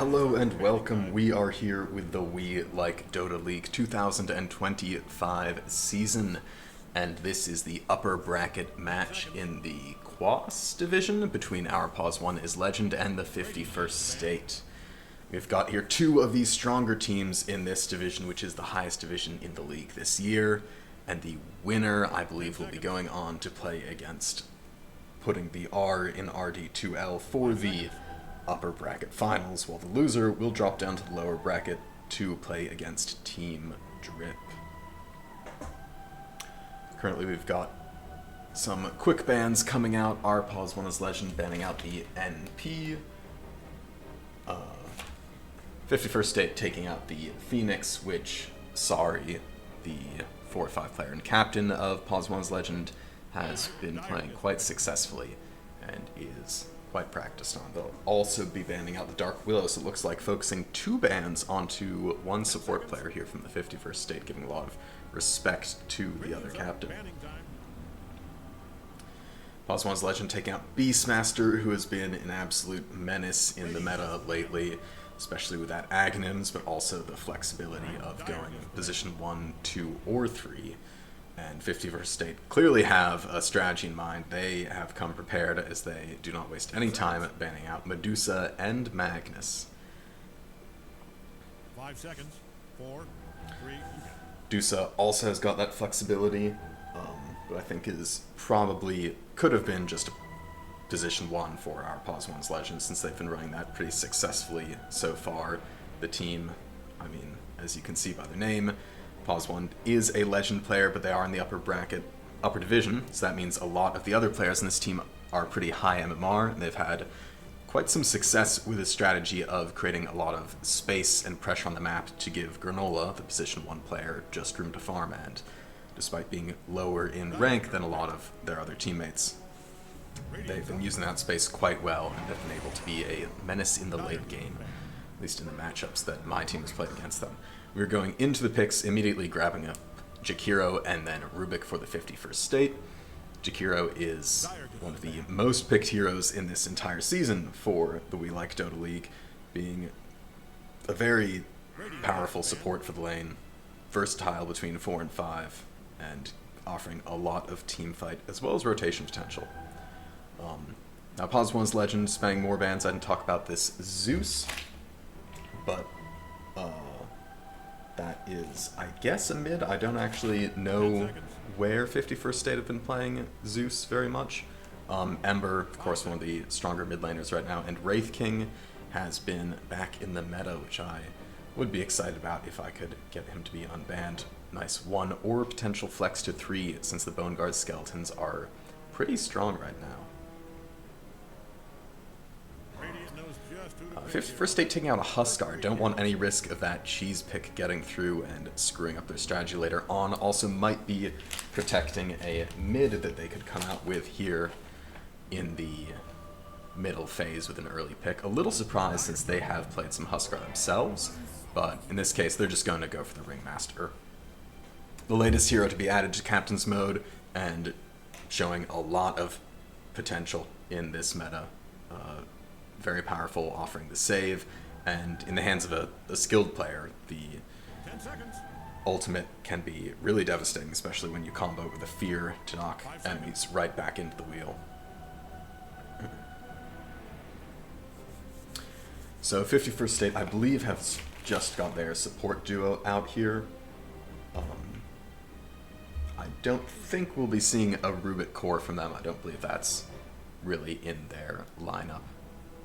Hello and welcome. We are here with the We Like Dota League 2025 season, and this is the upper bracket match in the Quas division between Our Pos 1 is Legend and the 51st State. We've got here two of the stronger teams in this division, which is the highest division in the league this year, and the winner, I believe, will be going on to play against putting the R in RD2L for the upper bracket finals, while the loser will drop down to the lower bracket to play against Team Drip. Currently we've got some quick bans coming out. Our Pos 1 is Legend banning out the NP. 51st State taking out the Phoenix, which, sorry, the 4-5 player and captain of Pos 1's Legend has been playing quite successfully and is quite practiced on. They'll also be banning out the Dark Willow, so it looks like focusing two bans onto one support player here from the 51st State, giving a lot of respect to the other captain. Pos 1's Legend taking out Beastmaster, who has been an absolute menace in the meta lately, especially with that Aghanims, but also the flexibility of going position 1, 2, or 3. And 51st State clearly have a strategy in mind. They have come prepared as they do not waste any time at banning out Medusa and Magnus. 5 seconds. 4, 3. Medusa also has got that flexibility, but I think is probably could have been just position 1 for our Pos 1's Legend, since they've been running that pretty successfully so far. The team, I mean, as you can see by their name, Pos 1 is a Legend player, but they are in the upper bracket, upper division, so that means a lot of the other players in this team are pretty high MMR, and they've had quite some success with a strategy of creating a lot of space and pressure on the map to give Granola, the position 1 player, just room to farm, and despite being lower in rank than a lot of their other teammates, they've been using that space quite well and have been able to be a menace in the late game, at least in the matchups that my team has played against them. We're going into the picks, immediately grabbing up Jakiro and then Rubik for the 51st State. Jakiro is one of the most picked heroes in this entire season for the We Like Dota League, being a very powerful support for the lane, versatile between 4 and 5, and offering a lot of team fight as well as rotation potential. Now Pos 1's Legend, spending more bans, I didn't talk about this Zeus, but that is, I guess, a mid. I don't actually know where 51st State have been playing Zeus very much. Ember, of course, one of the stronger mid laners right now, and Wraith King has been back in the meta, which I would be excited about if I could get him to be unbanned. Nice 1 or potential flex to 3, since the Bone Guard skeletons are pretty strong right now. 51st State taking out a Huskar. Don't want any risk of that cheese pick getting through and screwing up their strategy later on. Also might be protecting a mid that they could come out with here in the middle phase with an early pick. A little surprised since they have played some Huskar themselves, but in this case they're just going to go for the Ringmaster. The latest hero to be added to Captain's Mode and showing a lot of potential in this meta. Very powerful, offering the save, and in the hands of a skilled player, the ultimate can be really devastating, especially when you combo it with a fear to knock enemies right back into the wheel. So 51st State, I believe, has just got their support duo out here. I don't think we'll be seeing a Rubik core from them. I don't believe that's really in their lineup.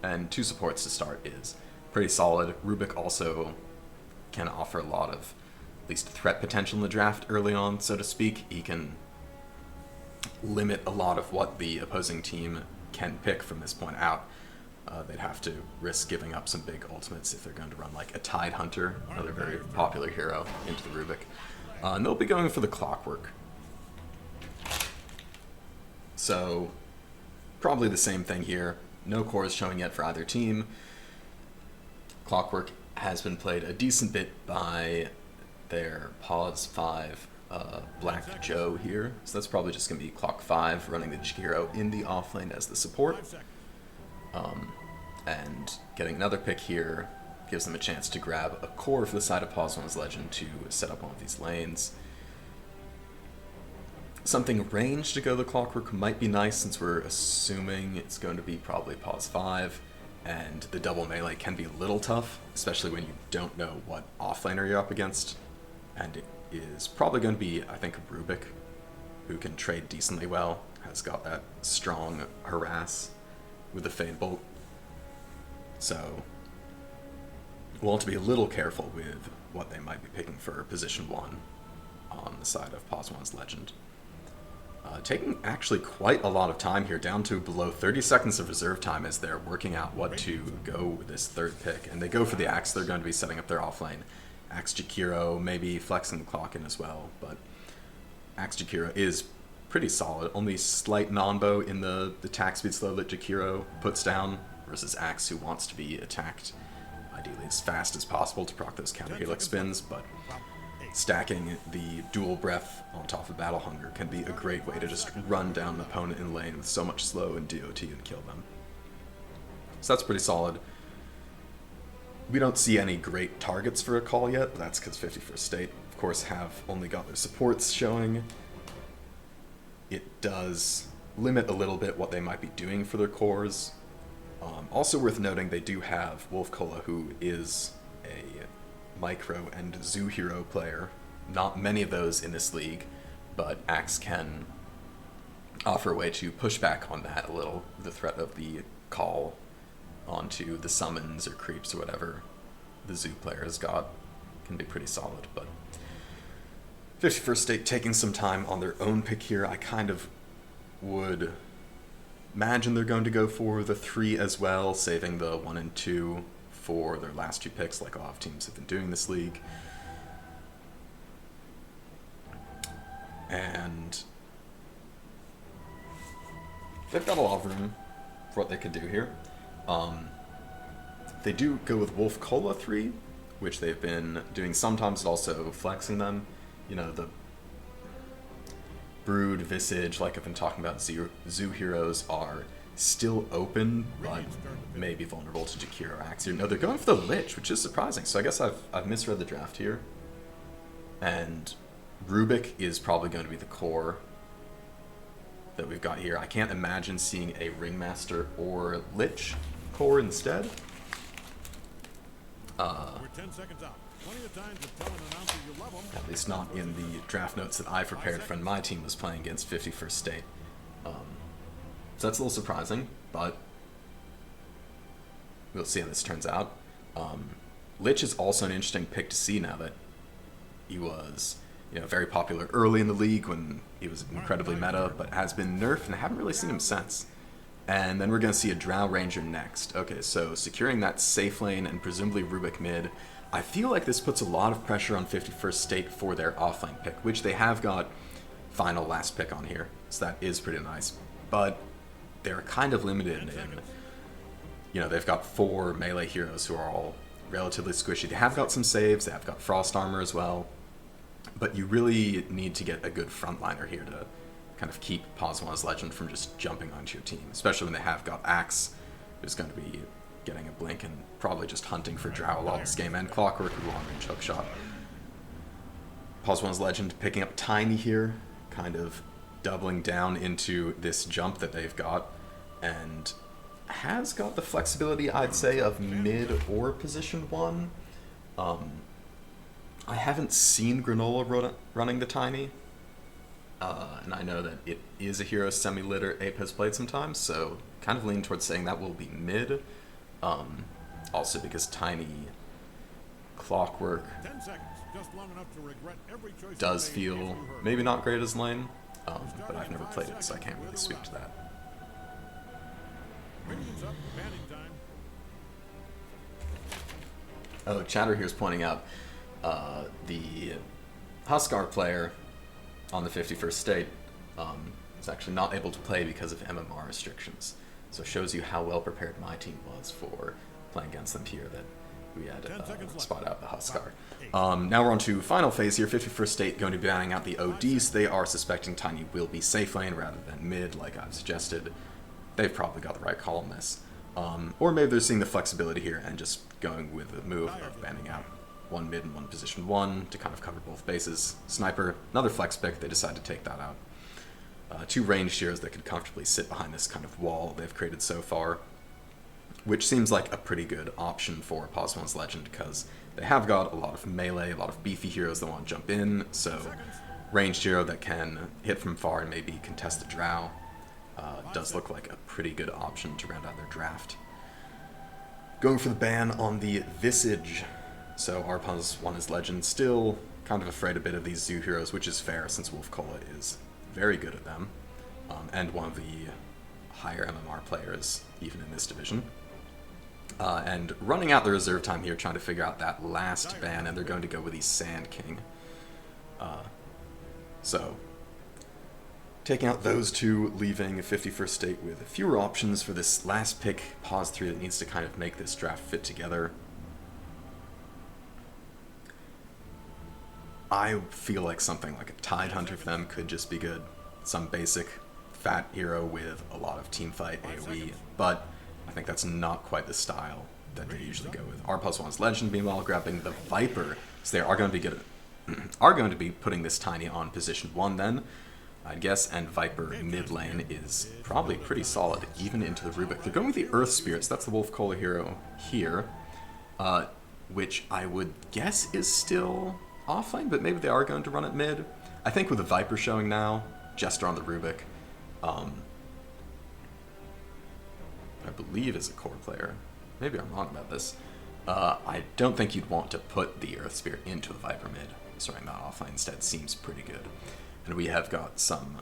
And 2 supports to start is pretty solid. Rubik also can offer a lot of, at least, threat potential in the draft early on, so to speak. He can limit a lot of what the opposing team can pick from this point out. They'd have to risk giving up some big ultimates if they're going to run like a Tide Hunter, another very popular hero, into the Rubik. And they'll be going for the Clockwork. So, probably the same thing here. No cores showing yet for either team. Clockwork has been played a decent bit by their Pos 5 Black Joe here, so that's probably just going to be Clock 5 running the Jakiro in the offlane as the support. And getting another pick here gives them a chance to grab a core for the side of Pos 1's Legend to set up one of these lanes. Something ranged to go the Clockwork might be nice, since we're assuming it's going to be probably Pos 5, and the double melee can be a little tough, especially when you don't know what offlaner you're up against. And it is probably going to be, I think, Rubik, who can trade decently well, has got that strong harass with the Fade Bolt. So we'll have to be a little careful with what they might be picking for position 1 on the side of Pos 1's Legend. Taking actually quite a lot of time here, down to below 30 seconds of reserve time as they're working out what to go with this third pick. And they go for the Axe. They're going to be setting up their offlane. Axe Jakiro, maybe flexing the clock in as well, but Axe Jakiro is pretty solid. Only slight non-bow in the attack speed slow that Jakiro puts down, versus Axe, who wants to be attacked ideally as fast as possible to proc those counter helix spins, but stacking the dual breath on top of Battle Hunger can be a great way to just run down an opponent in lane with so much slow and DOT and kill them. So that's pretty solid. We don't see any great targets for a call yet, but that's because 51st State, of course, have only got their supports showing. It does limit a little bit what they might be doing for their cores. Also worth noting, they do have Wolf Cola, who is a micro and zoo hero player. Not many of those in this league, but Axe can offer a way to push back on that a little, the threat of the call onto the summons or creeps or whatever the zoo player has got can be pretty solid. But 51st State taking some time on their own pick here. I kind of would imagine they're going to go for the 3 as well, saving the 1 and 2 for their last 2 picks, like a lot of teams have been doing this league. And they've got a lot of room for what they could do here. They do go with Wolf Cola 3, which they've been doing sometimes, but also flexing them. You know, the Brood, Visage, like I've been talking about, Zoo Heroes are still open, but maybe vulnerable to Jakiro Axe. No, they're going for the Lich, which is surprising. So I guess I've misread the draft here. And Rubik is probably going to be the core that we've got here. I can't imagine seeing a Ringmaster or Lich core instead. We're 10 seconds out. Plenty of time to tell an announcer you love 'em. At least not in the draft notes that I prepared for when my team was playing against 51st State. So that's a little surprising, but we'll see how this turns out. Lich is also an interesting pick to see now that he was, you know, very popular early in the league when he was incredibly meta, but has been nerfed and I haven't really seen him since. And then we're going to see a Drow Ranger next. Okay, so securing that safe lane and presumably Rubik mid. I feel like this puts a lot of pressure on 51st State for their offlane pick, which they have got final last pick on here, so that is pretty nice. But they're kind of limited in, you know, they've got 4 melee heroes who are all relatively squishy. They have got some saves, they have got frost armor as well, but you really need to get a good frontliner here to kind of keep Pos 1's Legend from just jumping onto your team, especially when they have got Axe, who's going to be getting a blink and probably just hunting for Drow a lot this game, and Clockwork with long-range hookshot. Pos 1's Legend picking up Tiny here, kind of doubling down into this jump that they've got, and has got the flexibility, I'd say, of mid or position 1. I haven't seen Granola running the Tiny, and I know that it is a hero semi-litter Ape has played sometimes, so kind of lean towards saying that will be mid. Also because Tiny Clockwork 10 seconds, just long enough to regret every choice does you made feel if you heard. maybe not great as lane, but I've never played it, so I can't really speak to that. Minions up, banning time. Oh, Chatter here is pointing out the Huskar player on the 51st State is actually not able to play because of MMR restrictions. So it shows you how well prepared my team was for playing against them here, that we had spot out the Huskar. Now we're on to final phase here. 51st State going to be banning out the ODs. They are suspecting Tiny will be safe lane rather than mid, like I've suggested. They've probably got the right call on this. Or maybe they're seeing the flexibility here and just going with the move of banning out one mid and one position 1 to kind of cover both bases. Sniper, another flex pick, they decide to take that out. 2 ranged heroes that could comfortably sit behind this kind of wall they've created so far, which seems like a pretty good option for Pos 1's Legend, because they have got a lot of melee, a lot of beefy heroes that want to jump in, so ranged hero that can hit from far and maybe contest the drow does look like a pretty good option to round out their draft. Going for the ban on the Visage, so Our Pos 1's Legend still kind of afraid a bit of these zoo heroes, which is fair since Wolf Cola is very good at them, and one of the higher MMR players even in this division. And running out the reserve time here, trying to figure out that last ban, and they're going to go with the Sand King. So, taking out those two, leaving 51st State with fewer options for this last pick, Pos 3 that needs to kind of make this draft fit together. I feel like something like a Tide Hunter for them could just be good. Some basic fat hero with a lot of teamfight AoE, but I think that's not quite the style that they usually go with. Our Pos 1's Legend, meanwhile, grabbing the Viper, so they are going to be putting this Tiny on position 1 then, I'd guess, and Viper mid lane is probably pretty solid, even into the Rubik. They're going with the Earth Spirits, that's the Wolf Cola hero here, which I would guess is still offlane, but maybe they are going to run it mid. I think with the Viper showing now, Jester on the Rubik, I believe is a core player. Maybe I'm wrong about this. I don't think you'd want to put the Earth Spirit into a Viper mid. Starting that offline instead seems pretty good. And we have got some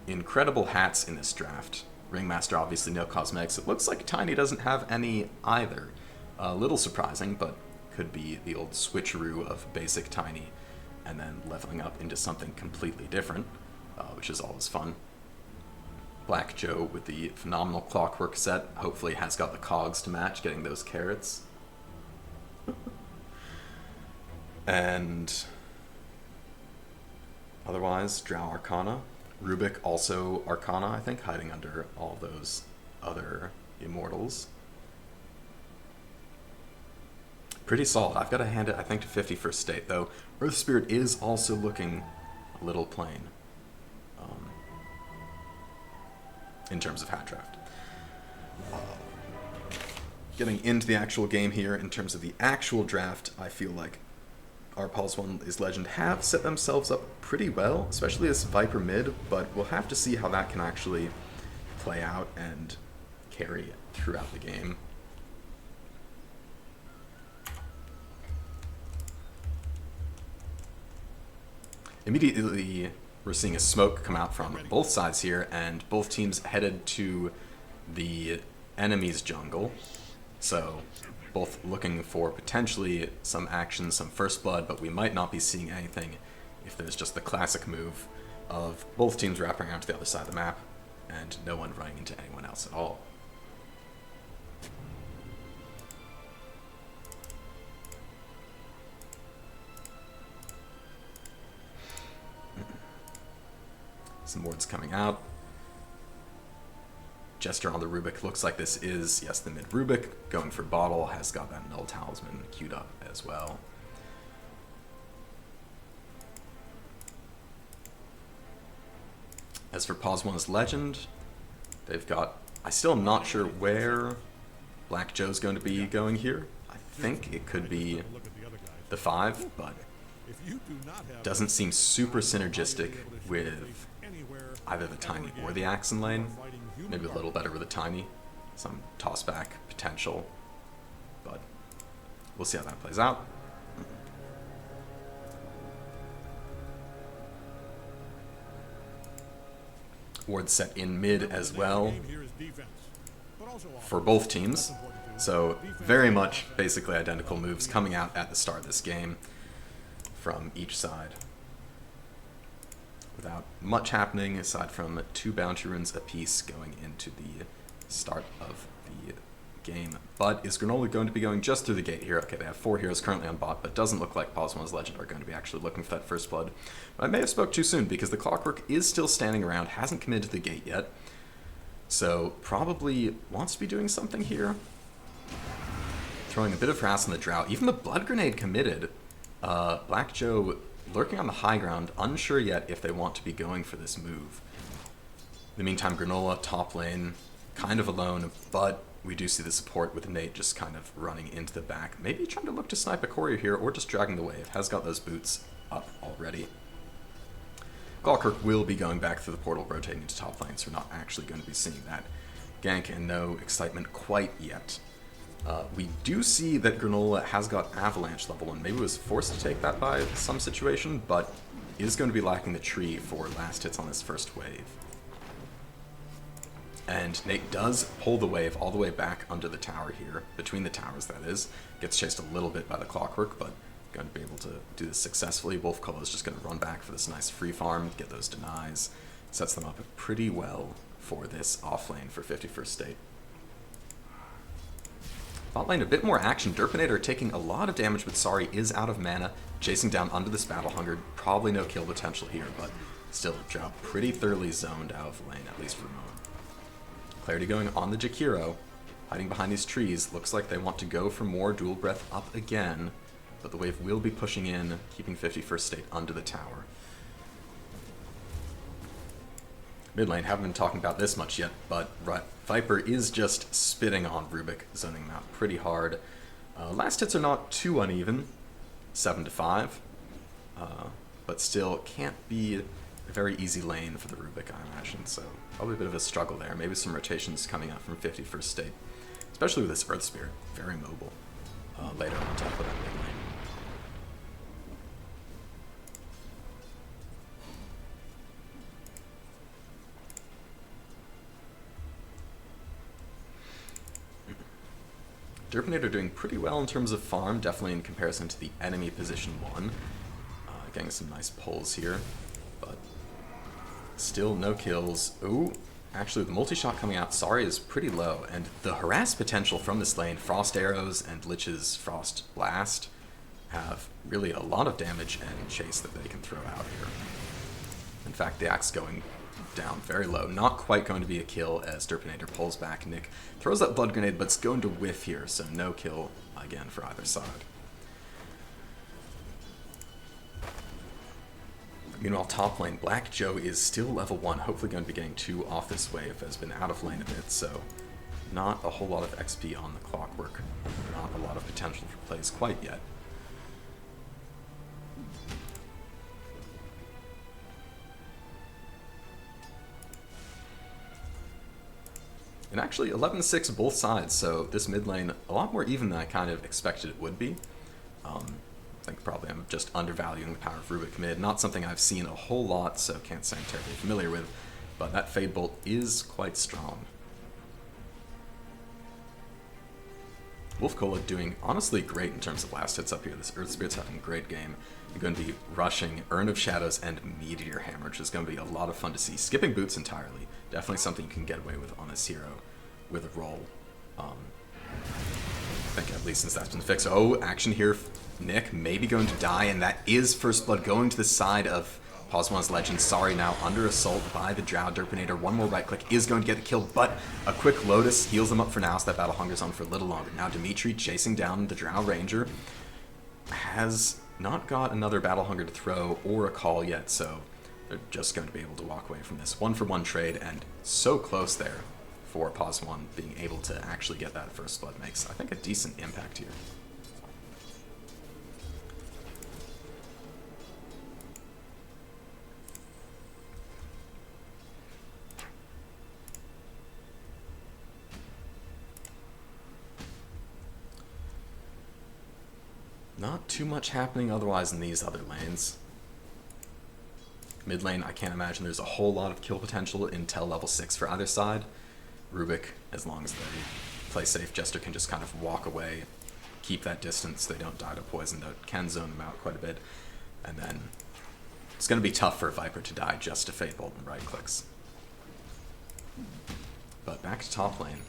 incredible hats in this draft. Ringmaster, obviously no cosmetics. It looks like Tiny doesn't have any either. A little surprising, but could be the old switcheroo of basic Tiny and then leveling up into something completely different, which is always fun. Black Joe with the phenomenal Clockwork set, hopefully has got the cogs to match, getting those carrots. And otherwise, Drow Arcana. Rubik also Arcana, I think, hiding under all those other Immortals. Pretty solid. I've got to hand it, I think, to 51st State, though. Earth Spirit is also looking a little plain in terms of hat draft. Getting into the actual game here, in terms of the actual draft, I feel like Our Pos 1's Legend have set themselves up pretty well, especially this Viper mid, but we'll have to see how that can actually play out and carry throughout the game. Immediately, we're seeing a smoke come out from both sides here, and both teams headed to the enemy's jungle. So, both looking for potentially some action, some first blood, but we might not be seeing anything if there's just the classic move of both teams wrapping around to the other side of the map and no one running into anyone else at all. Some wards coming out. Jester on the Rubik. Looks like this is, yes, the mid Rubik. Going for bottle. Has got that Null Talisman queued up as well. As for Pos 1's Legend, they've got... I still am not sure where Black Joe's going to be going here. I think it could be the 5, but doesn't seem super synergistic with either the Tiny or the Axon lane. Maybe a little better with the Tiny. Some tossback potential, but we'll see how that plays out. Ward set in mid as well for both teams. So very much basically identical moves coming out at the start of this game from each side, without much happening aside from 2 bounty runes apiece going into the start of the game. But is Granola going to be going just through the gate here? Okay, they have 4 heroes currently on bot, but doesn't look like Pos 1's Legend are going to be actually looking for that first blood. But I may have spoke too soon, because the Clockwork is still standing around, hasn't committed to the gate yet. So probably wants to be doing something here. Throwing a bit of harass on the drought. Even the blood grenade committed. Black Joe lurking on the high ground, unsure yet if they want to be going for this move. In the meantime, Granola, top lane, kind of alone, but we do see the support with Nate just kind of running into the back. Maybe trying to look to snipe a courier here, or just dragging the wave. Has got those boots up already. Galkirk will be going back through the portal, rotating into top lane, so we're not actually going to be seeing that gank, and no excitement quite yet. We do see that Granola has got Avalanche level, and maybe was forced to take that by some situation, but is going to be lacking the tree for last hits on this first wave. And Nate does pull the wave all the way back under the tower here, between the towers that is. Gets chased a little bit by the Clockwork, but going to be able to do this successfully. Wolfcola is just going to run back for this nice free farm, get those denies. Sets them up pretty well for this off lane for 51st State. Bot lane, a bit more action. Derpinator taking a lot of damage, but Sorry is out of mana, chasing down under this Battle Hunger. Probably no kill potential here, but still job pretty thoroughly zoned out of lane, at least for the moment. Clarity going on the Jakiro, hiding behind these trees. Looks like they want to go for more dual breath up again, but the wave will be pushing in, keeping 51st State under the tower. Mid lane, haven't been talking about this much yet, but Viper is just spitting on Rubik, zoning him out pretty hard. Last hits are not too uneven, 7 to 5, but still can't be a very easy lane for the Rubik, I imagine, so probably a bit of a struggle there. Maybe some rotations coming out from 51st State, especially with this Earth Spirit, very mobile, later on top of that mid lane. Derpinator doing pretty well in terms of farm, definitely in comparison to the enemy position 1. Getting some nice pulls here, but still no kills. Ooh, actually with the multi-shot coming out, Sorry is pretty low, and the harass potential from this lane, Frost Arrows and Lich's Frost Blast, have really a lot of damage and chase that they can throw out here. In fact, the axe going down very low. Not quite going to be a kill as Derpinator pulls back. Nick throws that blood grenade, but it's going to whiff here, so no kill again for either side. Meanwhile, top lane, Black Joe is still level 1, hopefully going to be getting 2 off this wave, has been out of lane a bit, so not a whole lot of XP on the Clockwork. Not a lot of potential for plays quite yet. And actually 11-6 both sides, so this mid lane a lot more even than I kind of expected it would be. I think probably I'm just undervaluing the power of Rubik mid. Not something I've seen a whole lot, so can't say I'm terribly familiar with, but that Fade Bolt is quite strong. Wolfcola doing honestly great in terms of last hits up here. This Earth Spirit's having a great game. You're going to be rushing Urn of Shadows and Meteor Hammer, which is going to be a lot of fun to see. Skipping boots entirely. Definitely something you can get away with on this hero with a roll. I think at least since that's been fixed. Oh, action here. Nick maybe going to die, and that is First Blood going to the side of Pos1's Legend. Sorry, now under assault by the Drow. Derpinator, one more right click is going to get the kill, but a quick Lotus heals them up for now, so that Battle Hunger's on for a little longer. Now Dimitri chasing down the Drow Ranger. Has not got another Battle Hunger to throw or a call yet, so they're just going to be able to walk away from this 1-for-1 trade, and so close there for Pos1 being able to actually get that First Blood makes, I think, a decent impact here. Not too much happening otherwise in these other lanes. Mid lane, I can't imagine there's a whole lot of kill potential until level 6 for either side. Rubik, as long as they play safe, Jester can just kind of walk away, keep that distance, they don't die to poison, that can zone them out quite a bit. And then it's going to be tough for Viper to die just to Fade Bolt and right clicks. But back to top lane.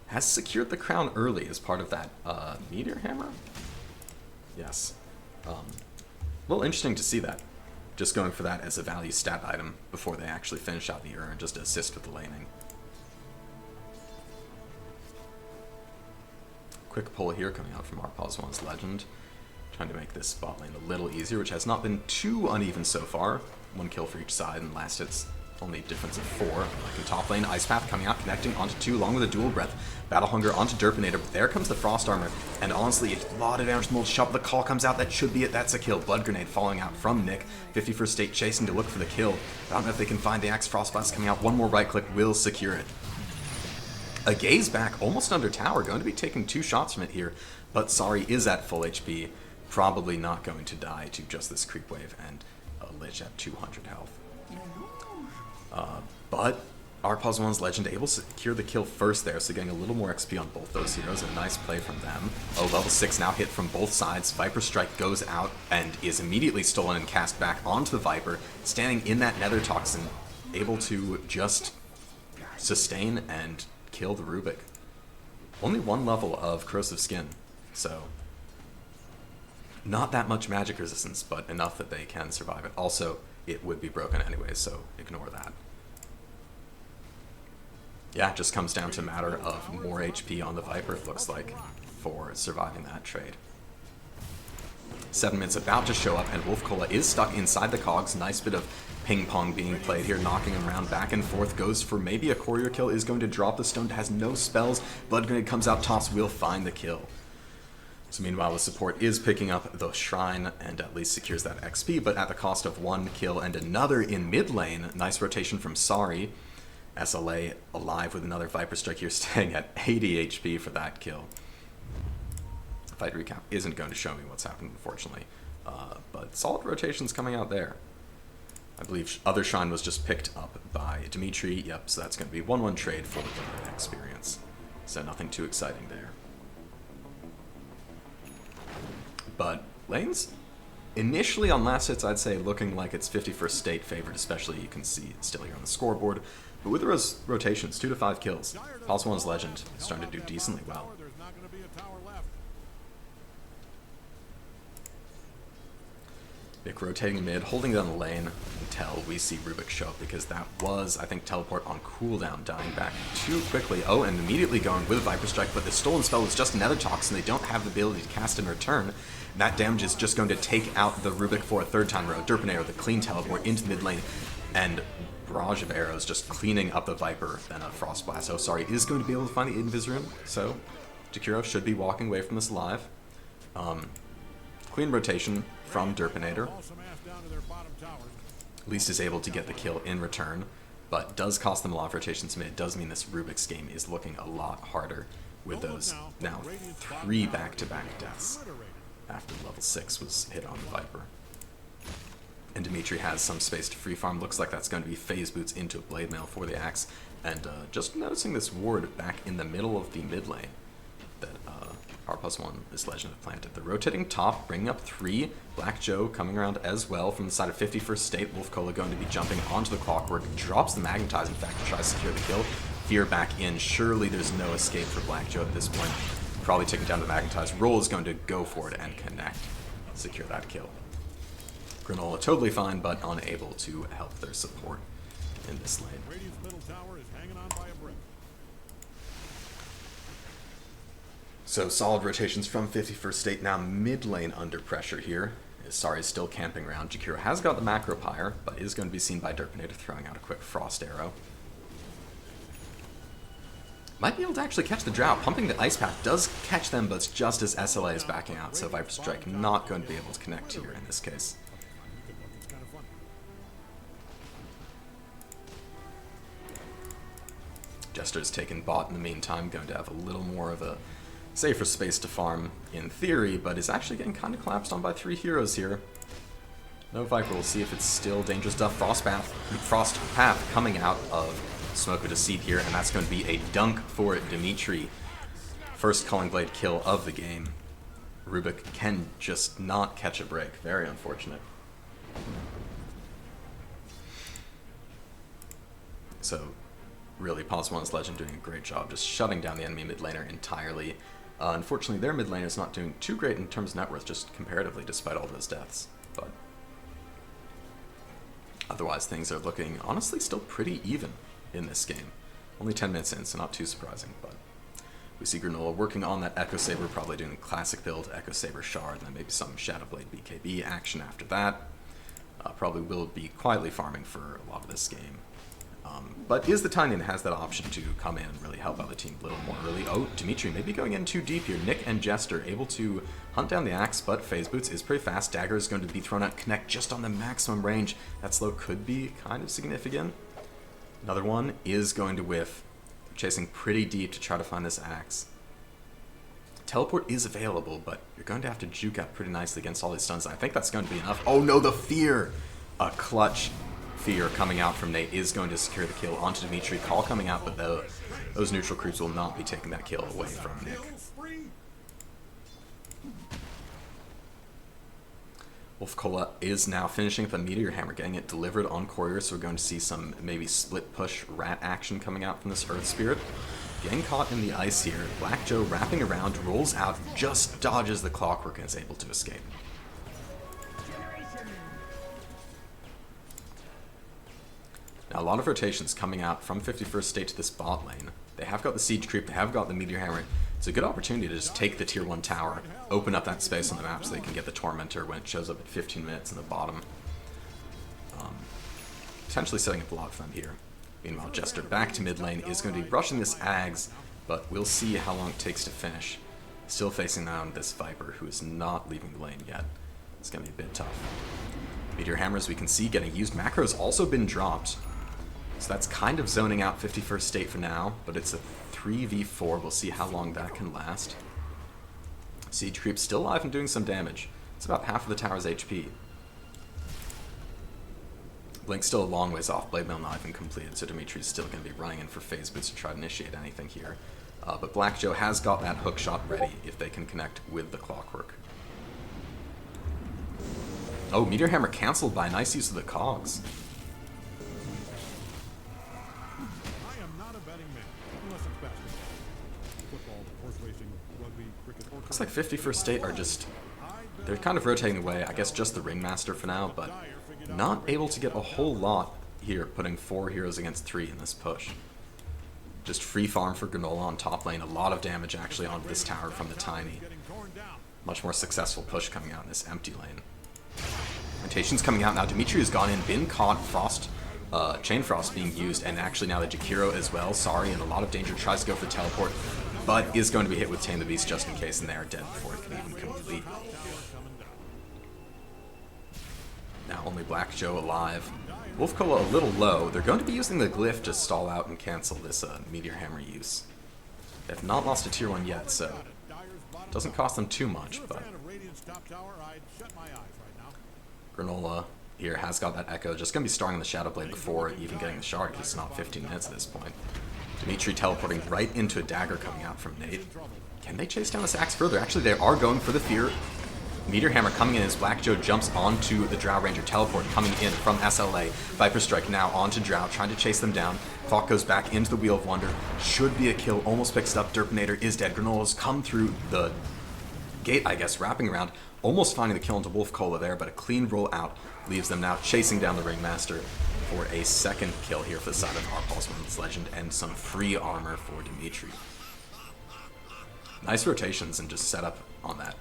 Has secured the crown early as part of that Meteor Hammer? Yes. Well, interesting to see that. Just going for that as a value stat item before they actually finish out the urn, just to assist with the laning. Quick pull here coming out from Our Pos 1's Legend. Trying to make this bot lane a little easier, which has not been too uneven so far. 1 kill for each side, and last hit's only a difference of 4. Like in top lane, Ice Path coming out, connecting onto 2, along with a dual breath. Battle Hunger onto Derpinator, but there comes the Frost Armor, and honestly, a lot of damage from the shop. The call comes out, that should be it, that's a kill. Blood Grenade falling out from Nick. 51st State chasing to look for the kill. I don't know if they can find the Axe. Frost Blast coming out, one more right click will secure it. A Gaze back, almost under tower, going to be taking 2 shots from it here, but Sari is at full HP, probably not going to die to just this creep wave, and Lich at 200 health. But Our Pos 1's Legend able to secure the kill first there, so getting a little more XP on both those heroes. A nice play from them. Oh, level 6 now hit from both sides. Viper Strike goes out and is immediately stolen and cast back onto the Viper, standing in that Nether Toxin, able to just sustain and kill the Rubik. Only 1 level of Corrosive Skin, so not that much magic resistance, but enough that they can survive it. Also, it would be broken anyway, so ignore that. Yeah, it just comes down to a matter of more HP on the Viper, it looks like, for surviving that trade. 7 minutes about to show up, and Wolf Cola is stuck inside the cogs. Nice bit of ping pong being played here, knocking him around back and forth. Goes for maybe a courier kill, is going to drop the stone, has no spells. Blood Grenade comes out, tops will find the kill. So meanwhile, the support is picking up the Shrine and at least secures that XP, but at the cost of 1 kill and another in mid lane. Nice rotation from Sari. SLA alive with another Viper Strike here, staying at 80 HP for that kill. Fight recap isn't going to show me what's happened, unfortunately, but solid rotations coming out there. I believe other Shrine was just picked up by Dimitri. Yep, so that's going to be 1-1 trade for the experience. So nothing too exciting there. But lanes, initially on last hits, I'd say looking like it's 51st State favored, especially you can see it still here on the scoreboard. But with those rotations, 2 to 5 kills, Pos 1's Legend is starting to do decently well. Vic rotating mid, holding down the lane until we see Rubik show up, because that was, I think, teleport on cooldown, dying back too quickly. Oh, and immediately going with Viper Strike, but the stolen spell was just another Toxin. They don't have the ability to cast in return. That damage is just going to take out the Rubik for a 3rd time row. Derpinator, the clean teleport into mid lane, and barrage of arrows just cleaning up the Viper. Then a Frost Blast. Oh, sorry, is going to be able to find the Invis Rune, so Jakiro should be walking away from this alive. Clean rotation from Derpinator. At least is able to get the kill in return, but does cost them a lot of rotations mid. It does mean this Rubik's game is looking a lot harder with those now 3 back-to-back deaths after level 6 was hit on the Viper. And Dimitri has some space to free farm. Looks like that's going to be phase boots into a blade mail for the axe. And just noticing this ward back in the middle of the mid lane that Our Pos 1 is Legend have planted. The rotating top, bringing up 3. Black Joe coming around as well from the side of 51st State. Wolf Cola going to be jumping onto the Clockwork. Drops the Magnetize, in fact, to try to secure the kill. Fear back in. Surely there's no escape for Black Joe at this point. Probably taking down the Magnetize. Roll is going to go for it and connect. Secure that kill. Granola totally fine, but unable to help their support in this lane. Radiant's middle tower is hanging on by a brick. So solid rotations from 51st State, now mid lane under pressure here. Sari is still camping around. Jakiro has got the Macro Pyre, but is going to be seen by Derpinator throwing out a quick Frost Arrow. Might be able to actually catch the Drow. Pumping the Ice Path does catch them, but it's just as SLA is backing out, so Viper Strike not going to be able to connect here in this case. Jester's taken bot in the meantime, going to have a little more of a safer space to farm in theory, but is actually getting kind of collapsed on by 3 heroes here. No Viper, we'll see if it's still dangerous stuff. Frost Path coming out of Smoke of Deceit here, and that's going to be a dunk for Dimitri. First Calling Blade kill of the game. Rubik can just not catch a break. Very unfortunate. So, really, Pos 1's Legend doing a great job just shutting down the enemy mid laner entirely. Unfortunately, their mid laner is not doing too great in terms of net worth, just comparatively, despite all those deaths. But otherwise, things are looking, honestly, still pretty even in this game. Only 10 minutes in, so not too surprising, but We see Granola working on that Echo Saber, probably doing the classic build, Echo Saber Shard, and then maybe some Shadow Blade BKB action after that. Probably will be quietly farming for a lot of this game. But is the Tiny and has that option to come in and really help out the team a little more early. Oh, Dimitri maybe going in too deep here. Nick and Jester able to hunt down the axe, but Phase Boots is pretty fast. Dagger is going to be thrown out, connect just on the maximum range. That slow could be kind of significant. Another one is going to whiff. Chasing pretty deep to try to find this axe. Teleport is available, but you're going to have to juke out pretty nicely against all these stuns. I think that's going to be enough. Oh no, the fear! A clutch fear coming out from Nate is going to secure the kill onto Dimitri. Call coming out, but those neutral creeps will not be taking that kill away from Nick. Wolf Cola is now finishing the Meteor Hammer, getting it delivered on Courier, so we're going to see some maybe split push rat action coming out from this Earth Spirit. Getting caught in the ice here, Black Joe wrapping around, rolls out, just dodges the Clockwork and is able to escape. Now a lot of rotations coming out from 51st State to this bot lane. They have got the Siege Creep, they have got the Meteor Hammer. It's a good opportunity to just take the tier 1 tower, open up that space on the map so they can get the Tormentor when it shows up at 15 minutes in the bottom. Potentially setting up a lot for them here. Meanwhile, Jester back to mid lane is going to be rushing this Ags, but we'll see how long it takes to finish. Still facing down this Viper, who is not leaving the lane yet. It's going to be a bit tough. Meteor Hammer, as we can see, getting used. Macro's also been dropped. So that's kind of zoning out 51st State for now, but it's a 3v4. We'll see how long that can last. Siege Creep still alive and doing some damage. It's about half of the tower's HP. Blink's still a long ways off. Blade Mail not even completed, so Dimitri's still going to be running in for Phase Boots to try to initiate anything here. But Black Joe has got that hook shot ready if they can connect with the Clockwork. Oh, Meteor Hammer cancelled by nice use of the cogs. Looks like 51st State are just, they're kind of rotating away. I guess just the Ringmaster for now, but not able to get a whole lot here, putting 4 heroes against 3 in this push. Just free farm for Granola on top lane. A lot of damage actually on this tower from the Tiny. Much more successful push coming out in this empty lane. Rotations coming out now. Dimitri has gone in, been caught, Chain Frost being used, and actually now the Jakiro as well. Sorry, in a lot of danger, tries to go for the teleport, but is going to be hit with Tame the Beast just in case, and they are dead before it can even complete. Now only Black Joe alive. Wolf Cola a little low. They're going to be using the Glyph to stall out and cancel this Meteor Hammer use. They have not lost a tier 1 yet, so it doesn't cost them too much, but Granola here has got that Echo. Just going to be starting the Shadow Blade before even getting the Shard, because it's not 15 minutes at this point. Dimitri teleporting right into a dagger coming out from Nate. Can they chase down this axe further? Actually, they are going for the fear. Meteor Hammer coming in as Black Joe jumps onto the Drow Ranger teleport coming in from SLA. Viper Strike now onto Drow, trying to chase them down. Clock goes back into the Wheel of Wonder. Should be a kill, almost picks it up. Derpinator is dead. Granola's come through the gate, I guess, wrapping around. Almost finding the kill into Wolf Cola there, but a clean roll out leaves them now chasing down the Ringmaster for a second kill here for the side of Our Pos Women's Legend and some free armor for Dimitri. Nice rotations and just set up on that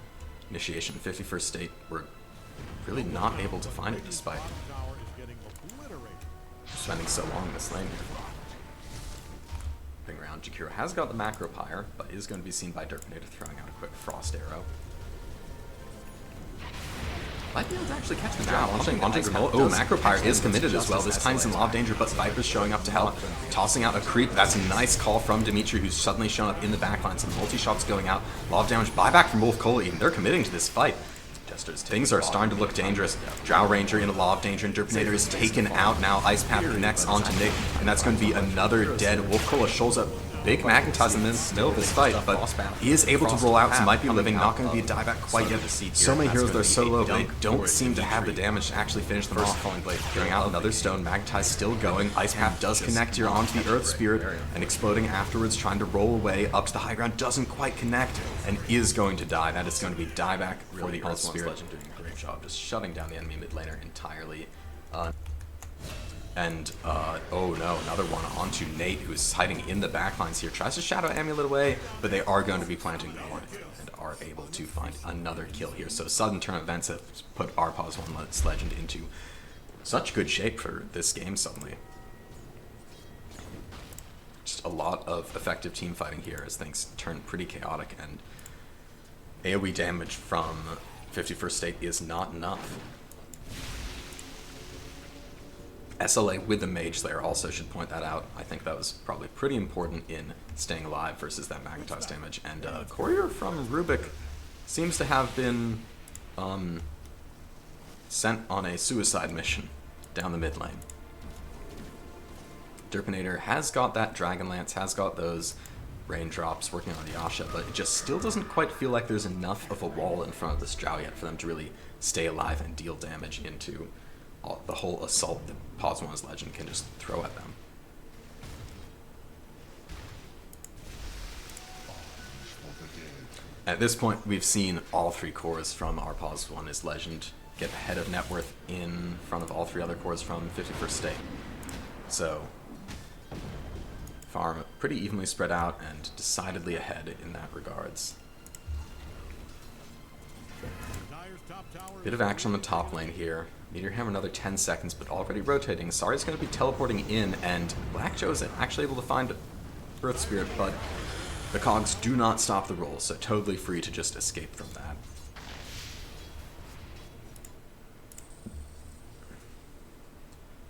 initiation. 51st State were really not able to find it despite spending so long in this lane here. Ring around, Jakiro has got the Macro Pyre, but is going to be seen by Derpinator throwing out a quick Frost Arrow. Might be able to actually catch the Drow. Oh, Macro Pyre is committed as well. This Tiny's in a lot of danger, but Viper's showing up to help. Tossing out a creep. That's a nice call from Dimitri, who's suddenly shown up in the backline. Some multi-shots going out. A lot of damage. Buyback from Wolf Cola even. They're committing to this fight. Things are starting to look dangerous. Drow Ranger in a lot of danger, and Derpinator is taken out now. Ice Path connects onto Nick, and that's going to be another dead. Wolf Cola shows up. Big Magnetize in the middle of this fight, but he is able to roll out, so might be living, not going to be a dieback quite yet. So many heroes, they're so low, they don't seem to have the damage to actually finish them off. Throwing out another stone, Magnetize still going. Ice Path does connect here onto the Earth Spirit, and exploding afterwards, trying to roll away up to the high ground, doesn't quite connect, and is going to die. That is going to be dieback for the Earth Spirit. Doing a great job just shutting down the enemy mid laner entirely. And, oh no, another one onto Nate, who's hiding in the backlines here. Tries to Shadow Amulet away, but they are going to be planting the Ward and are able to find another kill here. So sudden turn events have put Our Pos 1's Legend into such good shape for this game suddenly. Just a lot of effective team fighting here as things turn pretty chaotic, and AoE damage from 51st State is not enough. SLA with the Mage Slayer also should point that out. I think that was probably pretty important in staying alive versus that Magnetize damage. And Courier from Rubik seems to have been sent on a suicide mission down the mid lane. Derpinator has got that Dragon Lance, has got those raindrops working on Yasha, but it just still doesn't quite feel like there's enough of a wall in front of this Drow yet for them to really stay alive and deal damage into the whole assault that Pos 1's Legend can just throw at them. At this point, we've seen all three cores from Our Pos 1's Legend get ahead of net worth in front of all three other cores from 51st State. So, farm pretty evenly spread out and decidedly ahead in that regards. Bit of action on the top lane here. Meteor Hammer another 10 seconds, but already rotating. Sari's going to be teleporting in, and Black Joe's actually able to find Earth Spirit, but the cogs do not stop the roll, so totally free to just escape from that.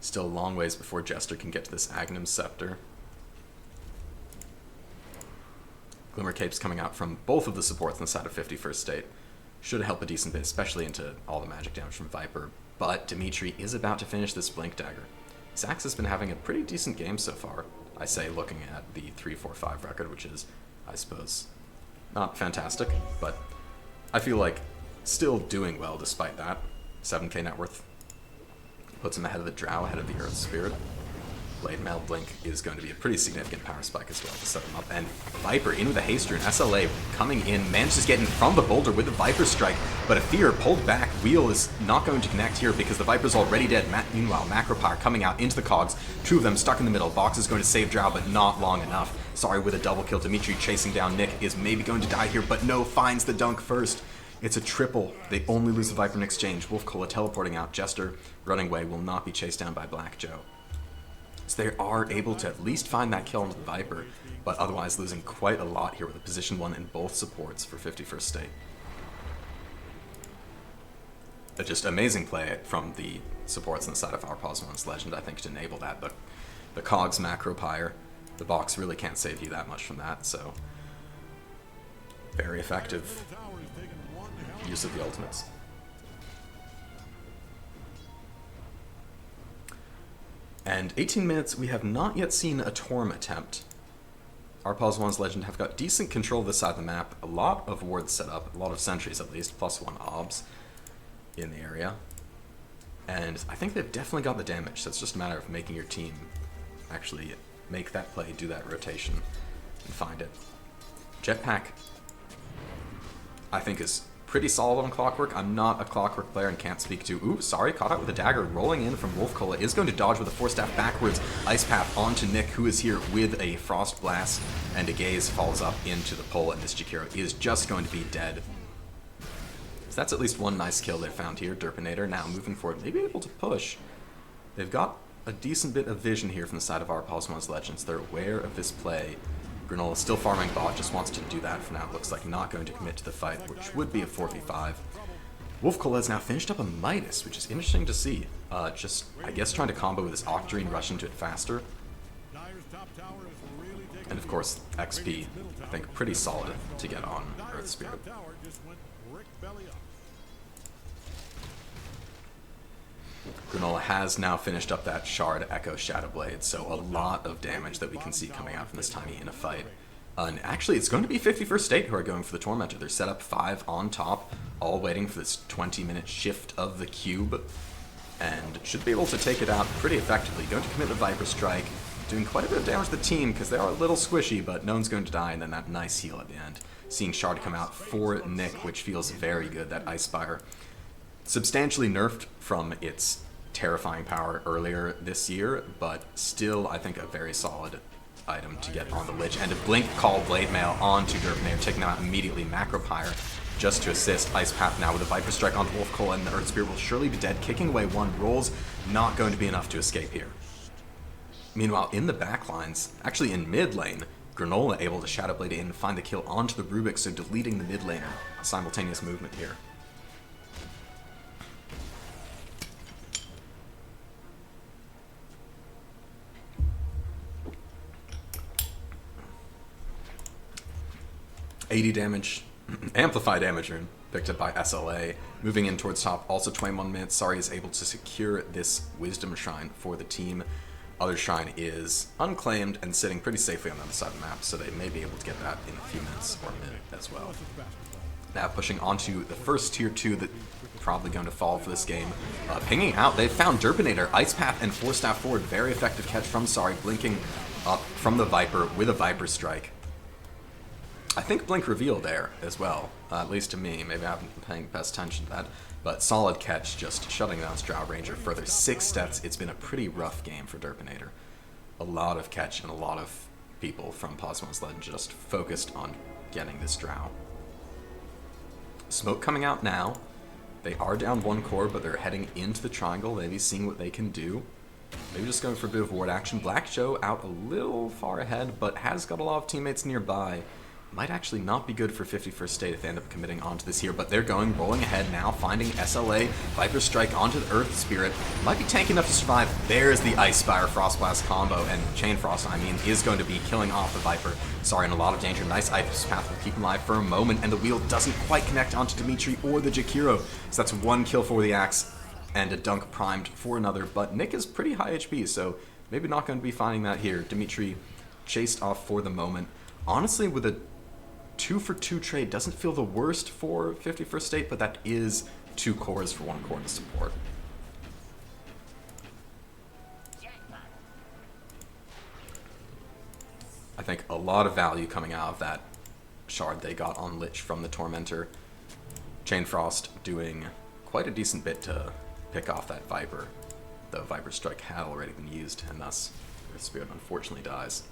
Still a long ways before Jester can get to this Aghanim Scepter. Glimmer Cape's coming out from both of the supports on the side of 51st State. Should help a decent bit, especially into all the magic damage from Viper. But Dimitri is about to finish this Blink Dagger. Zax has been having a pretty decent game so far, I say, looking at the 3-4-5 record, which is, I suppose, not fantastic, but I feel like still doing well despite that. 7k net worth puts him ahead of the Drow, ahead of the Earth Spirit. Blade Mail Blink is going to be a pretty significant power spike as well to set him up. And Viper in with a Haste Rune. SLA coming in, manages to get in from the boulder with the Viper Strike, but a Fear pulled back. Wheel is not going to connect here because the Viper's already dead. Meanwhile, Macro Power coming out into the cogs. Two of them stuck in the middle. Box is going to save Drow, but not long enough. Sorry with a double kill. Dimitri chasing down Nick is maybe going to die here, but no, finds the dunk first. It's a triple. They only lose the Viper in exchange. Wolf Cola teleporting out. Jester running away, will not be chased down by Black Joe. So they are able to at least find that kill into the Viper, but otherwise losing quite a lot here with a position 1 in both supports for 51st State. A just amazing play from the supports on the side of Our Pos 1's Legend, I think, to enable that. But the Cogs Macro Pyre, the box really can't save you that much from that, so very effective use of the ultimates. And 18 minutes, we have not yet seen a Torm attempt. Our Pos 1's Legend have got decent control of this side of the map, a lot of wards set up, a lot of sentries at least, +1 obs in the area. And I think they've definitely got the damage, so it's just a matter of making your team actually make that play, do that rotation, and find it. Jetpack, I think, is pretty solid on Clockwork. I'm not a Clockwork player and can't speak to... Ooh, sorry, caught out with a dagger. Rolling in from Wolf Cola is going to dodge with a Force Staff backwards. Ice Path onto Nick, who is here with a Frost Blast, and a Gaze falls up into the pole, and this Jakiro is just going to be dead. So that's at least one nice kill they found here. Derpinator now moving forward, maybe able to push. They've got a decent bit of vision here from the side of Our Pos 1's Legends. They're aware of this play. Granola still farming bot, just wants to do that for now. Looks like not going to commit to the fight, which would be a 4v5. Wolf Cola has now finished up a Midas, which is interesting to see. Just, I guess, trying to combo with his Octarine, rush into it faster. And of course, XP, I think, pretty solid to get on Earth Spirit. Granola has now finished up that Shard Echo Shadow Blade, so a lot of damage that we can see coming out from this Tiny in a fight. And actually, it's going to be 51st State who are going for the Tormentor. They're set up 5 on top, all waiting for this 20-minute shift of the cube, and should be able to take it out pretty effectively. Going to commit the Viper Strike, doing quite a bit of damage to the team because they are a little squishy, but no one's going to die, and then that nice heal at the end. Seeing Shard come out for Nick, which feels very good. That Ice Spire substantially nerfed from its terrifying power earlier this year, but still, I think, a very solid item to get on the Lich. And a Blink Call Blade Mail onto Derpinator, taking out immediately Macro Pyre just to assist. Ice Path now with a Viper Strike onto Wolf Cola, and the Earth Spirit will surely be dead. Kicking away one, rolls not going to be enough to escape here. Meanwhile, in the backlines, actually in mid lane, Granola able to Shadow Blade in and find the kill onto the Rubik, so deleting the mid laner. A simultaneous movement here. $80 damage, amplify damage rune, picked up by SLA. Moving in towards top, also 21 minutes. Sari is able to secure this Wisdom Shrine for the team. Other shrine is unclaimed and sitting pretty safely on the other side of the map, so they may be able to get that in a few minutes or a minute as well. Now pushing onto the first tier 2 that probably going to fall for this game. Pinging out, they found Derpinator, Ice Path, and 4-staff forward. Very effective catch from Sari, blinking up from the Viper with a Viper Strike. I think Blink reveal there as well, at least to me. Maybe I haven't been paying best attention to that. But solid catch, just shutting down Drow Ranger further. 6 stats. It's been a pretty rough game for Derpinator. A lot of catch and a lot of people from Pos 1's Legend just focused on getting this Drow. Smoke coming out now. They are down 1 core, but they're heading into the triangle, maybe seeing what they can do. Maybe just going for a bit of ward action. Black Joe out a little far ahead, but has got a lot of teammates nearby. Might actually not be good for 51st State if they end up committing onto this here, but they're rolling ahead now, finding SLA, Viper Strike onto the Earth Spirit. Might be tanky enough to survive. There's the Ice Spire Frost Blast combo, and Chain Frost, I mean, is going to be killing off the Viper. Sorry, in a lot of danger. Nice Ice Path will keep him alive for a moment, and the wheel doesn't quite connect onto Dimitri or the Jakiro. So that's 1 kill for the Axe, and a dunk primed for another, but Nick is pretty high HP, so maybe not going to be finding that here. Dimitri chased off for the moment. Honestly, with a 2-for-2 trade doesn't feel the worst for 51st State, but that is 2 cores for 1 core to support. I think a lot of value coming out of that shard they got on Lich from the Tormentor. Chain Frost doing quite a decent bit to pick off that Viper, though Viper Strike had already been used, and thus Earth Spirit unfortunately dies.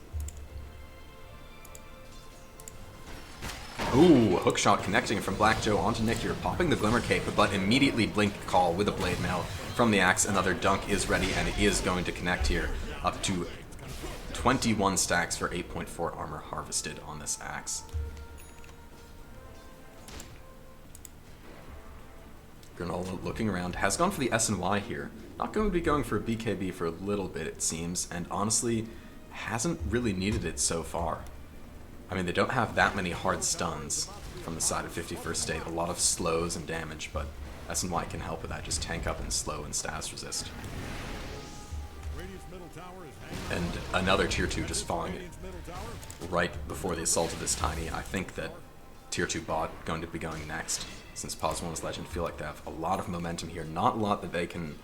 Ooh, a hook shot connecting from Black Joe onto Nick here, popping the Glimmer Cape, but immediately Blink Call with a Blade Mail from the Axe. Another dunk is ready, and it is going to connect here, up to 21 stacks for 8.4 armor harvested on this Axe. Granola looking around, has gone for the S&Y here. Not going to be going for a BKB for a little bit, it seems, and honestly, hasn't really needed it so far. I mean, they don't have that many hard stuns from the side of 51st State. A lot of slows and damage, but S&Y can help with that. Just tank up and slow and status resist. And another tier 2 just falling right before the assault of this Tiny. I think that tier 2 bot going to be going next, since Pos 1's Legend feel like they have a lot of momentum here. Not a lot that they can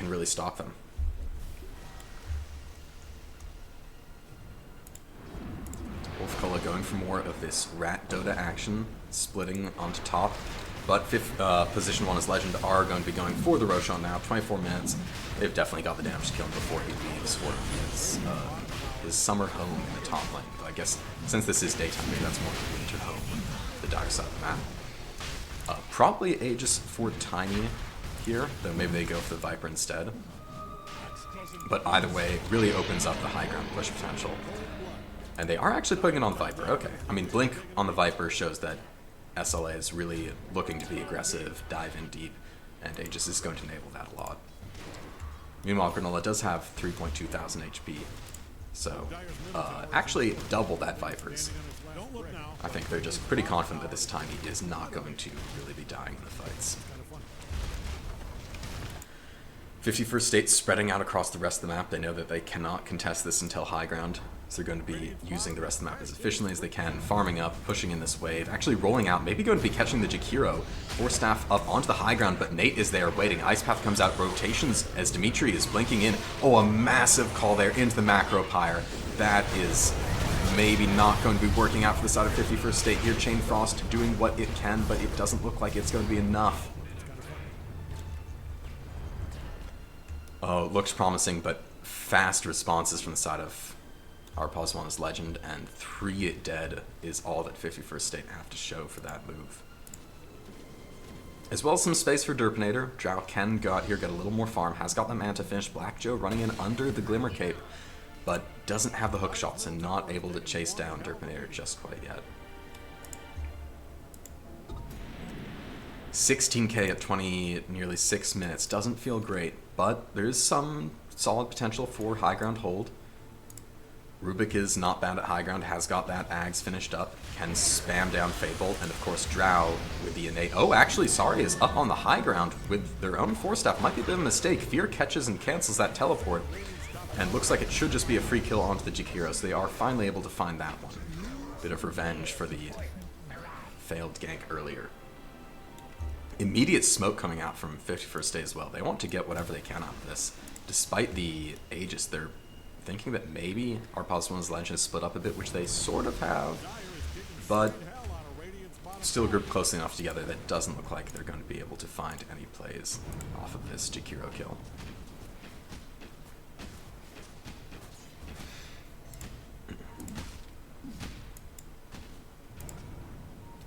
really stop them. Wolf Cola going for more of this Rat Dota action, splitting onto top. But position 1 as Legend are going to be going for the Roshan now. 24 minutes. They've definitely got the damage to kill him before he leaves for his summer home in the top lane. But I guess since this is daytime, maybe that's more of a winter home, the dire side of the map. Probably Aegis for Tiny here, though maybe they go for the Viper instead. But either way, really opens up the high ground push potential. And they are actually putting it on the Viper. Okay. I mean, Blink on the Viper shows that SLA is really looking to be aggressive, dive in deep, and Aegis is going to enable that a lot. Meanwhile, Granola does have 3.2 thousand HP, so actually double that Viper's. I think they're just pretty confident that this Tiny is not going to really be dying in the fights. 51st State spreading out across the rest of the map. They know that they cannot contest this until high ground, so they're going to be using the rest of the map as efficiently as they can, farming up, pushing in this wave, actually rolling out, maybe going to be catching the Jakiro, 4-staff up onto the high ground, but Nate is there waiting. Ice Path comes out, rotations as Dimitri is blinking in. Oh, a massive call there into the Macro Pyre. That is maybe not going to be working out for the side of 51st State here. Chain Frost doing what it can, but it doesn't look like it's going to be enough. Looks promising, but fast responses from the side of Our Pos 1's Legend, and 3 dead is all that 51st State have to show for that move. As well as some space for Derpinator. Drow can go out here, get a little more farm, has got the Manta finish. Black Joe running in under the Glimmer Cape, but doesn't have the hook shots and not able to chase down Derpinator just quite yet. 16k at 20, nearly 6 minutes. Doesn't feel great, but there's some solid potential for high ground hold. Rubik is not bad at high ground, has got that Ags finished up, can spam down Fable, and of course Drow with the innate... Oh, actually, sorry, is up on the high ground with their own Force Staff. Might be a bit of a mistake. Fear catches and cancels that teleport, and looks like it should just be a free kill onto the Jakiro, so they are finally able to find that one. Bit of revenge for the failed gank earlier. Immediate smoke coming out from 51st State as well. They want to get whatever they can out of this. Despite the Aegis, they're thinking that maybe Our Pos 1's Legend is split up a bit, which they sort of have, but still grouped closely enough together that it doesn't look like they're going to be able to find any plays off of this Jakiro kill.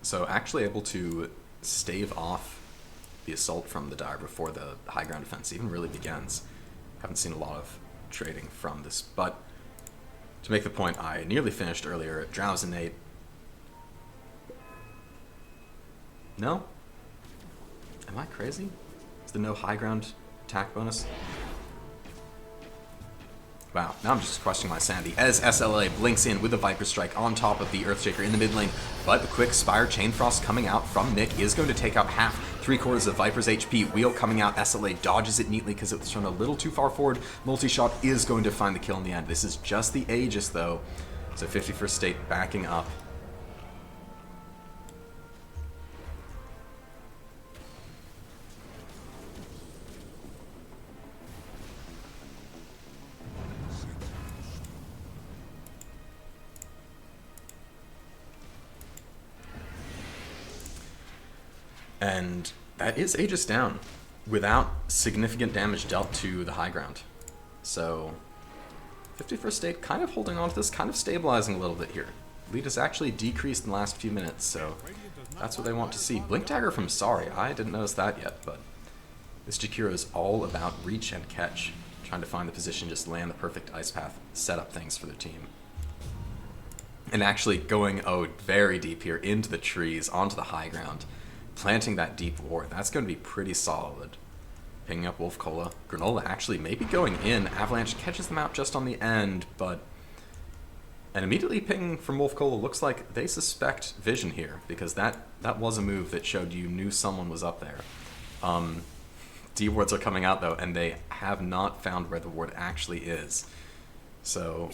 So actually able to stave off the assault from the Dire before the high ground defense even really begins. Haven't seen a lot of trading from this, but to make the point I nearly finished earlier, Drow's innate. No? Am I crazy? Is there no high ground attack bonus? Wow, now I'm just questioning my sanity. As SLA blinks in with the Viper Strike on top of the Earthshaker in the mid lane, but the quick Spire Chain Frost coming out from Nick is going to take out half, 3/4 of Viper's HP. Wheel coming out, SLA dodges it neatly because it was thrown a little too far forward. Multi-shot is going to find the kill in the end. This is just the Aegis though, so 51st State backing up. And that is Aegis down without significant damage dealt to the high ground. So 51st State kind of holding on to this, kind of stabilizing a little bit here. Lead has actually decreased in the last few minutes, so that's what they want to see. Blink Dagger from Sorry, I didn't notice that yet, but this Jakiro is all about reach and catch. Trying to find the position, just land the perfect ice path, set up things for their team. And actually going, very deep here into the trees, onto the high ground. Planting that deep ward, that's going to be pretty solid. Picking up Wolf Cola. Granola actually maybe going in. Avalanche catches them out just on the end, but... And immediately pinging from Wolf Cola looks like they suspect vision here, because that was a move that showed you knew someone was up there. D-wards are coming out though, and they have not found where the ward actually is. So,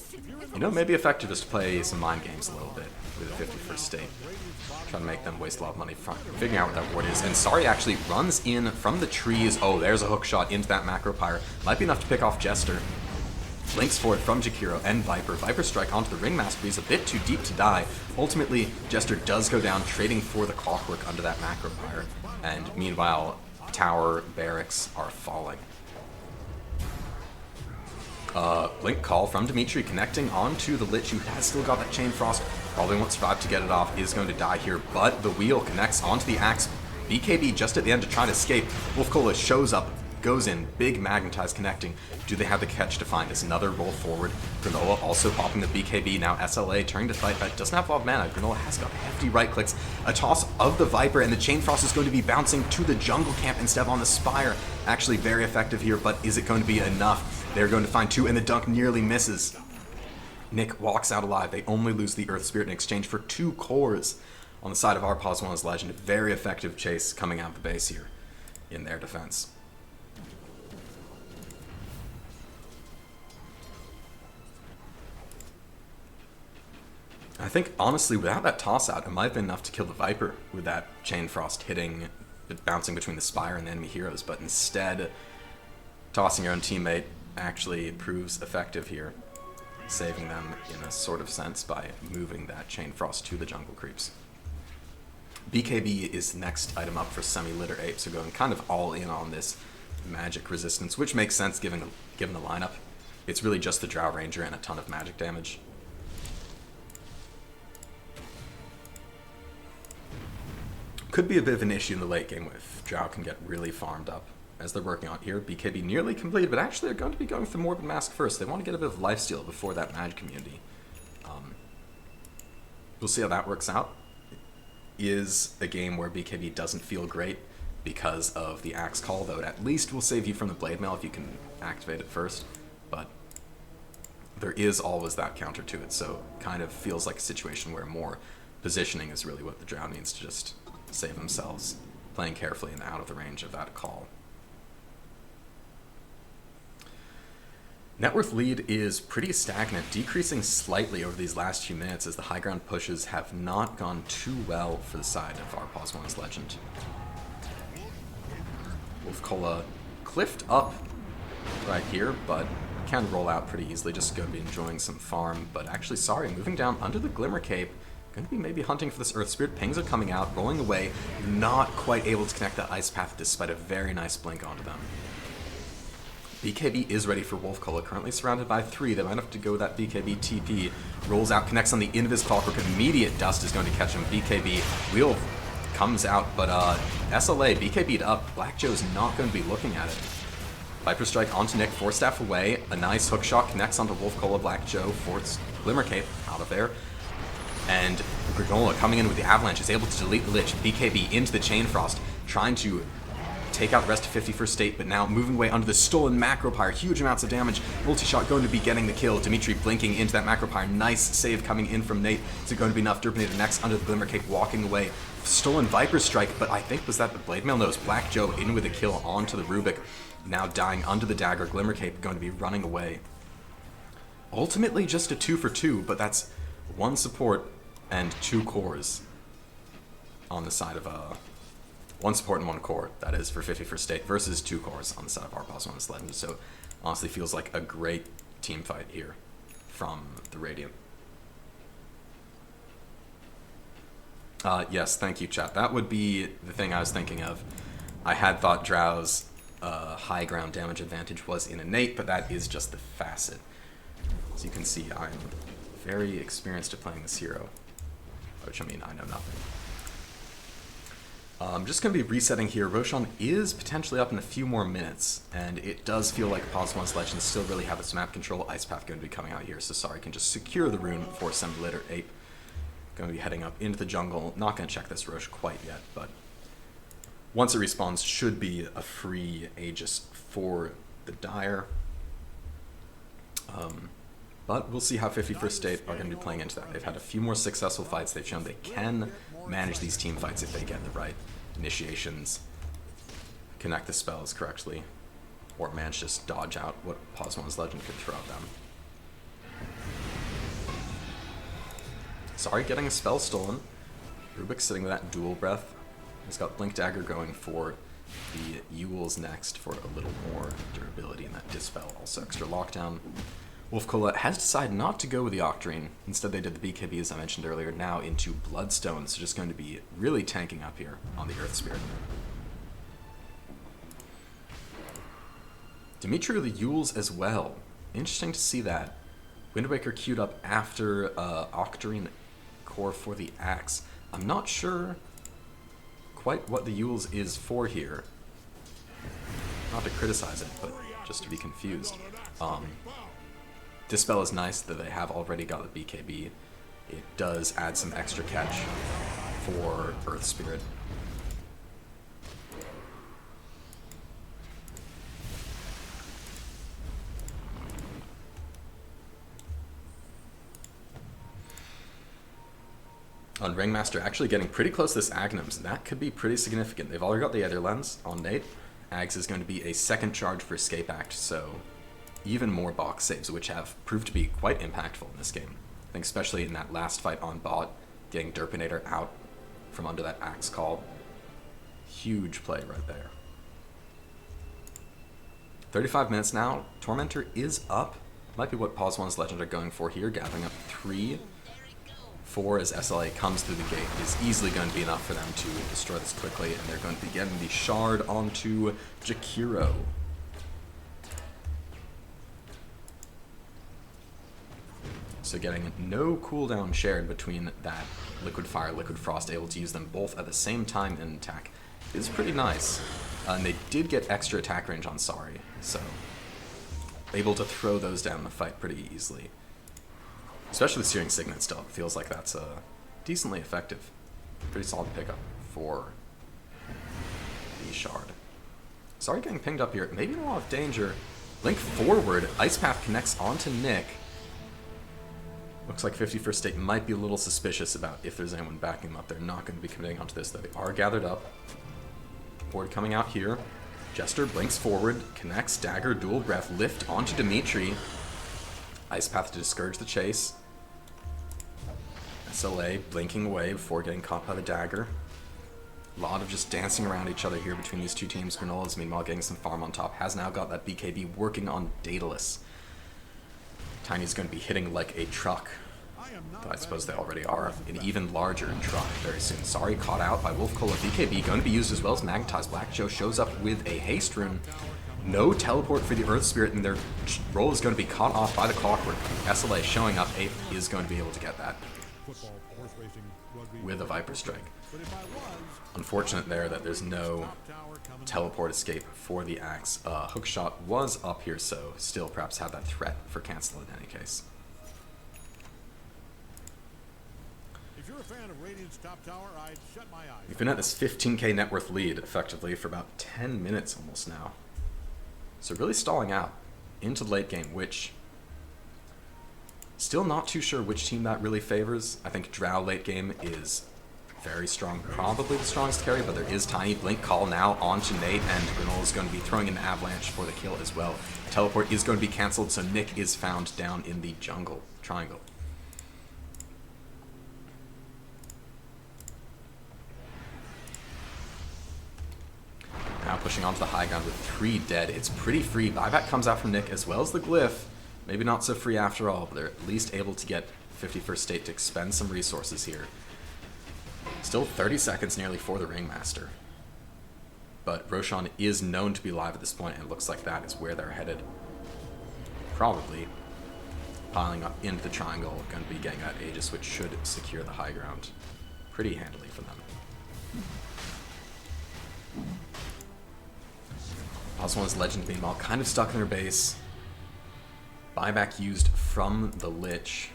you know, maybe effective is to play some mind games a little bit with the 51st State. Trying to make them waste a lot of money figuring out what that ward is. And Sorry actually runs in from the trees. Oh, there's a hook shot into that Macro Pyre. Might be enough to pick off Jester. Blinks forward from Jakiro and Viper. Viper Strike onto the Ringmaster, but he's a bit too deep to die. Ultimately, Jester does go down, trading for the Clockwork under that Macro Pyre. And meanwhile, Tower barracks are falling. Blink Call from Dimitri connecting onto the Lich, who has still got that Chain Frost. Probably won't survive to get it off, is going to die here, but the wheel connects onto the Axe. BKB just at the end to try to escape. Wolf Cola shows up, goes in, big Magnetize connecting. Do they have the catch to find this? Another roll forward. Granola also popping the BKB. Now SLA turning to fight, but doesn't have a lot of mana. Granola has got hefty right clicks. A toss of the Viper, and the Chain Frost is going to be bouncing to the jungle camp instead of on the Spire. Actually very effective here, but is it going to be enough? They're going to find two, and the dunk nearly misses. Nick walks out alive. They only lose the Earth Spirit in exchange for 2 cores on the side of Our Pos 1's Legend. Very effective chase coming out of the base here in their defense. I think, honestly, without that toss-out, it might have been enough to kill the Viper with that Chain Frost hitting, bouncing between the Spire and the enemy heroes, but instead, tossing your own teammate actually proves effective here, saving them in a sort of sense by moving that Chain Frost to the jungle creeps. BKB is the next item up for Semi-Litter Ape, so going kind of all in on this magic resistance, which makes sense given the lineup. It's really just the Drow Ranger and a ton of magic damage. Could be a bit of an issue in the late game if Drow can get really farmed up, as they're working on here. BKB nearly completed, but actually they're going to be going for Morbid Mask first. They want to get a bit of lifesteal before that magic community. We'll see how that works out. It is a game where BKB doesn't feel great because of the Axe Call, though it at least will save you from the Blade Mail if you can activate it first. But there is always that counter to it, so it kind of feels like a situation where more positioning is really what the Drow needs to just save themselves, playing carefully and out of the range of that call. Net worth lead is pretty stagnant, decreasing slightly over these last few minutes as the high ground pushes have not gone too well for the side of Our Pos 1's Legend. Wolfcola cliffed up right here, but can roll out pretty easily, just going to be enjoying some farm, but actually, sorry, moving down under the Glimmer Cape, going to be maybe hunting for this Earth Spirit. Pings are coming out, rolling away, not quite able to connect that Ice Path despite a very nice blink onto them. BKB is ready for Wolfcola, currently surrounded by 3. They might have to go with that BKB TP. Rolls out, connects on the Invis Clockwork. Immediate dust is going to catch him. BKB wheel comes out, but SLA, BKB'd up. Black Joe's not going to be looking at it. Viper Strike onto Nick, Force Staff away. A nice hook shot connects onto Wolfcola. Black Joe, Force Glimmer Cape out of there. And Grigola coming in with the Avalanche is able to delete the Lich. BKB into the Chain Frost, trying to take out the rest of 51st State, but now moving away under the stolen Macropyre. Huge amounts of damage. Multi-shot going to be getting the kill. Dimitri blinking into that Macropyre. Nice save coming in from Nate. Is it going to be enough? Derpinator next under the Glimmer Cape, walking away. Stolen Viper Strike, but I think was that the Blade Mail? No, it's Black Joe in with a kill onto the Rubik. Now dying under the dagger. Glimmer Cape going to be running away. Ultimately just a 2 for 2, but that's 1 support and 2 cores on the side of 1 support and 1 core, that is, for 51st State, versus 2 cores on the side of Our Pos 1's Legend. So, honestly, feels like a great team fight here from the Radiant. Yes, thank you, chat. That would be the thing I was thinking of. I had thought Drow's high ground damage advantage was in innate, but that is just the facet. As you can see, I'm very experienced at playing this hero, which, I mean, I know nothing. I'm just going to be resetting here. Roshan is potentially up in a few more minutes, and it does feel like Pos 1's Legend still really have its map control. Ice Path going to be coming out here, so sorry, can just secure the rune for Assemblator Ape. Going to be heading up into the jungle. Not going to check this Rosh quite yet, but once it respawns, should be a free Aegis for the Dire. But we'll see how 51st State are going to be playing into that. They've had a few more successful fights. They've shown they can manage these team fights if they get the right initiations, connect the spells correctly, or manage to just dodge out what Pos 1's Legend could throw at them. Sorry, getting a spell stolen. Rubik's sitting with that dual breath. He's got Blink Dagger going for the Yules next for a little more durability in that Dispel, also extra lockdown. Wolfcola has decided not to go with the Octarine. Instead, they did the BKB, as I mentioned earlier, now into Bloodstone, so just going to be really tanking up here on the Earth Spirit. Dimitri the Yules as well. Interesting to see that. Wind Waker queued up after Octarine core for the Axe. I'm not sure quite what the Yules is for here. Not to criticize it, but just to be confused. Dispel is nice that they have already got the BKB. It does add some extra catch for Earth Spirit. On Ringmaster, actually getting pretty close to this Agnums, and that could be pretty significant. They've already got the Ether Lens on Nate. Ags is going to be a second charge for Escape Act, so even more box saves, which have proved to be quite impactful in this game. I think especially in that last fight on bot, getting Derpinator out from under that Axe Call. Huge play right there. 35 minutes now. Tormentor is up. Might be what Pos 1's Legend are going for here, gathering up 3 4 as SLA comes through the gate is easily going to be enough for them to destroy this quickly, and they're going to be getting the shard onto Jakiro. So getting no cooldown shared between that Liquid Fire, Liquid Frost, able to use them both at the same time in attack is pretty nice. And they did get extra attack range on Sari, so able to throw those down the fight pretty easily. Especially with Searing Signet still, it feels like that's decently effective. Pretty solid pickup for the shard. Sari getting pinged up here, maybe in a lot of danger. Link forward, Ice Path connects onto Nick. Looks like 51st State might be a little suspicious about if there's anyone backing them up. They're not going to be committing onto this, though. They are gathered up. Ward coming out here. Jester blinks forward, connects, dagger, dual breath, lift onto Dimitri. Ice Path to discourage the chase. SLA blinking away before getting caught by the dagger. A lot of just dancing around each other here between these two teams. Granola's meanwhile getting some farm on top. Has now got that BKB working on Daedalus. Tiny's going to be hitting like a truck. But I suppose they already are. An even larger truck very soon. Sorry, caught out by Wolf Cola. BKB going to be used as well as Magnetized. Black Joe shows up with a haste rune. No teleport for the Earth Spirit, and their roll is going to be caught off by the Clockwork. SLA showing up. Ape is going to be able to get that with a Viper Strike. Unfortunate there that there's no teleport escape for the Axe. Hookshot was up here, so still perhaps have that threat for cancel in any case. If you're a fan of Radiant's top tower, I'd shut my eyes. We've been at this 15k net worth lead effectively for about 10 minutes almost now. So really stalling out into the late game, which still not too sure which team that really favors. I think Drow late game is very strong, probably the strongest carry, but there is Tiny. Blink call now onto Nate, and Granola is going to be throwing an avalanche for the kill as well. Teleport is going to be cancelled, so Nick is found down in the jungle triangle. Now pushing onto the high ground with 3 dead. It's pretty free. Buyback comes out from Nick as well as the Glyph. Maybe not so free after all, but they're at least able to get 51st State to expend some resources here. Still 30 seconds nearly for the Ringmaster. But Roshan is known to be live at this point, and it looks like that is where they're headed. Probably piling up into the triangle, going to be getting that Aegis, which should secure the high ground pretty handily for them. Also, one's Legend meanwhile kind of stuck in their base. Buyback used from the Lich.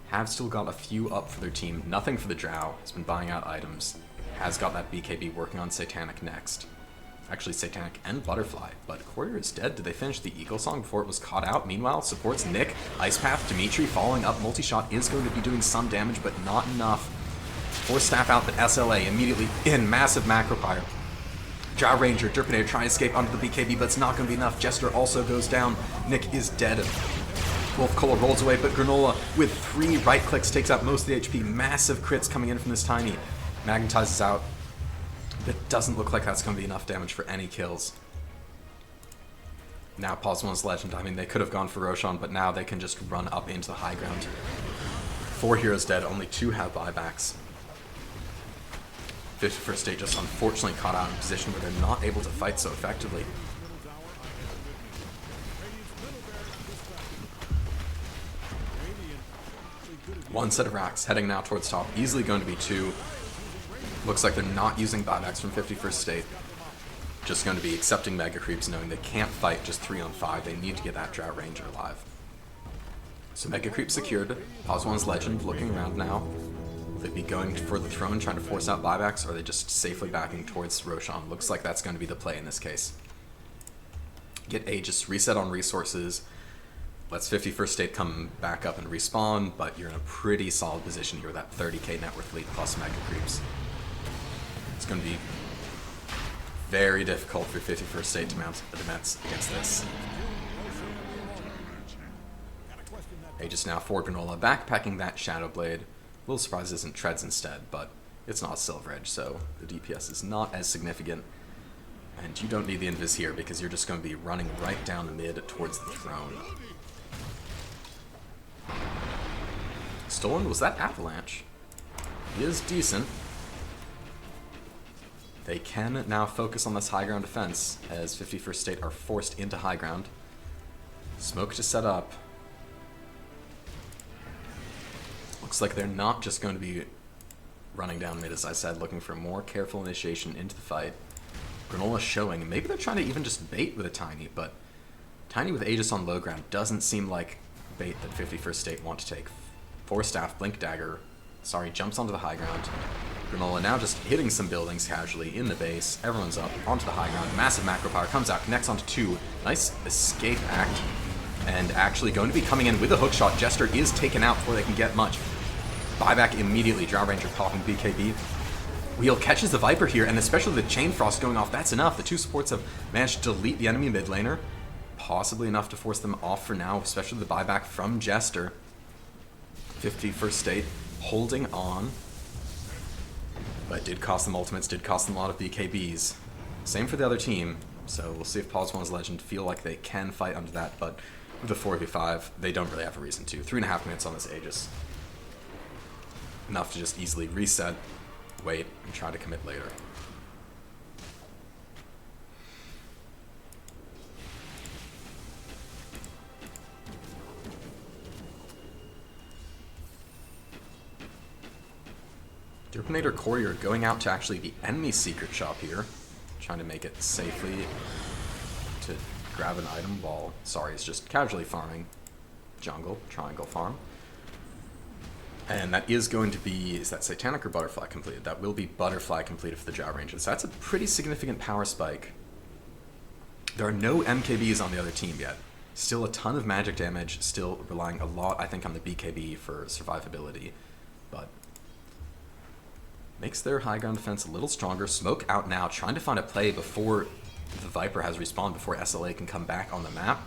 Have still got a few up for their team. Nothing for the Drow. Has been buying out items. Has got that BKB working on Satanic next. Actually, Satanic and Butterfly. But Courier is dead. Did they finish the Eagle Song before it was caught out? Meanwhile, supports Nick. Ice Path, Dimitri following up. Multi-shot is going to be doing some damage, but not enough. Force Staff out, but SLA immediately in. Massive Macro Fire. Drow Ranger, Derpinator trying to escape onto the BKB, but it's not going to be enough. Jester also goes down. Nick is dead. Wolf Cola rolls away, but Granola with 3 right clicks takes out most of the HP. Massive crits coming in from this Tiny. Magnetizes out. It doesn't look like that's going to be enough damage for any kills. Now Pos one's Legend. I mean, they could have gone for Roshan, but now they can just run up into the high ground. 4 heroes dead, only 2 have buybacks. 51st State just unfortunately caught out in a position where they're not able to fight so effectively. One set of racks heading now towards top, easily going to be 2. Looks like they're not using buybacks from 51st State. Just going to be accepting Mega Creeps, knowing they can't fight just 3 on 5. They need to get that Drow Ranger alive. So Mega Creep secured. Pos one's Legend looking around now. Will they be going for the throne, trying to force out buybacks, or are they just safely backing towards Roshan? Looks like that's going to be the play in this case. Get Aegis, reset on resources, lets 51st State come back up and respawn, but you're in a pretty solid position here with that 30k net worth lead plus Mega Creeps. It's going to be very difficult for 51st State to mount a defense against this. Aegis now for Granola, backpacking that Shadow Blade. A little surprised it isn't Treads instead, but it's not Silver Edge, so the DPS is not as significant. And you don't need the Invis here because you're just going to be running right down the mid towards the throne. Stolen? Was that Avalanche? He is decent. They can now focus on this high ground defense as 51st State are forced into high ground. Smoke to set up. Looks like they're not just going to be running down mid, as I said, looking for more careful initiation into the fight. Granola showing. Maybe they're trying to even just bait with a Tiny, but Tiny with Aegis on low ground doesn't seem like bait that 51st State want to take. Force Staff, Blink Dagger, jumps onto the high ground. Granola now just hitting some buildings casually in the base. Everyone's up onto the high ground. Massive macro power comes out, connects onto 2. Nice escape act. And actually going to be coming in with a hook shot. Jester is taken out before they can get much. Buyback immediately. Drow Ranger popping BKB. Wheel catches the Viper here, and especially the Chain Frost going off. That's enough. The 2 supports have managed to delete the enemy mid laner. Possibly enough to force them off for now, especially the buyback from Jester. 51st State holding on. But it did cost them ultimates, did cost them a lot of BKBs. Same for the other team, so we'll see if Pos1's Legend feel like they can fight under that, but with the 4v5, they don't really have a reason to. 3.5 minutes on this Aegis. Enough to just easily reset, wait, and try to commit later. Derpinator Courier going out to actually the enemy secret shop here, trying to make it safely to grab an item while, it's just casually farming jungle, triangle farm. And that is going to be, is that Satanic or Butterfly completed? That will be Butterfly completed for the Drow Rangers. So that's a pretty significant power spike. There are no MKBs on the other team yet. Still a ton of magic damage, still relying a lot, I think, on the BKB for survivability. But makes their high ground defense a little stronger. Smoke out now, trying to find a play before the Viper has respawned, before SLA can come back on the map.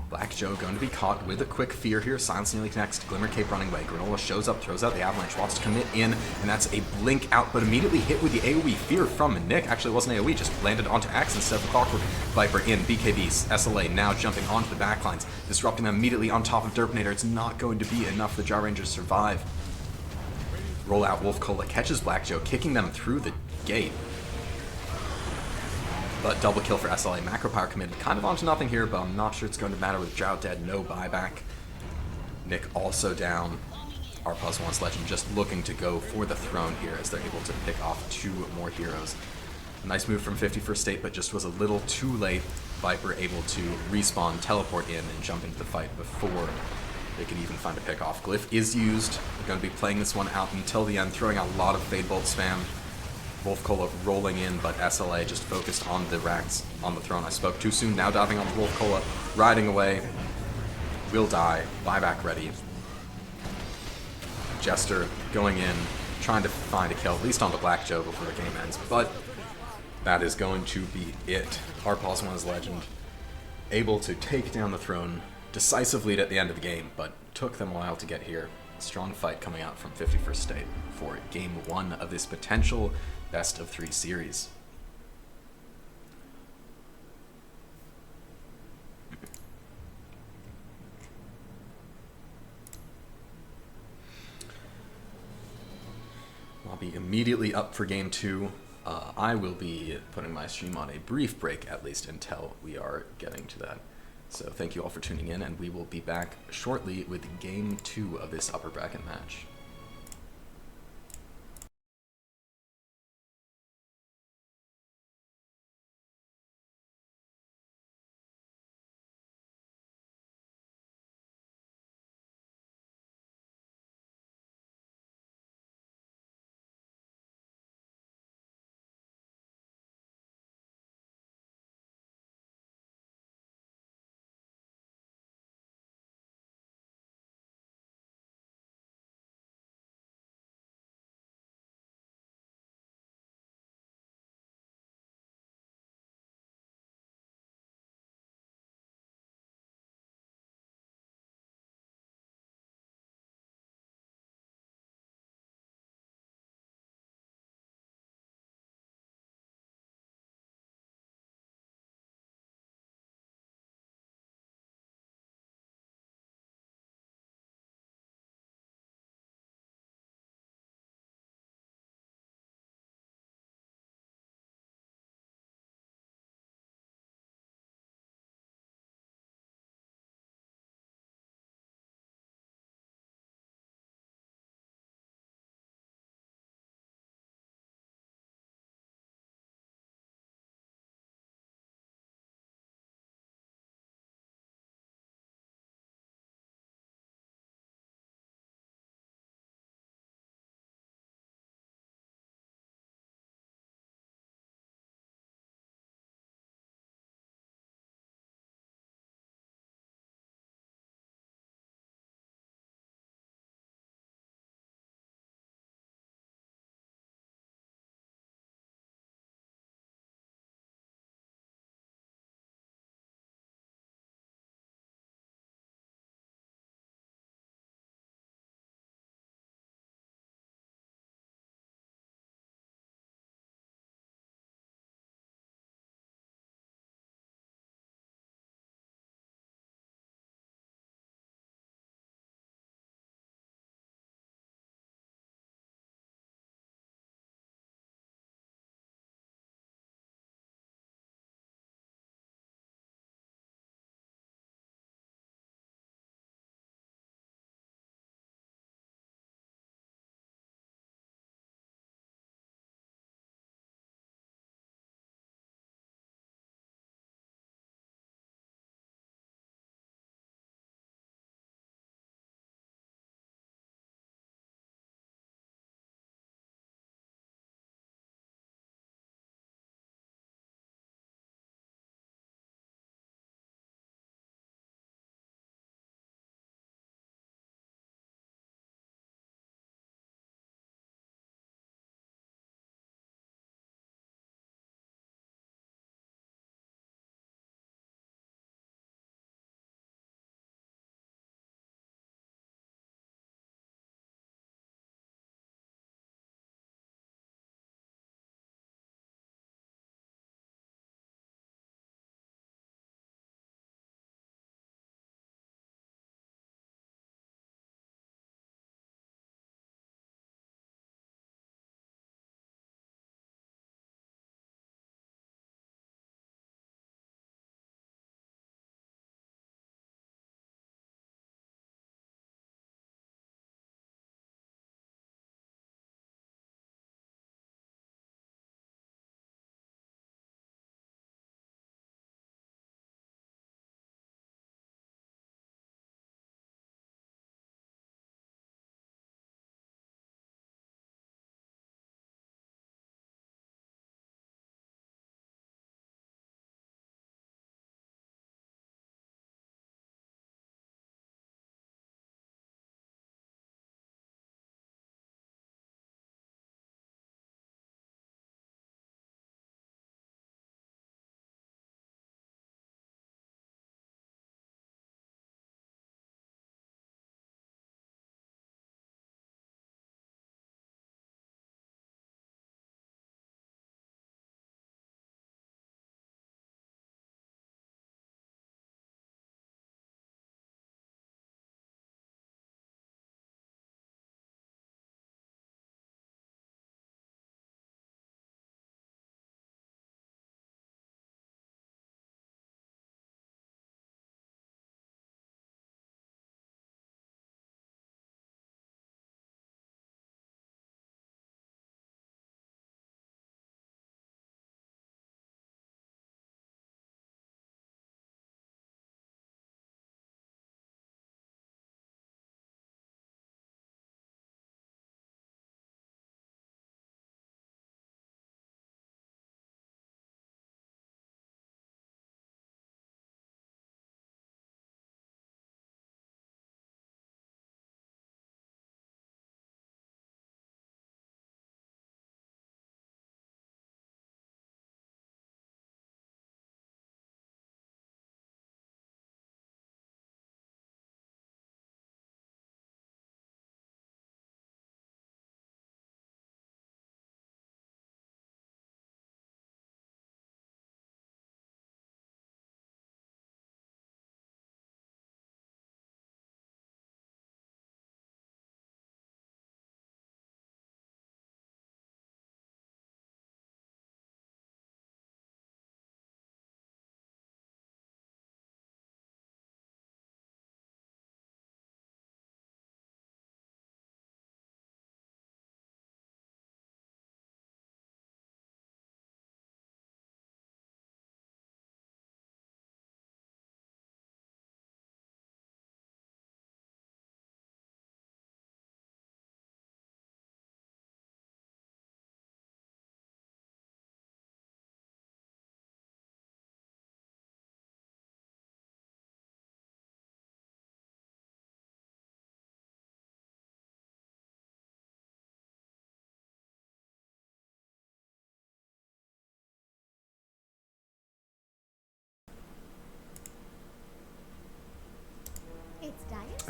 Black Joe going to be caught with a quick fear here. Silence nearly connects. Glimmer Cape running away. Granola shows up, throws out the Avalanche, wants to commit in, and that's a blink out, but immediately hit with the AoE. Fear from Nick. Actually, it wasn't AoE, just landed onto Axe instead of the Clockwork. Viper in. BKBs. SLA now jumping onto the backlines, disrupting them immediately on top of Derpinator. It's not going to be enough for the Drow Rangers to survive. Roll out. Wolf Cola catches Black Joe, kicking them through the gate. But double kill for SLA. Macro power committed kind of onto nothing here, but I'm not sure it's going to matter with Drow dead. No buyback. Nick also down. Our Pos1's Legend just looking to go for the throne here as they're able to pick off 2 more heroes. Nice move from 51st State, but just was a little too late. Viper able to respawn, teleport in, and jump into the fight before they can even find a pick off. Glyph is used. We're going to be playing this one out until the end, throwing out a lot of Fade Bolt spam. Wolf Cola rolling in, but SLA just focused on the racks on the throne. I spoke too soon, now diving on Wolf Cola, riding away. Will die, buyback ready. Jester going in, trying to find a kill, at least on the Black Joe before the game ends, but that is going to be it. Our Pos1's Legend able to take down the throne decisively at the end of the game, but took them a while to get here. Strong fight coming out from 51st State for Game 1 of this potential Best of 3 series. I'll be immediately up for Game 2. I will be putting my stream on a brief break, at least until we are getting to that. So thank you all for tuning in, and we will be back shortly with Game 2 of this upper bracket match.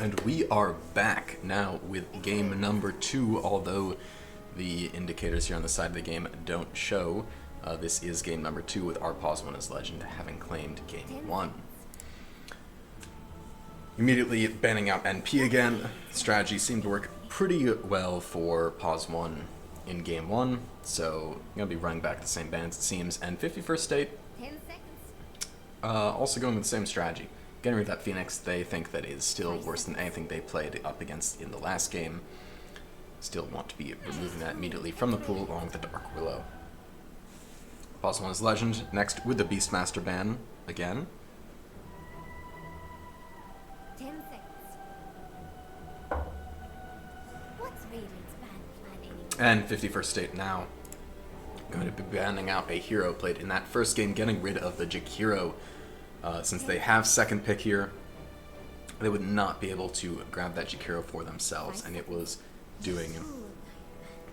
And we are back now with game number 2, although the indicators here on the side of the game don't show. This is game number 2 with Our Pos 1 as Legend having claimed game 1. Immediately banning out NP again. Strategy seemed to work pretty well for Pos 1 in game 1, so I'm going to be running back the same bans it seems. And 51st State, 10 seconds. also going with the same strategy. Getting rid of that Phoenix, they think that is still worse than anything they played up against in the last game. Still want to be removing that immediately from the pool along with the Dark Willow. Pos 1 is Legend, next with the Beastmaster ban again. 10 seconds. What's Radiant's ban plan anyway? And 51st State now going to be banning out a hero played in that first game, getting rid of the Jakiro. Since they have second pick here, they would not be able to grab that Jakiro for themselves, and it was doing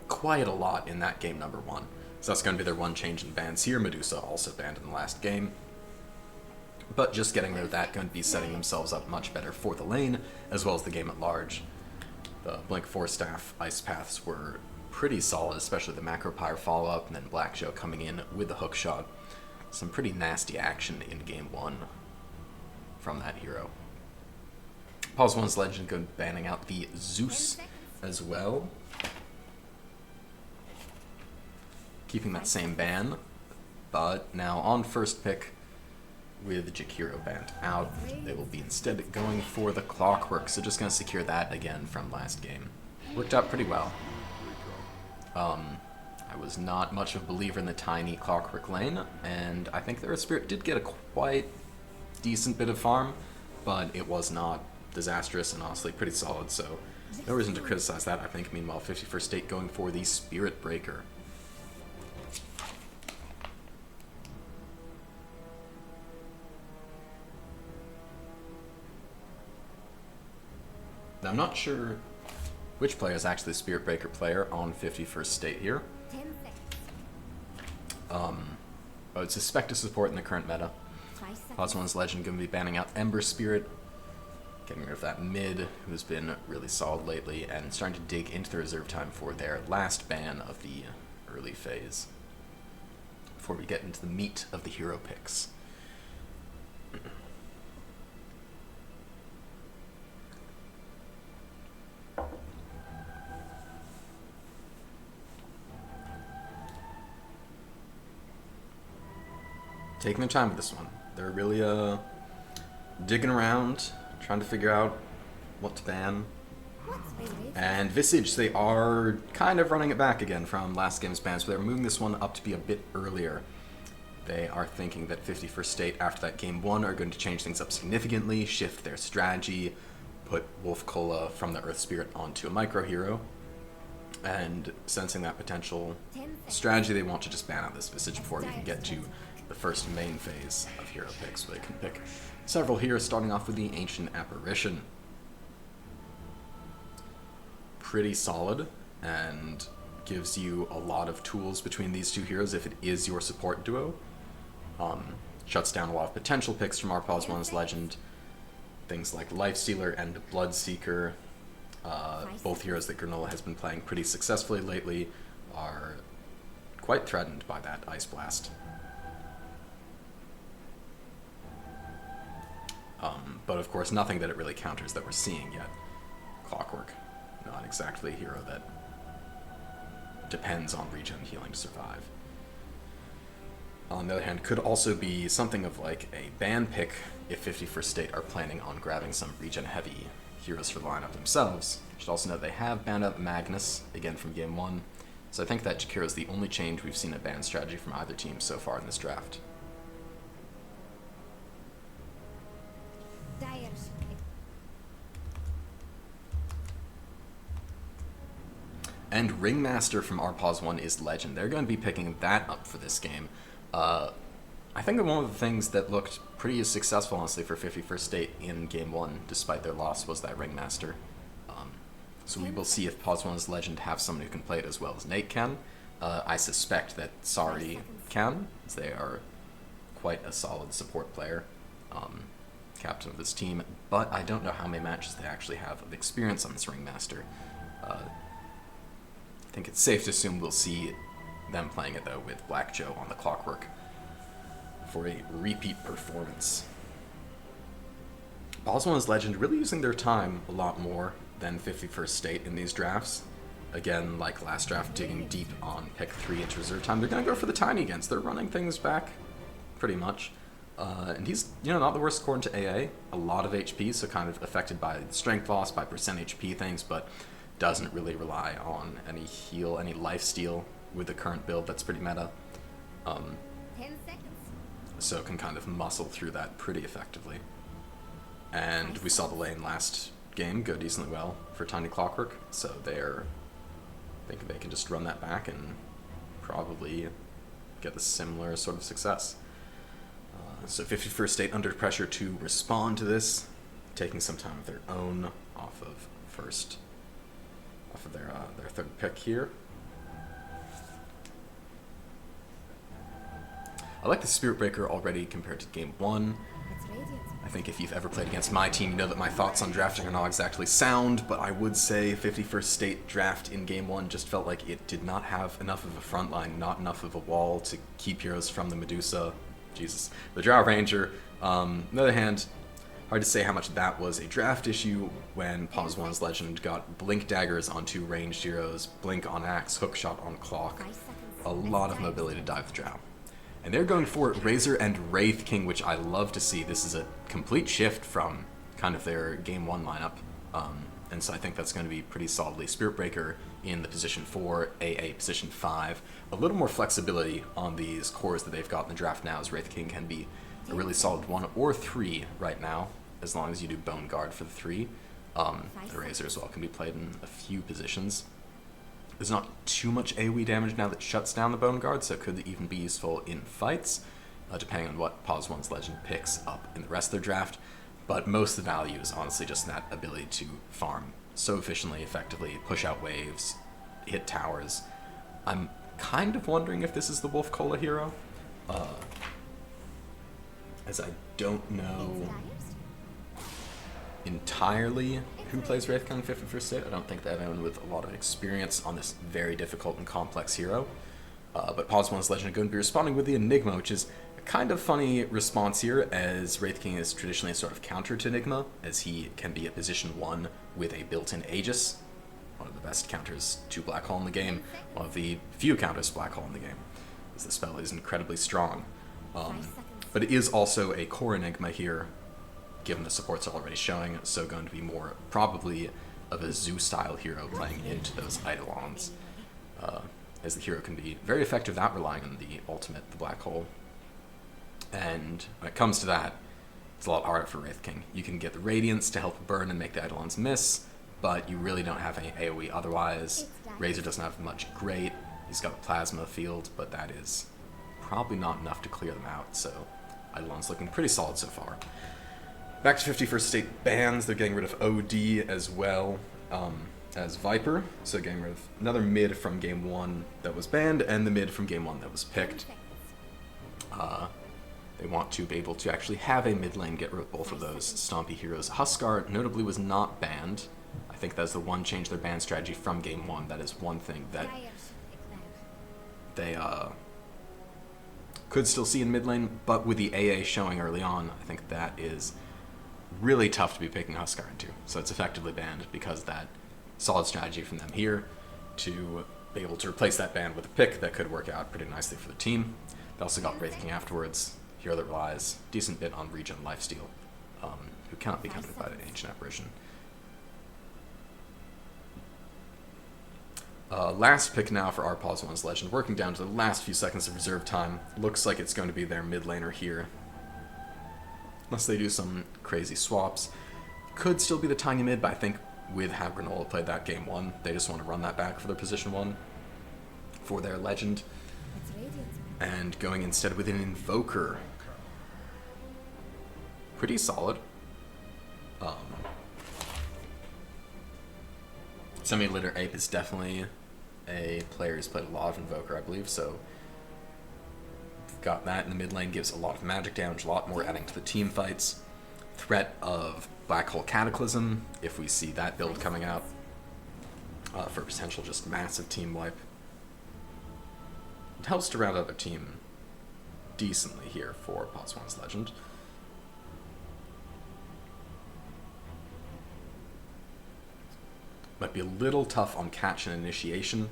quite a lot in that game number 1. So that's going to be their one change in bans here. Medusa also banned in the last game. But just getting rid of that, going to be setting themselves up much better for the lane, as well as the game at large. The Blink 4 staff ice paths were pretty solid, especially the Macro Pyre follow-up, and then Black Joe coming in with the hook shot. Some pretty nasty action in game 1 from that hero. Pos 1's Legend going to be banning out the Zeus as well. Keeping that same ban, but now on first pick with Jakiro banned out, they will be instead going for the Clockwork, so just going to secure that again from last game. Worked out pretty well. I was not much of a believer in the tiny Clockwork lane, and I think the Earth Spirit did get a quite decent bit of farm, but it was not disastrous and honestly pretty solid, so no reason to criticize that, I think. Meanwhile, 51st State going for the Spirit Breaker. Now, I'm not sure which player is actually the Spirit Breaker player on 51st State here. 10 seconds. I would suspect a support in the current meta. 5 seconds. Pos 1's Legend going to be banning out Ember Spirit, getting rid of that mid, who's been really solid lately, and starting to dig into the reserve time for their last ban of the early phase, before we get into the meat of the hero picks. Taking their time with this one. They're really digging around, trying to figure out what to ban. What's Radiant's And Visage, they are kind of running it back again from last game's bans, so they're moving this one up to be a bit earlier. They are thinking that 51st State, after that game 1, are going to change things up significantly, shift their strategy, put Wolf Cola from the Earth Spirit onto a micro hero, and sensing that potential 10 seconds. strategy, they want to just ban out this Visage before we can get to the first main phase of hero picks, where they can pick several heroes, starting off with the Ancient Apparition. Pretty solid, and gives you a lot of tools between these two heroes if it is your support duo. Shuts down a lot of potential picks from Our Pos 1's Legend. Things like Lifestealer and Bloodseeker, both heroes that Granola has been playing pretty successfully lately, are quite threatened by that Ice Blast. But of course, nothing that it really counters that we're seeing yet. Clockwork, not exactly a hero that depends on regen healing to survive. On the other hand, could also be something of like a ban pick if 51st State are planning on grabbing some regen heavy heroes for the lineup themselves. You should also note they have banned out Magnus, again from game 1, so I think that Jakiro is the only change we've seen a ban strategy from either team so far in this draft. Dyer's And Ringmaster from Our Pos 1 is Legend. They're going to be picking that up for this game. I think that one of the things that looked pretty successful, honestly, for 51st State in Game 1, despite their loss, was that Ringmaster. So we will see if Pos 1's Legend have someone who can play it as well as Nate can. I suspect that Sari can, as they are quite a solid support player. captain of this team, but I don't know how many matches they actually have of experience on this Ringmaster. I think it's safe to assume we'll see them playing it, though, with Black Joe on the clockwork for a repeat performance. Pos 1's Legend really using their time a lot more than 51st State in these drafts. Again, like last draft, digging deep on pick 3 into reserve time. They're going to go for the tiny against. They're running things back pretty much. And he's, not the worst according to AA. A lot of HP, so kind of affected by strength loss, by percent HP things, but doesn't really rely on any heal, any lifesteal with the current build. That's pretty meta. 10 seconds. So can kind of muscle through that pretty effectively. And we saw the lane last game go decently well for Tiny Clockwork, so they're thinking they can just run that back and probably get a similar sort of success. So 51st State under pressure to respond to this, taking some time of their own off of their third pick here. I like the Spirit Breaker already compared to game 1. It's Radiant's I think if you've ever played against my team, you know that my thoughts on drafting are not exactly sound, but I would say 51st State draft in game 1 just felt like it did not have enough of a front line, not enough of a wall to keep heroes from the Medusa. Jesus. The Drow Ranger. On the other hand, hard to say how much that was a draft issue when Pos 1's Legend got Blink Daggers on 2 ranged heroes, Blink on Axe, Hookshot on Clock. 5 seconds. A lot of mobility to dive the Drow. And they're going for Razor and Wraith King, which I love to see. This is a complete shift from kind of their game 1 lineup. And so I think that's going to be pretty solidly Spirit Breaker in the position 4, AA position 5. A little more flexibility on these cores that they've got in the draft now, as Wraith King can be a really solid 1 or 3 right now, as long as you do Bone Guard for the 3. The Razor as well can be played in a few positions. There's not too much AoE damage now that shuts down the Bone Guard, so it could even be useful in fights, depending on what Pos 1's Legend picks up in the rest of their draft. But most of the value is honestly just that ability to farm so efficiently, effectively, push out waves, hit towers. I'm kind of wondering if this is the Wolf Cola hero, as I don't know entirely who plays Wraith King 51st State. I don't think they have anyone with a lot of experience on this very difficult and complex hero. But Pos 1's Legend are going to be responding with the Enigma, which is a kind of funny response here, as Wraith King is traditionally a sort of counter to Enigma, as he can be at position 1 with a built-in Aegis. One of the best counters to Black Hole in the game, one of the few counters to Black Hole in the game, as the spell is incredibly strong. But it is also a core Enigma here, given the supports are already showing, so going to be more probably of a Zoo-style hero playing into those Eidolons, as the hero can be very effective without relying on the ultimate, the Black Hole. And when it comes to that, it's a lot harder for Wraith King. You can get the Radiance to help burn and make the Eidolons miss, but you really don't have any AoE otherwise. Razor doesn't have much great. He's got a Plasma field, but that is probably not enough to clear them out, so Eidolon's looking pretty solid so far. Back to 51st State bans, they're getting rid of OD as well as Viper, so getting rid of another mid from game 1 that was banned, and the mid from game 1 that was picked. They want to be able to actually have a mid lane get rid of both of those stompy heroes. Huskar notably was not banned. I think that's the one change their ban strategy from game 1. That is one thing that they could still see in mid lane, but with the AA showing early on, I think that is really tough to be picking Huskar into. So it's effectively banned because that solid strategy from them here to be able to replace that ban with a pick that could work out pretty nicely for the team. They also got Wraith King afterwards, hero that relies decent bit on regen lifesteal, who cannot be countered by the Ancient Apparition. Last pick now for Our Pos 1's Legend, working down to the last few seconds of reserve time. Looks like it's going to be their mid laner here, unless they do some crazy swaps. Could still be the tiny mid, but I think with how Granola played that game 1, they just want to run that back for their position 1 for their Legend. And going instead with an Invoker. Pretty solid. Semi-Litter Ape is definitely a player who's played a lot of Invoker, I believe, so got that in the mid lane, gives a lot of magic damage, a lot more adding to the team fights. threat of Black Hole Cataclysm, if we see that build coming out, for potential just massive team wipe. It helps to round out their team decently here for Pos 1's Legend. Might be a little tough on catch and initiation.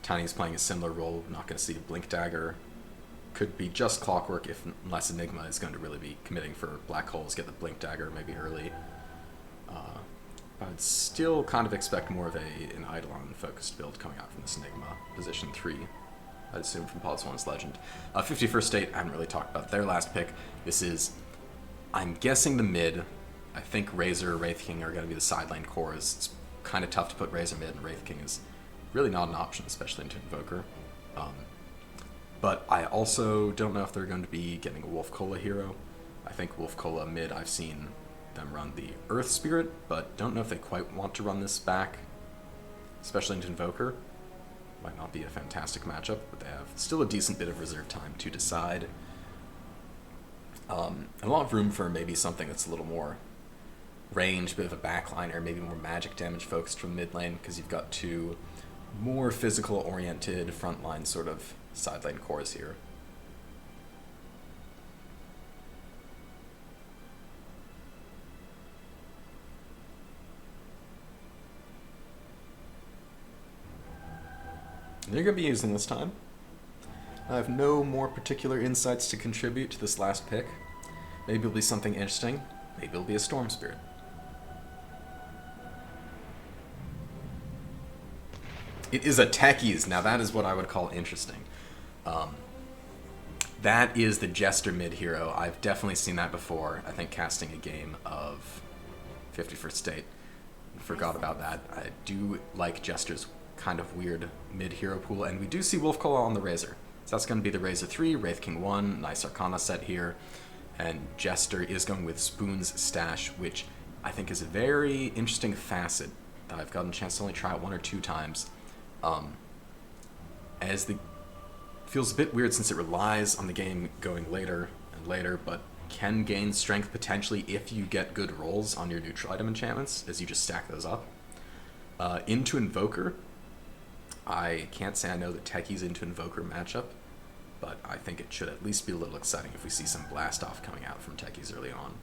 Tiny's playing a similar role, not going to see a Blink Dagger. Could be just Clockwork unless Enigma is going to really be committing for Black Holes, get the Blink Dagger maybe early. I'd still kind of expect more of an Eidolon-focused build coming out from this Enigma, position 3, I'd assume from Pos 1's Legend. 51st State, I haven't really talked about their last pick. This is, I'm guessing the mid. I think Razor or Wraith King are going to be the side lane cores. It's kind of tough to put Razor mid, and Wraith King is really not an option, especially into Invoker. But I also don't know if they're going to be getting a Wolf Cola hero. I think Wolf Cola mid, I've seen them run the Earth Spirit, but don't know if they quite want to run this back, especially into Invoker. Might not be a fantastic matchup, but they have still a decent bit of reserve time to decide. And a lot of room for maybe something that's a little more range, bit of a backliner, maybe more magic damage focused from mid lane, because you've got two more physical oriented frontline sort of side lane cores here. They're going to be using this time. I have no more particular insights to contribute to this last pick. Maybe it'll be something interesting. Maybe it'll be a Storm Spirit. It is a Techies. Now that is what I would call interesting. That is the Jester mid hero. I've definitely seen that before. I think casting a game of 51st State. Forgot about that. I do like Jester's kind of weird mid hero pool, and we do see Wolf Cola on the Razor. So that's going to be the Razor 3, Wraith King 1, nice Arcana set here. And Jester is going with Spoon's Stash, which I think is a very interesting facet that I've gotten a chance to only try it 1 or 2 times. As the feels a bit weird since it relies on the game going later and later, but can gain strength potentially if you get good rolls on your neutral item enchantments, as you just stack those up. Into Invoker, I can't say I know the Techies into Invoker matchup, but I think it should at least be a little exciting if we see some blast off coming out from Techies early on.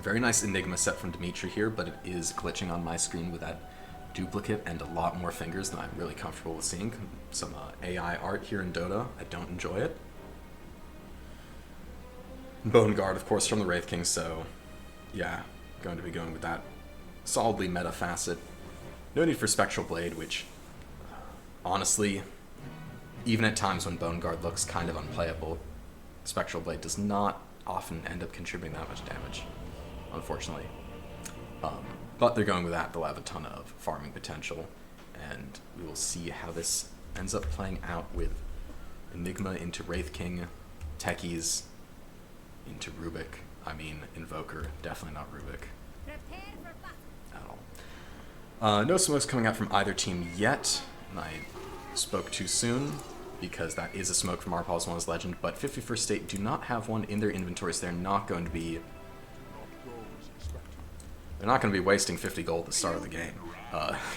Very nice Enigma set from Dimitri here, but it is glitching on my screen with that duplicate and a lot more fingers than I'm really comfortable with seeing. Some AI art here in Dota. I don't enjoy it. Bone Guard, of course, from the Wraith King, so yeah, going to be going with that solidly meta facet. No need for Spectral Blade, which honestly, even at times when Bone Guard looks kind of unplayable, Spectral Blade does not often end up contributing that much damage, unfortunately. But they're going with that. They'll have a ton of farming potential, and we will see how this ends up playing out with Enigma into Wraith King, Techies into Rubik. I mean Invoker, definitely not Rubik Prepare for battle. at all. No smokes coming out from either team yet, and I spoke too soon because that is a smoke from Our Pos 1's Legend, but 51st State do not have one in their inventories. They're not going to be wasting 50 gold at the start of the game,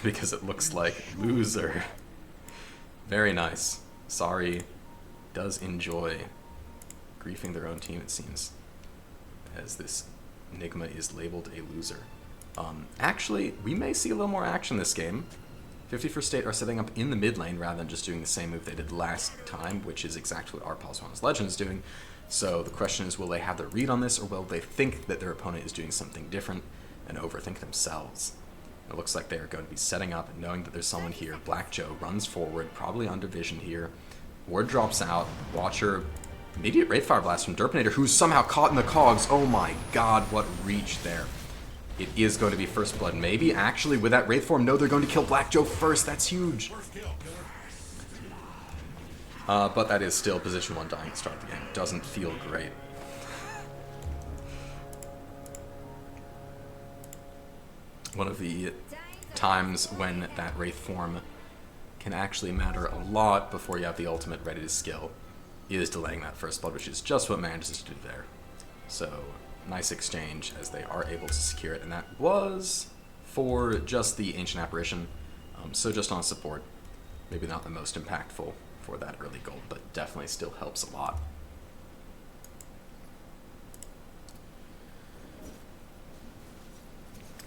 because it looks like loser. Very nice. Sorry does enjoy griefing their own team, it seems, as this Enigma is labeled a loser. Actually, we may see a little more action this game. 51st State are setting up in the mid lane rather than just doing the same move they did last time, which is exactly what Our Pos 1's Legend is doing. So the question is, will they have their read on this, or will they think that their opponent is doing something different and overthink themselves? It looks like they are going to be setting up, knowing that there's someone here. Black Joe runs forward, probably under vision here. Ward drops out. Watcher, immediate Wraithfire Blast from Derpinator, who's somehow caught in the cogs. Oh my god, what reach there. It is going to be First Blood, maybe. Actually, with that Wraith form, no, they're going to kill Black Joe first. That's huge. But that is still position 1 dying at the start of the game. Doesn't feel great. One of the times when that Wraith form can actually matter a lot before you have the ultimate ready to skill. is delaying that first blood, which is just what manages to do there. So, nice exchange as they are able to secure it, and that was for just the Ancient Apparition, so just on support. Maybe not the most impactful for that early gold, but definitely still helps a lot.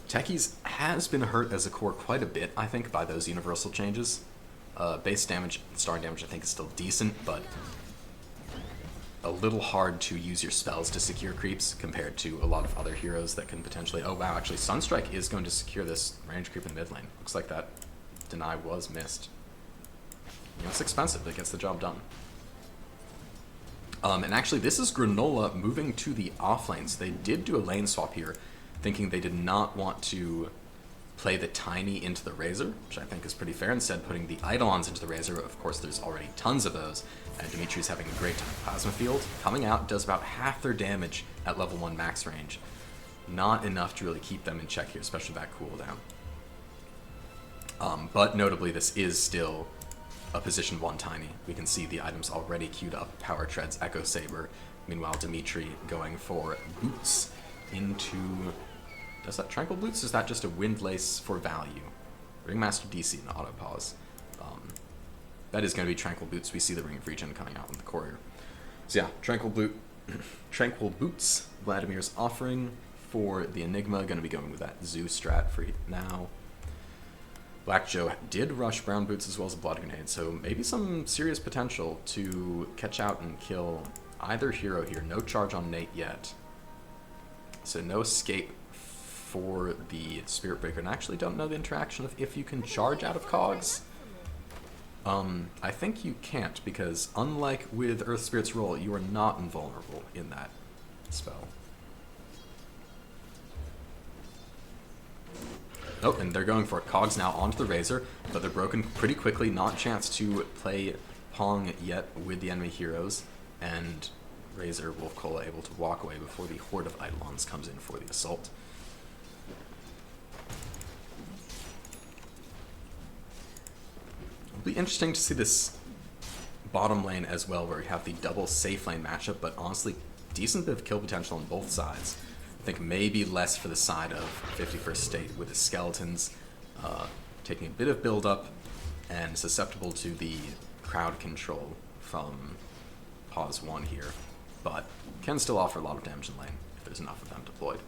Techies has been hurt as a core quite a bit, I think, by those universal changes. Base damage, starting damage, I think is still decent, but a little hard to use your spells to secure creeps compared to a lot of other heroes that can potentially... Oh wow, actually Sunstrike is going to secure this range creep in mid lane. Looks like that deny was missed. You know, it's expensive, but it gets the job done. And actually this is Granola moving to the off lane, so they did do a lane swap here, thinking they did not want to play the Tiny into the Razor, which I think is pretty fair, instead putting the Eidolons into the Razor. Of course, there's already tons of those, and Dimitri's having a great time. Plasma Field coming out does about half their damage at level 1 max range. Not enough to really keep them in check here, especially that cooldown. But notably, this is still a position 1 Tiny. We can see the items already queued up. Power Treads, Echo Saber. Meanwhile, Dimitri going for Boots into... Does that Tranquil Boots? Is that just a Windlace for value? Ringmaster DC and Auto Pause. That is going to be Tranquil Boots. We see the Ring of Regen coming out with the Courier. So yeah, Tranquil Boots. Vladimir's offering for the Enigma. Going to be going with that Zoo strat for now. Black Joe did rush Brown Boots as well as a Blood Grenade, so maybe some serious potential to catch out and kill either hero here. No charge on Nate yet. So no escape for the Spirit Breaker, and I actually don't know the interaction of if you can charge out of cogs. I think you can't, because unlike with Earth Spirit's roll, you are not invulnerable in that spell. Oh, and they're going for cogs now onto the Razor, but they're broken pretty quickly. Not a chance to play Pong yet with the enemy heroes, and Razor Wolf Cola able to walk away before the Horde of Eidolons comes in for the assault. It'll be interesting to see this bottom lane as well, where we have the double safe lane matchup, but honestly, decent bit of kill potential on both sides. I think maybe less for the side of 51st State, with the skeletons taking a bit of build up and susceptible to the crowd control from Pause 1 here, but can still offer a lot of damage in lane if there's enough of them deployed.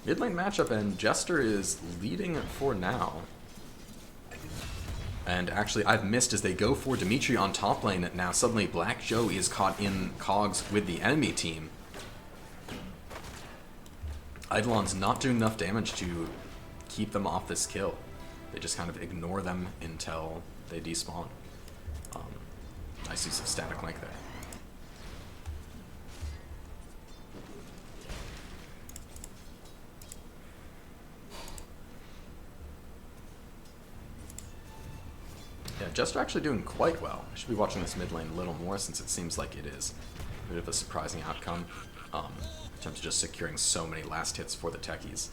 Mid lane matchup, and Jester is leading for now. And actually, I've missed as they go for Dimitri on top lane. Now suddenly Black Joe is caught in cogs with the enemy team. Eidolon's not doing enough damage to keep them off this kill. They just kind of ignore them until they despawn. Nice use of Static Link there. Yeah, Jester actually doing quite well. I should be watching this mid lane a little more, since it seems like it is a bit of a surprising outcome in terms of just securing so many last hits for the techies.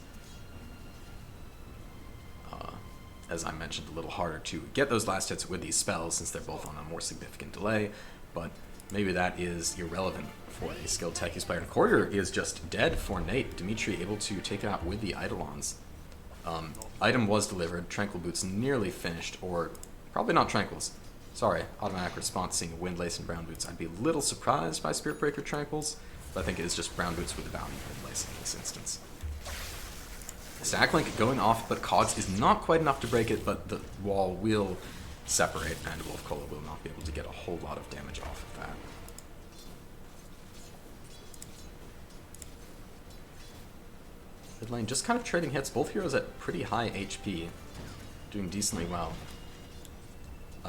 As I mentioned, a little harder to get those last hits with these spells, since they're both on a more significant delay, but maybe that is irrelevant for a skilled techies player. And Courier is just dead for Nate. Dimitri able to take it out with the Eidolons. Item was delivered. Tranquil Boots nearly finished, or probably not Tranquils. Sorry, automatic response seeing Windlace and Brown Boots. I'd be a little surprised by Spirit Breaker Tranquils, but I think it is just Brown Boots with the value of Windlace in this instance. Stack Link going off, but Cogs is not quite enough to break it, but the wall will separate, and Wolf Cola will not be able to get a whole lot of damage off of that. Mid lane just kind of trading hits. Both heroes at pretty high HP, doing decently well.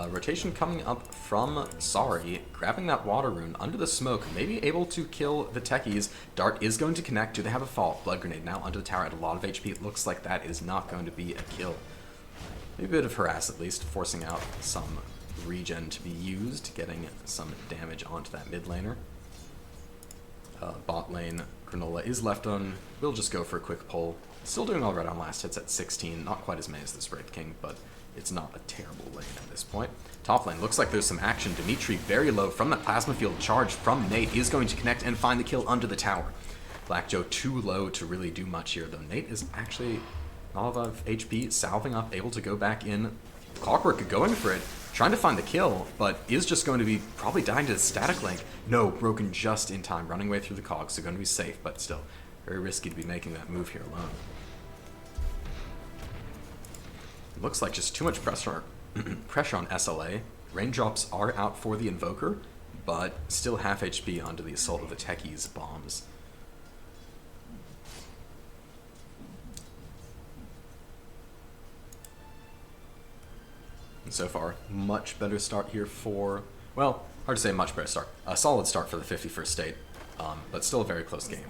Rotation coming up from Sari, grabbing that water rune under the smoke, maybe able to kill the techies. Dart is going to connect. Do they have a fall? Blood Grenade now under the tower at a lot of HP. It looks like that is not going to be a kill. Maybe a bit of harass at least, forcing out some regen to be used, getting some damage onto that mid laner. Bot lane, Granola is left on. We'll just go for a quick pull Still doing all right on last hits at 16. Not quite as many as this Wraith King, but it's not a terrible lane at this point. Top lane, looks like there's some action. Dimitri very low from that plasma field charge from Nate is going to connect and find the kill under the tower. Black Joe too low to really do much here, though. Nate is actually not of HP, salving up, able to go back in. Clockwork going for it, trying to find the kill, but is just going to be probably dying to the static link. No, broken just in time, running away through the cogs, so going to be safe, but still very risky to be making that move here alone. Looks like just too much pressure on SLA. Raindrops are out for the Invoker, but still half HP under the assault of the Techies' bombs. And so far, much better start here for, well, hard to say much better start. A solid start for the 51st State, but still a very close game.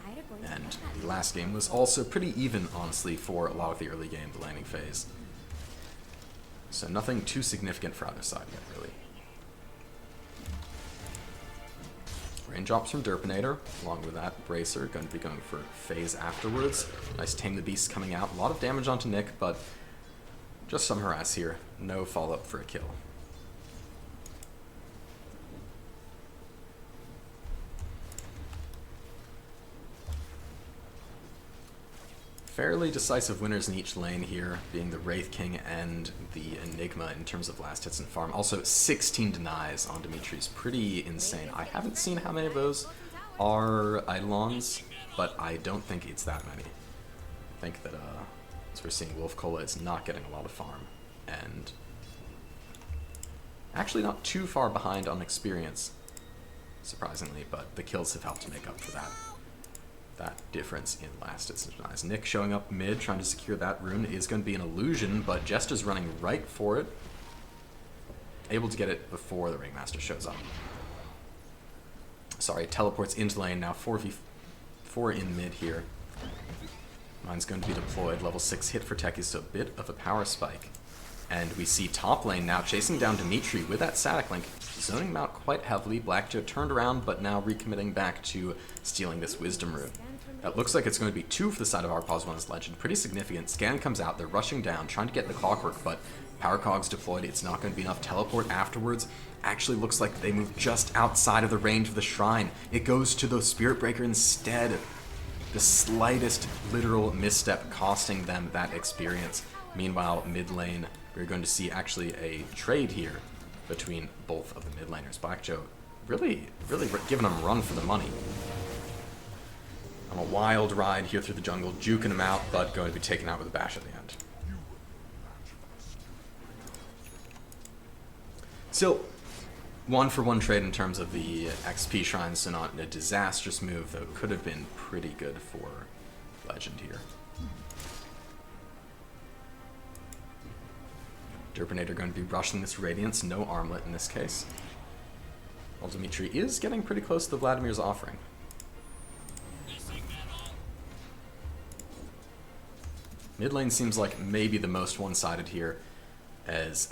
And the last game was also pretty even, honestly, for a lot of the early game, the landing phase. So nothing too significant for either side yet, really. Raindrops from Derpinator, along with that Bracer, going to be going for phase afterwards. Nice Tame the Beast coming out. A lot of damage onto Nick, but just some harass here. No follow-up for a kill. Fairly decisive winners in each lane here, being the Wraith King and the Enigma in terms of last hits and farm. Also, 16 denies on Dimitri's. Pretty insane. I haven't seen how many of those are Eidolons, but I don't think it's that many. I think that, as we're seeing, Wolf Cola is not getting a lot of farm, and actually not too far behind on experience, surprisingly, but the kills have helped to make up for that difference in last hits and denies. Nick showing up mid, trying to secure that rune, is going to be an illusion, but Jester's running right for it. Able to get it before the Ringmaster shows up. Sorry, teleports into lane, now 4v4 in mid here. Mine's going to be deployed, level 6 hit for Techies, so a bit of a power spike. And we see top lane now chasing down Dimitri with that static link, zoning him out quite heavily. Black Joe turned around, but now recommitting back to stealing this Wisdom Rune. That looks like it's going to be 2 for the side of Our Pos 1's Legend. Pretty significant. Scan comes out, they're rushing down, trying to get the Clockwork, but Power Cogs deployed, it's not going to be enough. Teleport afterwards actually looks like they move just outside of the range of the Shrine. It goes to the Spirit Breaker instead. The slightest literal misstep costing them that experience. Meanwhile, mid lane, we're going to see actually a trade here between both of the mid laners. Black Joe really giving them a run for the money. On a wild ride here through the jungle, juking him out, but going to be taken out with a bash at the end. Still, 1-for-1 trade in terms of the XP shrines, so not a disastrous move, though could have been pretty good for Legend here. Derpinator going to be rushing this Radiance, no armlet in this case. Well, Dimitri is getting pretty close to the Vladimir's offering. Mid lane seems like maybe the most one-sided here, as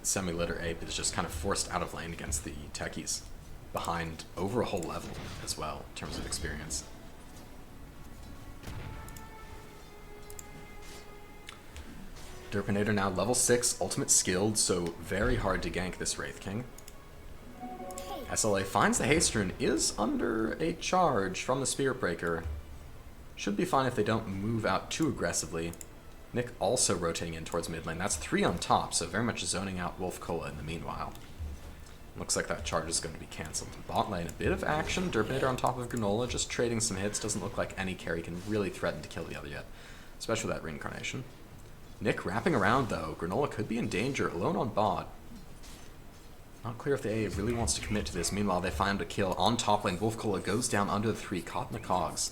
Semi-Litter Ape is just kind of forced out of lane against the Techies, behind over a whole level as well in terms of experience. Derpinator now level 6, ultimate skilled, so very hard to gank this Wraith King. SLA finds the haste rune, is under a charge from the Spirit Breaker. Should be fine if they don't move out too aggressively. Nick also rotating in towards mid lane. That's 3 on top, so very much zoning out Wolf Cola in the meanwhile. Looks like that charge is going to be cancelled. Bot lane, a bit of action. Derpinator on top of Granola, just trading some hits. Doesn't look like any carry can really threaten to kill the other yet, especially with that reincarnation. Nick wrapping around though. Granola could be in danger, alone on bot. Not clear if the AA really wants to commit to this. Meanwhile, they find a kill on top lane. Wolf Cola goes down under the 3, caught in the cogs.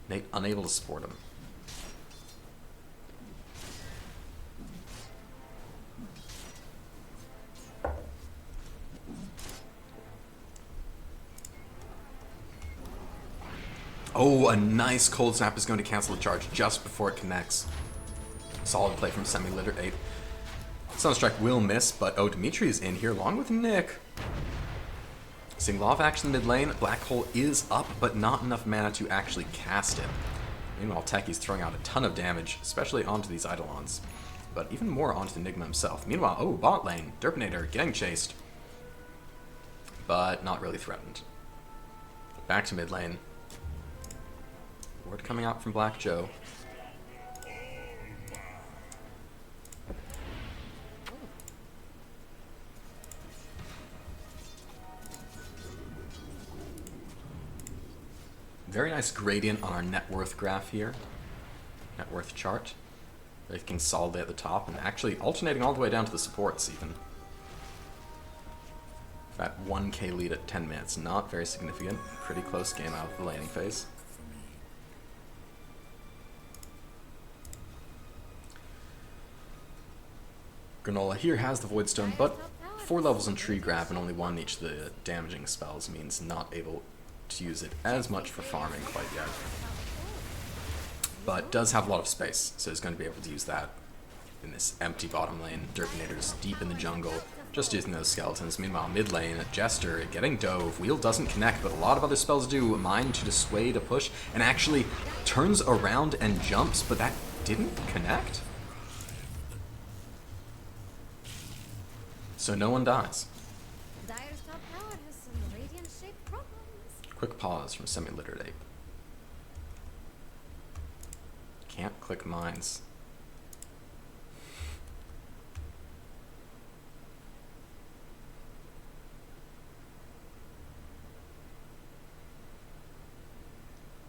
Nate unable to support him. Oh, a nice cold snap is going to cancel the charge just before it connects. Solid play from Semi-Litter Ape. Sunstrike will miss, but oh, Dimitri is in here along with Nick. Seeing a lot of action in mid lane. Black Hole is up, but not enough mana to actually cast it. Meanwhile, Techie's throwing out a ton of damage, especially onto these Eidolons, but even more onto the Nigma himself. Meanwhile, oh, bot lane, Derpinator getting chased, but not really threatened. Back to mid lane. Ward coming out from Black Joe. Very nice gradient on our net worth graph here. Net worth chart. Everything's solidly at the top and actually alternating all the way down to the supports even. That 1k lead at 10 minutes, not very significant. Pretty close game out of the laning phase. Granola here has the Void Stone, but 4 levels in Tree Grab and only 1 each of the damaging spells means not able to use it as much for farming quite yet. But does have a lot of space, so he's going to be able to use that in this empty bottom lane. Derpinator's deep in the jungle, just using those skeletons. Meanwhile, mid lane, Jester getting dove. Wheel doesn't connect, but a lot of other spells do. Mind to dissuade a push, and actually turns around and jumps, but that didn't connect. So no one dies. Dire's top tower has some radiant-shaped problems. Quick pause from Semi-Littered Ape. Can't click mines.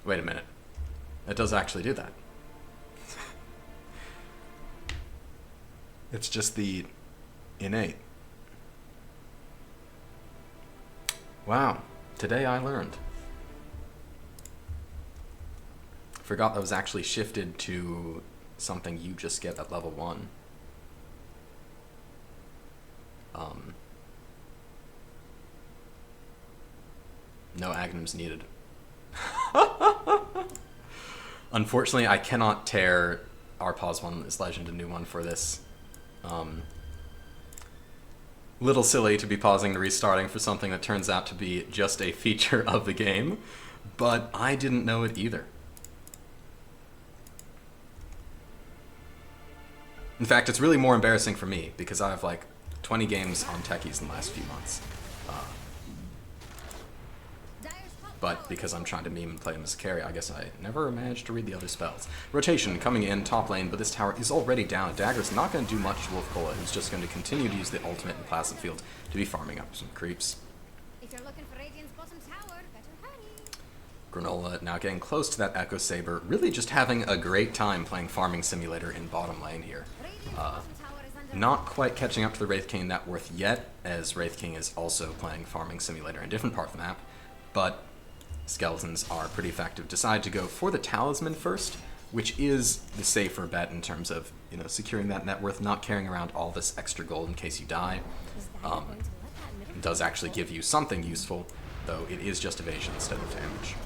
Wait a minute. It does actually do that. It's just the innate. Wow, today I learned. Forgot that was actually shifted to something you just get at level 1. No Aghanims needed. Unfortunately, I cannot tear Our Pos 1 this legend a new one for this. Little silly to be pausing and restarting for something that turns out to be just a feature of the game, but I didn't know it either. In fact, it's really more embarrassing for me because I have like 20 games on techies in the last few months. But because I'm trying to meme and play him as a carry, I guess I never managed to read the other spells. Rotation coming in top lane, but this tower is already down. Dagger's not going to do much to Wolf Cola, who's just going to continue to use the ultimate in Placid Field to be farming up some creeps. If you're looking for Radiant's bottom tower, better hurry. Granola now getting close to that Echo Saber, really just having a great time playing Farming Simulator in bottom lane here. Radiant's bottom tower is under Not quite catching up to the Wraith King net worth yet, as Wraith King is also playing Farming Simulator in a different part of the map, but skeletons are pretty effective. Decide to go for the Talisman first, which is the safer bet in terms of, you know, securing that net worth, not carrying around all this extra gold in case you die. It does actually give you something useful, though it is just evasion instead of damage.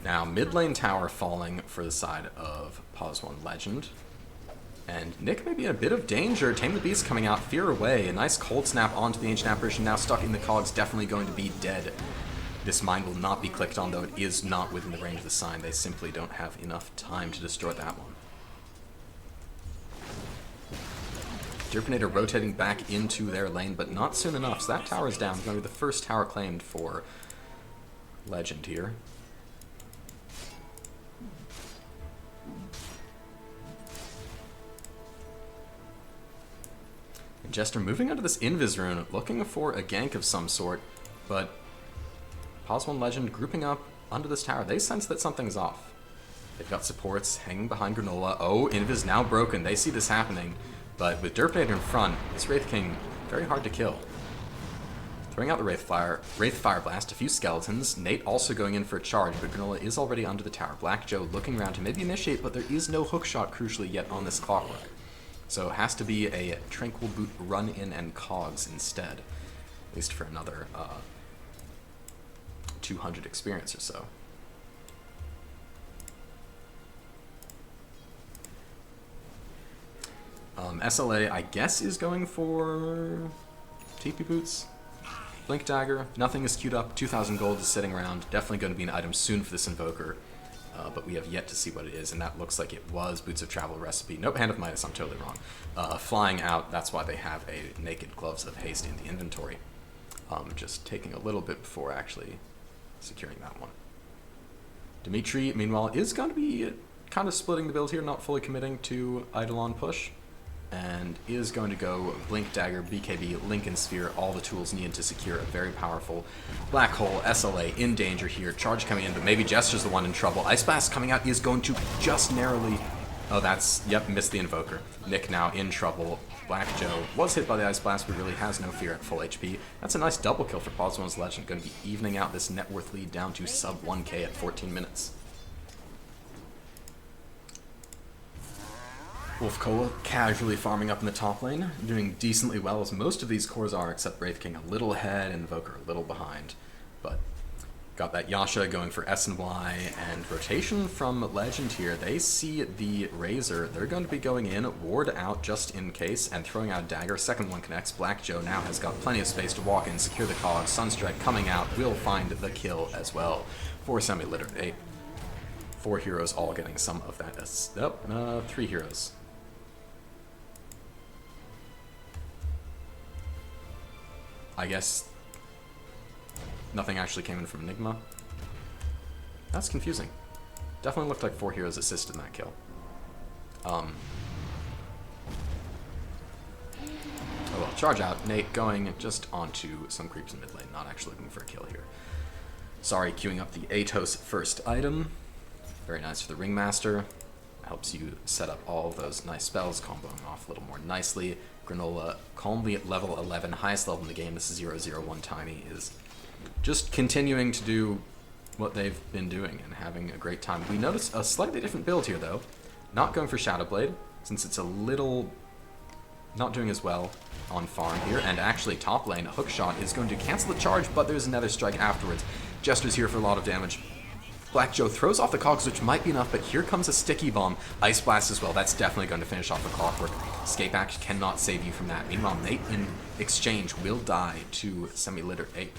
Now, mid lane tower falling for the side of Pos 1 Legend. And Nick may be in a bit of danger. Tame the Beast coming out, Fear away. A nice cold snap onto the Ancient Apparition, now stuck in the cogs, definitely going to be dead. This mine will not be clicked on, though it is not within the range of the sign. They simply don't have enough time to destroy that one. Derpinator rotating back into their lane, but not soon enough. So that tower is down. It's going to be the first tower claimed for Legend here. Jester moving under this Invis rune, looking for a gank of some sort, but Pos 1 Legend grouping up under this tower. They sense that something's off. They've got supports hanging behind Granola. Oh, Invis now broken. They see this happening, but with Derpinator in front, this Wraith King, very hard to kill. Throwing out the Wraith Fire Blast, a few skeletons. Nate also going in for a charge, but Granola is already under the tower. Black Joe looking around to maybe initiate, but there is no hookshot, crucially, yet on this Clockwork. So it has to be a Tranquil Boot run in and cogs instead, at least for another 200 experience or so. SLA, I guess, is going for TP Boots. Blink Dagger, nothing is queued up, 2,000 gold is sitting around, definitely going to be an item soon for this Invoker, but we have yet to see what it is, and that looks like it was Boots of Travel recipe. Nope, Hand of Midas, I'm totally wrong. Flying out, that's why they have a Naked Gloves of Haste in the inventory. Just taking a little bit before actually securing that one. Dimitri, meanwhile, is going to be kind of splitting the build here, not fully committing to Eidolon push, and is going to go Blink Dagger, BKB, Lincoln Sphere, all the tools needed to secure a very powerful Black Hole, SLA in danger here, charge coming in, but maybe Jester's the one in trouble. Ice Blast coming out is going to just narrowly, oh that's, yep, missed the Invoker. Nick now in trouble. Black Joe was hit by the Ice Blast, but really has no fear at full HP. That's a nice double kill for Pos 1's Legend, going to be evening out this net worth lead down to sub 1k at 14 minutes. Wolf Koa casually farming up in the top lane, doing decently well as most of these cores are, except Wraith King a little ahead and Invoker a little behind. But got that Yasha going for S and Y, and rotation from Legend here. They see the Razor. They're going to be going in, ward out just in case, and throwing out a dagger. Second one connects. Black Joe now has got plenty of space to walk in, secure the cogs. Sunstrike coming out will find the kill as well for semi-literate. 4 heroes all getting some of that. 3 heroes. I guess nothing actually came in from Enigma. That's confusing. Definitely looked like 4 heroes assisted in that kill. Oh well, charge out. Nate going just onto some creeps in mid lane, not actually looking for a kill here. Sorry, queuing up the Atos first item. Very nice for the Ringmaster. Helps you set up all of those nice spells, comboing off a little more nicely. Granola, calmly at level 11, highest level in the game. This is 001 Tiny, is just continuing to do what they've been doing and having a great time. We notice a slightly different build here, though. Not going for Shadowblade, since it's a little not doing as well on farm here. And actually, top lane, Hookshot is going to cancel the charge, but there's another strike afterwards. Jester's here for a lot of damage. Black Joe throws off the cogs, which might be enough, but here comes a sticky bomb. Ice Blast as well. That's definitely going to finish off the clockwork. Escape Act cannot save you from that. Meanwhile, Nate in exchange will die to semi-literate 8.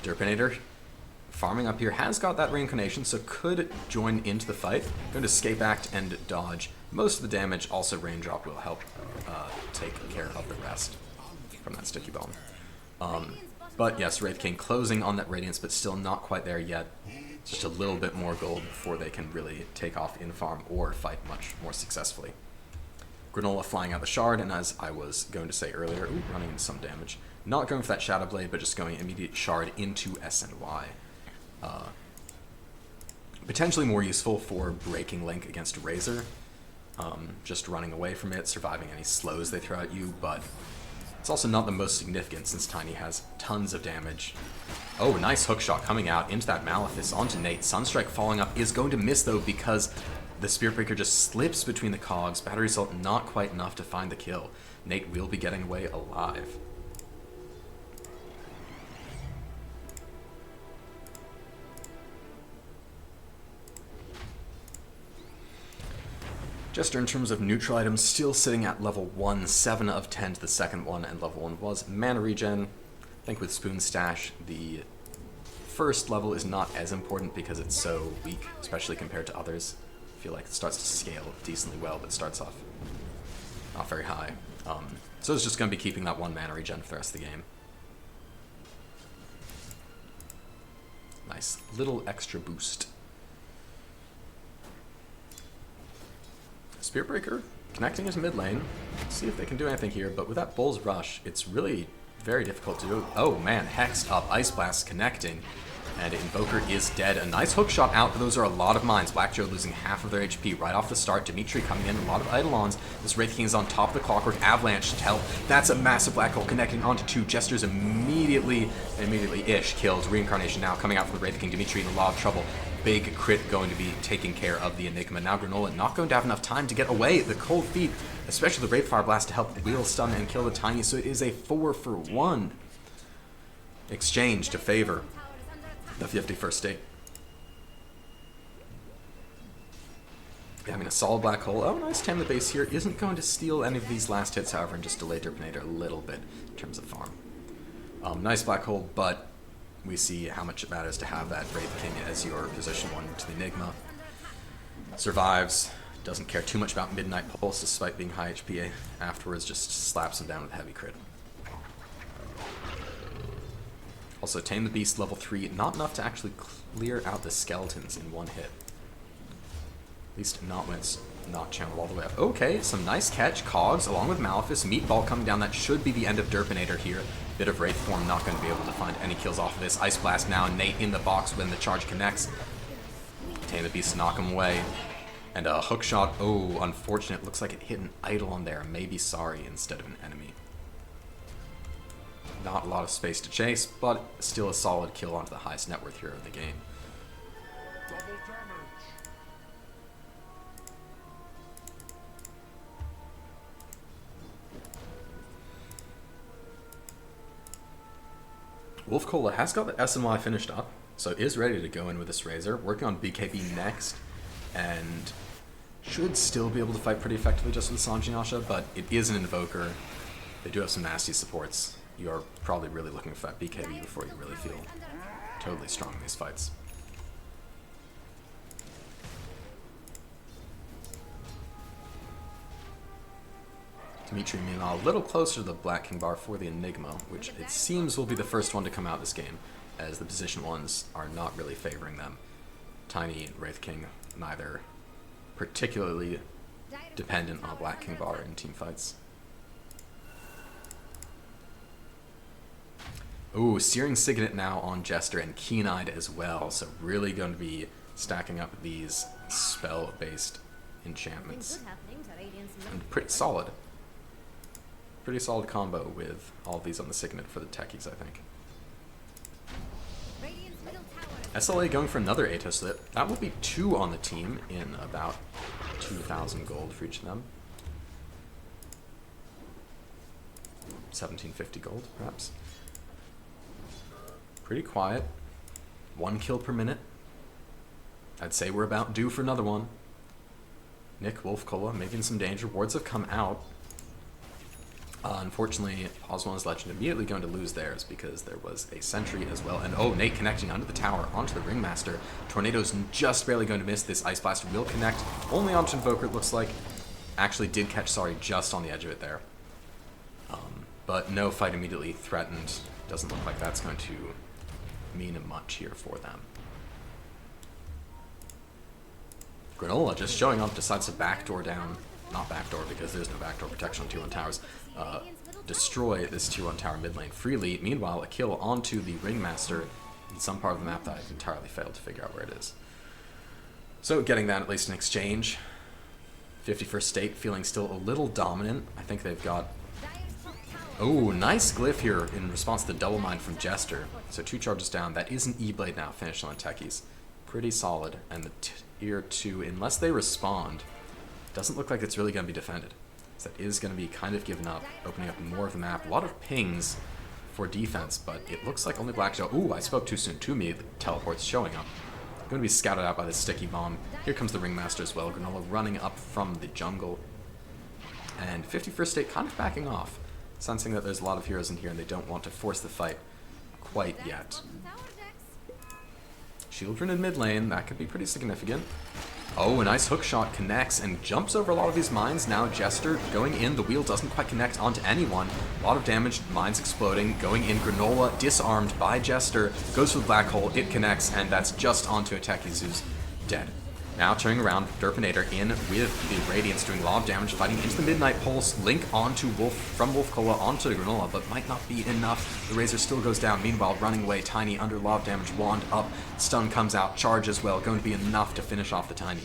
Derpinator farming up here has got that reincarnation, so could join into the fight. Going to Escape Act and dodge most of the damage. Also, Raindrop will help take care of the rest from that sticky bomb. But yes, Wraith King closing on that Radiance, but still not quite there yet. Just a little bit more gold before they can really take off in farm or fight much more successfully. Granola flying out the shard, and as I was going to say earlier, running into some damage. Not going for that Shadow Blade, but just going immediate shard into S and Y. Potentially more useful for breaking Link against Razor. Just running away from it, surviving any slows they throw at you, but it's also not the most significant since Tiny has tons of damage. Oh, nice hookshot coming out into that Malefice onto Nate. Sunstrike falling up is going to miss though because the Spirit Breaker just slips between the cogs. Battery Assault not quite enough to find the kill. Nate will be getting away alive. Jester, in terms of neutral items, still sitting at level 1, 7 of 10 to the second one, and level 1 was mana regen. I think with Spoon Stash, the first level is not as important because it's so weak, especially compared to others. I feel like it starts to scale decently well, but starts off not very high. So it's just going to be keeping that 1 mana regen for the rest of the game. Nice little extra boost. Spirit Breaker connecting his mid lane. See if they can do anything here, but with that Bull's Rush, it's really very difficult to do. Oh man, Hexed up, Ice Blast connecting, and Invoker is dead. A nice hook shot out, but those are a lot of mines. Black Joe losing half of their HP right off the start. Dimitri coming in, a lot of Eidolons. This Wraith King is on top of the Clockwork. Avalanche to help. That's a massive Black Hole connecting onto 2. Jester's immediately-ish killed. Reincarnation now coming out from the Wraith King. Dimitri in a lot of trouble. Big crit going to be taking care of the Enigma. Now Granola not going to have enough time to get away. The Cold Feet, especially the Wraith Fire Blast to help wheel stun and kill the Tiny, so it is a 4-for-1 exchange to favor the 51st State. Having a solid black hole. Oh, nice time the base here. Isn't going to steal any of these last hits, however, and just delay Derpinator a little bit in terms of farm. Nice black hole, but we see how much it matters to have that Wraith King as your position 1 to the Enigma. Survives. Doesn't care too much about Midnight Pulse despite being high HP. Afterwards, just slaps him down with a heavy crit. Also, Tame the Beast level 3. Not enough to actually clear out the skeletons in one hit. At least not when it's not channeled all the way up. Okay, some nice catch. Cogs along with Malefice. Meatball coming down. That should be the end of Derpinator here. Bit of Wraith form. Not going to be able to find any kills off of this. Ice Blast now. Nate in the box when the charge connects. Tame the Beast to knock him away. And a hook shot. Oh, unfortunate. Looks like it hit an idol on there. Maybe sorry instead of an enemy. Not a lot of space to chase, but still a solid kill onto the highest net worth hero in the game. Wolf Cola has got the SNY finished up, so is ready to go in with this Razor. Working on BKB next, and should still be able to fight pretty effectively just with Sanjiasha, but it is an Invoker. They do have some nasty supports. You are probably really looking for that BKB before you really feel totally strong in these fights. Dimitri, meanwhile, a little closer to the Black King bar for the Enigma, which it seems will be the first one to come out this game, as the position 1s are not really favoring them. Tiny and Wraith King, neither particularly dependent on Black King bar in team fights. Ooh, Searing Signet now on Jester and Keen-Eyed as well, so really going to be stacking up these spell-based enchantments. And pretty solid. Pretty solid combo with all of these on the Signet for the techies, I think. SLA going for another Atos, so that will be 2 on the team in about 2,000 gold for each of them. 1,750 gold, perhaps. Pretty quiet. 1 kill per minute. I'd say we're about due for another one. Nick, Wolf, Cola, making some danger. Wards have come out. Unfortunately, Oswald's Legend immediately going to lose theirs because there was a sentry as well. And oh, Nate connecting under the tower onto the Ringmaster. Tornado's just barely going to miss. This Ice Blast will connect only onto Invoker, it looks like. Actually did catch, sorry, just on the edge of it there. But no fight immediately threatened. Doesn't look like that's going to mean much here for them. Granola just showing up, decides to backdoor down. Not backdoor because there's no backdoor protection on tier 1 towers. Destroy this tier 1 tower mid lane freely. Meanwhile, a kill onto the Ringmaster in some part of the map that I've entirely failed to figure out where it is. So getting that at least in exchange. 51st State feeling still a little dominant. I think they've got... Oh, nice glyph here in response to the double mine from Jester. So 2 charges down. That is an E-Blade now finished on the techies. Pretty solid. And the tier 2, unless they respond, doesn't look like it's really going to be defended. So that is going to be kind of given up, opening up more of the map. A lot of pings for defense, but it looks like only Black Joe... Ooh, I spoke too soon to me. The teleport's showing up. Going to be scouted out by the sticky bomb. Here comes the Ringmaster as well. Granola running up from the jungle. And 51st State kind of backing off, sensing that there's a lot of heroes in here and they don't want to force the fight quite yet. Shieldren in mid lane, that could be pretty significant. Oh, a nice hook shot connects and jumps over a lot of these mines. Now Jester going in, the wheel doesn't quite connect onto anyone. A lot of damage, mines exploding, going in. Granola disarmed by Jester, goes for the black hole, it connects, and that's just onto a Techies who's dead. Now turning around, Derpinator in with the Radiance doing a lot of damage, fighting into the Midnight Pulse, link onto Wolf, from Wolf Cola onto the Granola, but might not be enough. The Razor still goes down, meanwhile running away, Tiny under a lot of damage, wand up, stun comes out, charge as well, going to be enough to finish off the Tiny.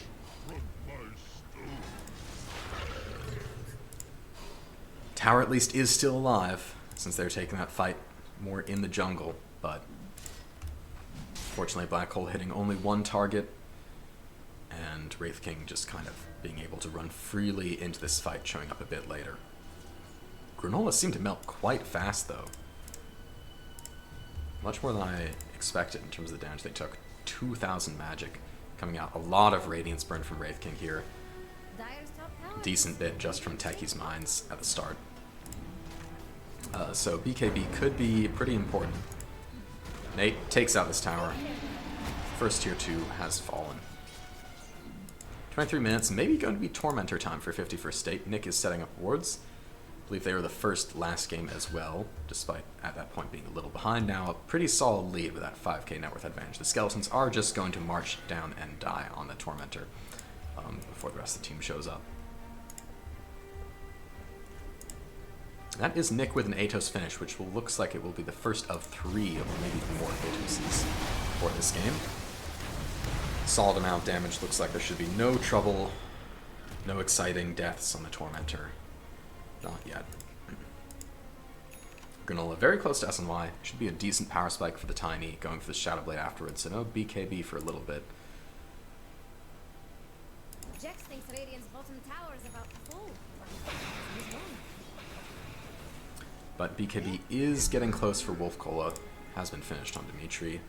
Tower at least is still alive, since they're taking that fight more in the jungle, but fortunately Black Hole hitting only 1 target, and Wraith King just kind of being able to run freely into this fight, showing up a bit later. Granola seemed to melt quite fast, though. Much more than I expected in terms of the damage they took. 2,000 magic coming out. A lot of Radiance burn from Wraith King here. Dire's top tower. decent bit just from Techie's mines at the start. So BKB could be pretty important. Nate takes out this tower. First tier 2 has fallen. 23 minutes, maybe going to be Tormentor time for 51st State. Nick is setting up wards. I believe they were the first last game as well, despite at that point being a little behind. Now a pretty solid lead with that 5k net worth advantage. The Skeletons are just going to march down and die on the Tormentor before the rest of the team shows up. That is Nick with an Atos finish, which looks like it will be the first of 3 or maybe more Atoses for this game. Solid amount of damage. Looks like there should be no trouble, no exciting deaths on the Tormentor. Not yet. Granola very close to SNY. Should be a decent power spike for the Tiny, going for the Shadow Blade afterwards, so no BKB for a little bit. Jax thinks Radiant's bottom tower is about to fall. He's wrong. But BKB is getting close for Wolf Cola. Has been finished on Dimitri.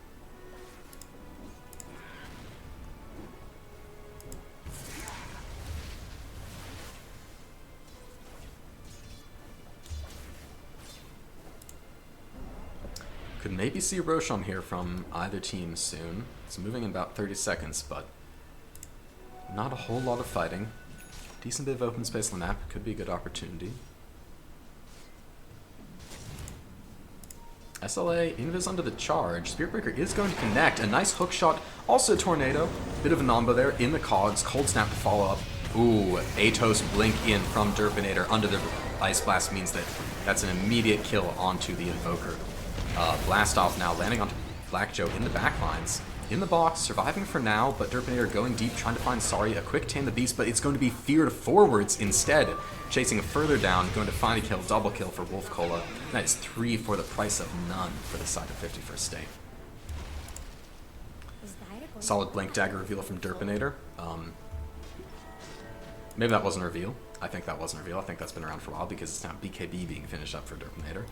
Could maybe see Roshan here from either team soon. It's moving in about 30 seconds, but not a whole lot of fighting. Decent bit of open space on the map. Could be a good opportunity. SLA, Invis under the charge. Spiritbreaker is going to connect. A nice hook shot. Also a Tornado. Bit of a Nomba there in the cogs. Cold Snap to follow up. Ooh, Atos blink in from Derpinator under the Ice Blast means that that's an immediate kill onto the Invoker. Blast off now, landing onto Black Joe in the back lines. In the box, surviving for now, but Derpinator going deep, trying to find Sari, a quick tame the beast, but it's going to be feared forwards instead. Chasing further down, going to find a kill, double kill for Wolf Cola. That is 3 for the price of none for the side of 51st State. Is Dire going Solid Blink Dagger reveal from Derpinator. Maybe that wasn't a reveal. I think that wasn't a reveal. I think that's been around for a while because it's now BKB being finished up for Derpinator.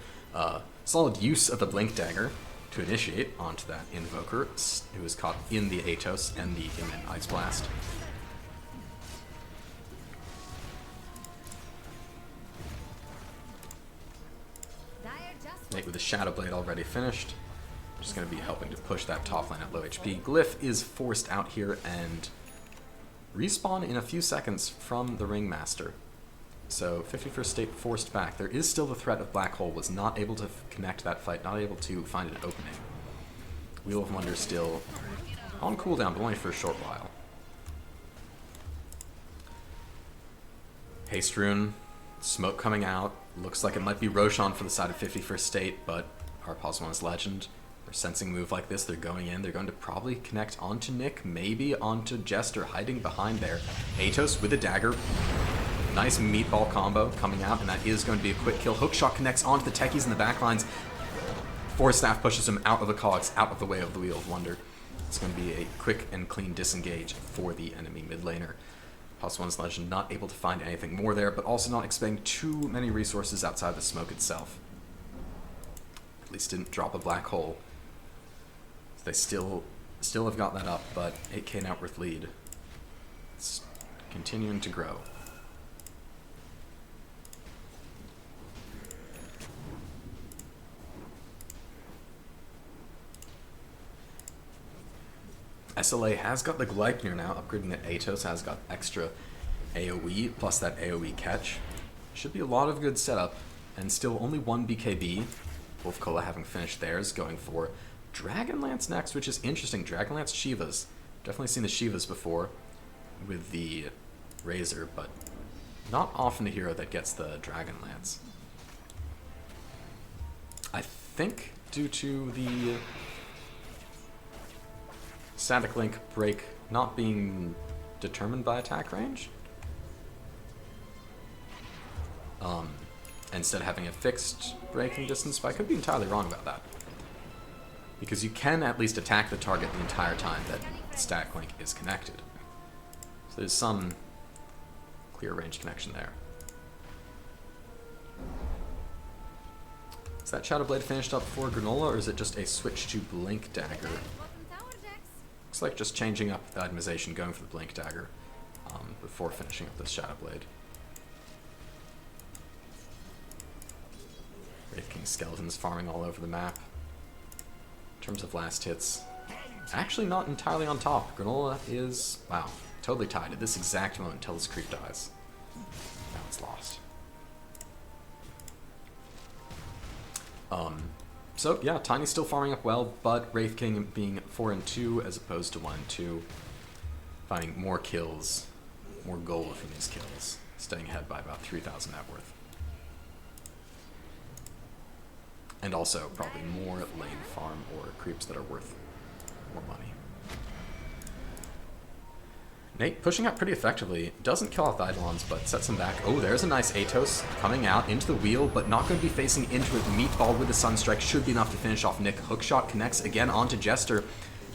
Solid use of the Blink Dagger to initiate onto that Invoker, who was caught in the Atos and the imminent Ice Blast. Dire just Nate with the Shadow Blade already finished. Just going to be helping to push that top lane at low HP. Glyph is forced out here and respawn in a few seconds from the Ringmaster. So 51st State forced back. There is still the threat of Black Hole, was not able to connect that fight, not able to find an opening. Wheel of Wonder still on cooldown, but only for a short while. Haste Rune, smoke coming out. Looks like it might be Roshan for the side of 51st State, but Our Pos is Legend. They're sensing a move like this, they're going in, they're going to probably connect onto Nick, maybe onto Jester, hiding behind there. Atos with a dagger. Nice meatball combo coming out, and that is going to be a quick kill. Hookshot connects onto the techies in the backlines. Force Staff pushes him out of the cogs, out of the way of the Wheel of Wonder. It's going to be a quick and clean disengage for the enemy mid laner. Pos1's Legend not able to find anything more there, but also not expending too many resources outside the smoke itself. At least didn't drop a black hole. They still have got that up, but 8k net worth lead. It's continuing to grow. SLA has got the Gleipnir now, upgrading that Atos, has got extra AoE, plus that AoE catch. Should be a lot of good setup, and still only one BKB. Wolf Cola having finished theirs, going for Dragonlance next, which is interesting. Dragonlance Shivas. Definitely seen the Shivas before with the Razor, but not often a hero that gets the Dragonlance. I think due to the static link break not being determined by attack range. Instead having a fixed breaking distance, but I could be entirely wrong about that. Because you can at least attack the target the entire time that the static link is connected. So there's some clear range connection there. Is that Shadow Blade finished up for Granola, or is it just a switch to Blink Dagger? Dire's bottom tower, Jax. Looks like just changing up the itemization, going for the Blink Dagger. before finishing up this Shadow Blade. Wraith King skeletons farming all over the map. In terms of last hits, actually not entirely on top. Granola is, wow, totally tied at this exact moment until his creep dies. Now it's lost. So yeah, Tiny's still farming up well, but Wraith King being 4 and 2 as opposed to 1 and 2, finding more kills, more gold from these kills, staying ahead by about 3,000 net worth. And also probably more lane farm or creeps that are worth more money. Nate pushing up pretty effectively, doesn't kill off the Eidolons, but sets him back. Oh, there's a nice Atos coming out into the wheel, but not going to be facing into it. Meatball with the Sunstrike should be enough to finish off Nick. Hookshot connects again onto Jester.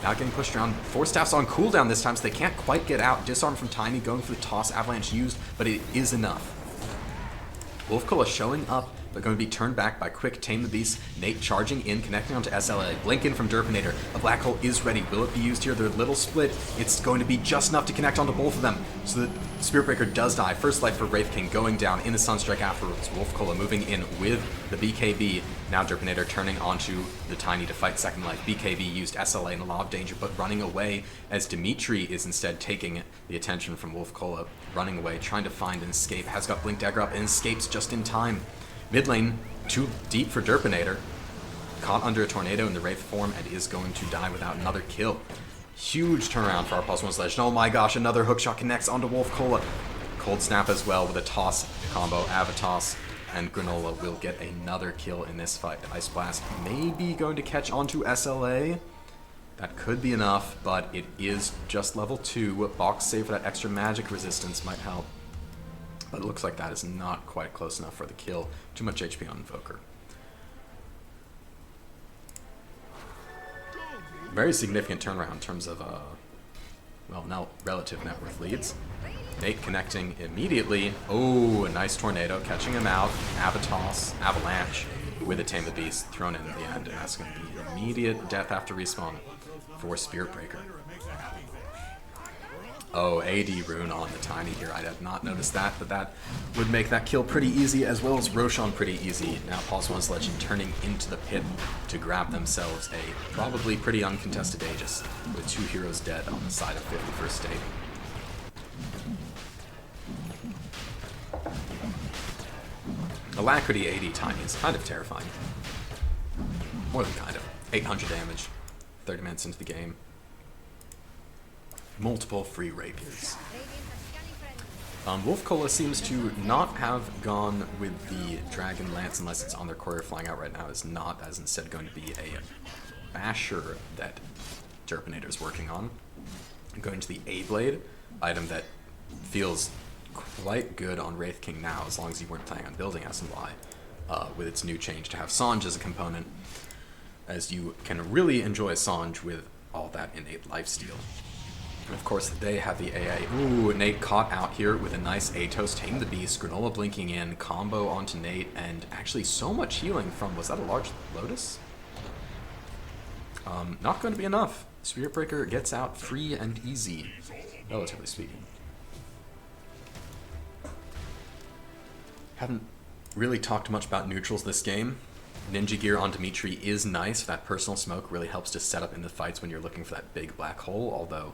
Now getting pushed around. Force Staff's on cooldown this time, so they can't quite get out. Disarm from Tiny, going for the toss. Avalanche used, but it is enough. Wolfcola showing up, but going to be turned back by Quick Tame the Beast. Nate charging in, connecting onto SLA. Blink in from Derpinator. A Black Hole is ready. Will it be used here? They're a little split. It's going to be just enough to connect onto both of them. So the Spirit Breaker does die. First life for Wraith King going down in the Sunstrike afterwards. Wolfcola moving in with the BKB. Now Derpinator turning onto the Tiny to fight second life. BKB used SLA in a lot of danger, but running away as Dimitri is instead taking the attention from Wolfcola. Running away, trying to find an escape. Has got Blink Dagger up and escapes just in time. Mid lane, too deep for Derpinator. Caught under a tornado in the Wraith form and is going to die without another kill. Huge turnaround for our Pos 1 Legend. Oh my gosh, another hookshot connects onto Wolfcola. Cold Snap as well with a toss combo. Avatos and Granola will get another kill in this fight. Ice Blast maybe going to catch onto SLA. That could be enough, but it is just level 2. Box save for that extra magic resistance might help. But it looks like that is not quite close enough for the kill. Too much HP on Invoker. Very significant turnaround in terms of, well, now relative net worth leads. Nate connecting immediately. Oh, a nice tornado catching him out. Avatos, Avalanche with a Tame the Beast thrown in at the end. And that's going to be immediate death after respawn for Spirit Breaker. Oh, AD rune on the Tiny here. I did not notice that, but that would make that kill pretty easy, as well as Roshan pretty easy. Now Pos 1's Legend turning into the pit to grab themselves a probably pretty uncontested Aegis, with 2 heroes dead on the side of 51st State. Alacrity AD Tiny is kind of terrifying. More than kind of. 800 damage, 30 minutes into the game. Multiple free rapiers. Wolfcola seems to not have gone with the Dragon Lance unless it's on their courier flying out right now. Is not, as instead going to be a Basher that Derpinator is working on. Going to the A-Blade, item that feels quite good on Wraith King now, as long as you weren't planning on building S&Y, with its new change to have Sange as a component, as you can really enjoy Sange with all that innate lifesteal. And of course, they have the AA. Ooh, Nate caught out here with a nice Atos, Tame the Beast, Granola blinking in, combo onto Nate, and actually so much healing from, was that a large Lotus? Not going to be enough. Spirit Breaker gets out free and easy, relatively speaking. Haven't really talked much about neutrals this game. Ninja Gear on Dimitri is nice. That personal smoke really helps to set up in the fights when you're looking for that big black hole, although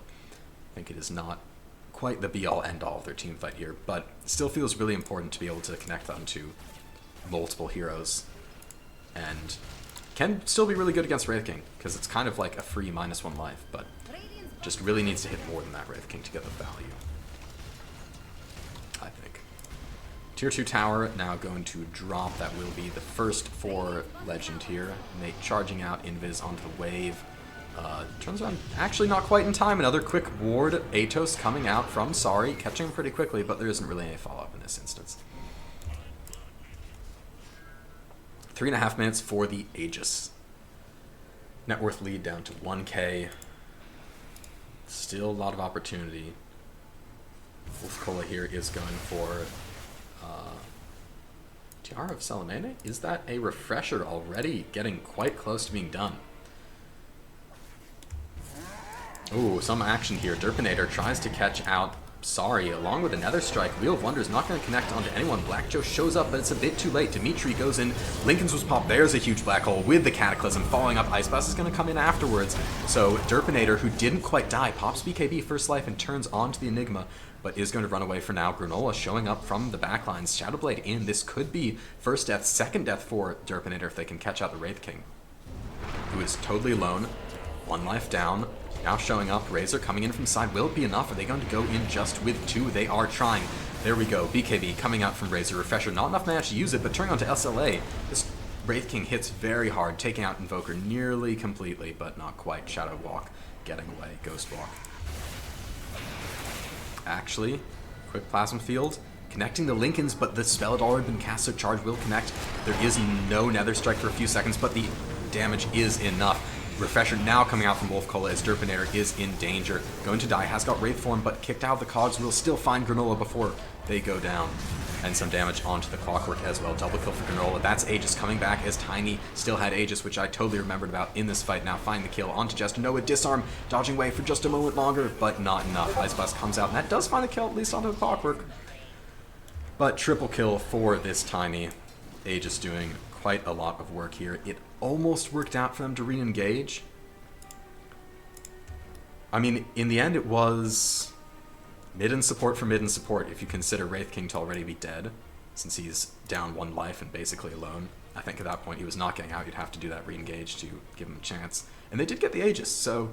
I think it is not quite the be-all, end-all of their team fight here, but it still feels really important to be able to connect them to multiple heroes, and can still be really good against Wraith King, because it's kind of like a free -1 life, but just really needs to hit more than that Wraith King to get the value, I think. Tier 2 tower now going to drop. That will be the first for Legend here. Nate charging out, invis onto the wave. Turns around, actually not quite in time. Another quick ward. Atos coming out from Sorry, catching him pretty quickly, but there isn't really any follow-up in this instance. 3.5 minutes for the Aegis. Net worth lead down to 1k. Still a lot of opportunity. Wolfcola here is going for Tiara of Salamene? Is that a refresher already? Getting quite close to being done. Ooh, some action here. Derpinator tries to catch out sorry, along with another strike. Wheel of Wonder is not going to connect onto anyone. Black Joe shows up, but it's a bit too late. Dimitri goes in. Lincoln's was popped. There's a huge black hole with the Cataclysm following up. Ice Blast is going to come in afterwards. So Derpinator, who didn't quite die, pops BKB first life and turns onto the Enigma, but is going to run away for now. Granola showing up from the backlines. Shadowblade in. This could be first death, second death for Derpinator if they can catch out the Wraith King, who is totally alone. One life down. Now showing up, Razor coming in from side. Will it be enough? Are they going to go in just with two? They are trying. There we go. BKB coming out from Razor. Refresher, not enough mana to use it, but turning onto SLA. This Wraith King hits very hard, taking out Invoker nearly completely, but not quite. Shadow Walk getting away. Ghost Walk. Actually, quick Plasma Field. Connecting the Lincolns, but the spell had already been cast, so charge will connect. There is no Nether Strike for a few seconds, but the damage is enough. Refresher now coming out from Wolf Cola as Derpinator is in danger. Going to die, has got Wraith Form, but kicked out of the cogs. Will still find Granola before they go down. And some damage onto the Clockwork as well. Double kill for Granola. That's Aegis coming back as Tiny still had Aegis, which I totally remembered about in this fight. Now find the kill onto Jester. No, with Disarm, dodging away for just a moment longer, but not enough. Ice Blast comes out, and that does find the kill, at least onto the Clockwork. But triple kill for this Tiny. Aegis doing quite a lot of work here. It almost worked out for them to re-engage. I mean, in the end it was mid and support for mid and support if you consider Wraith King to already be dead, since he's down one life and basically alone. I think at that point he was not getting out. You'd have to do that re-engage to give him a chance. And they did get the Aegis, so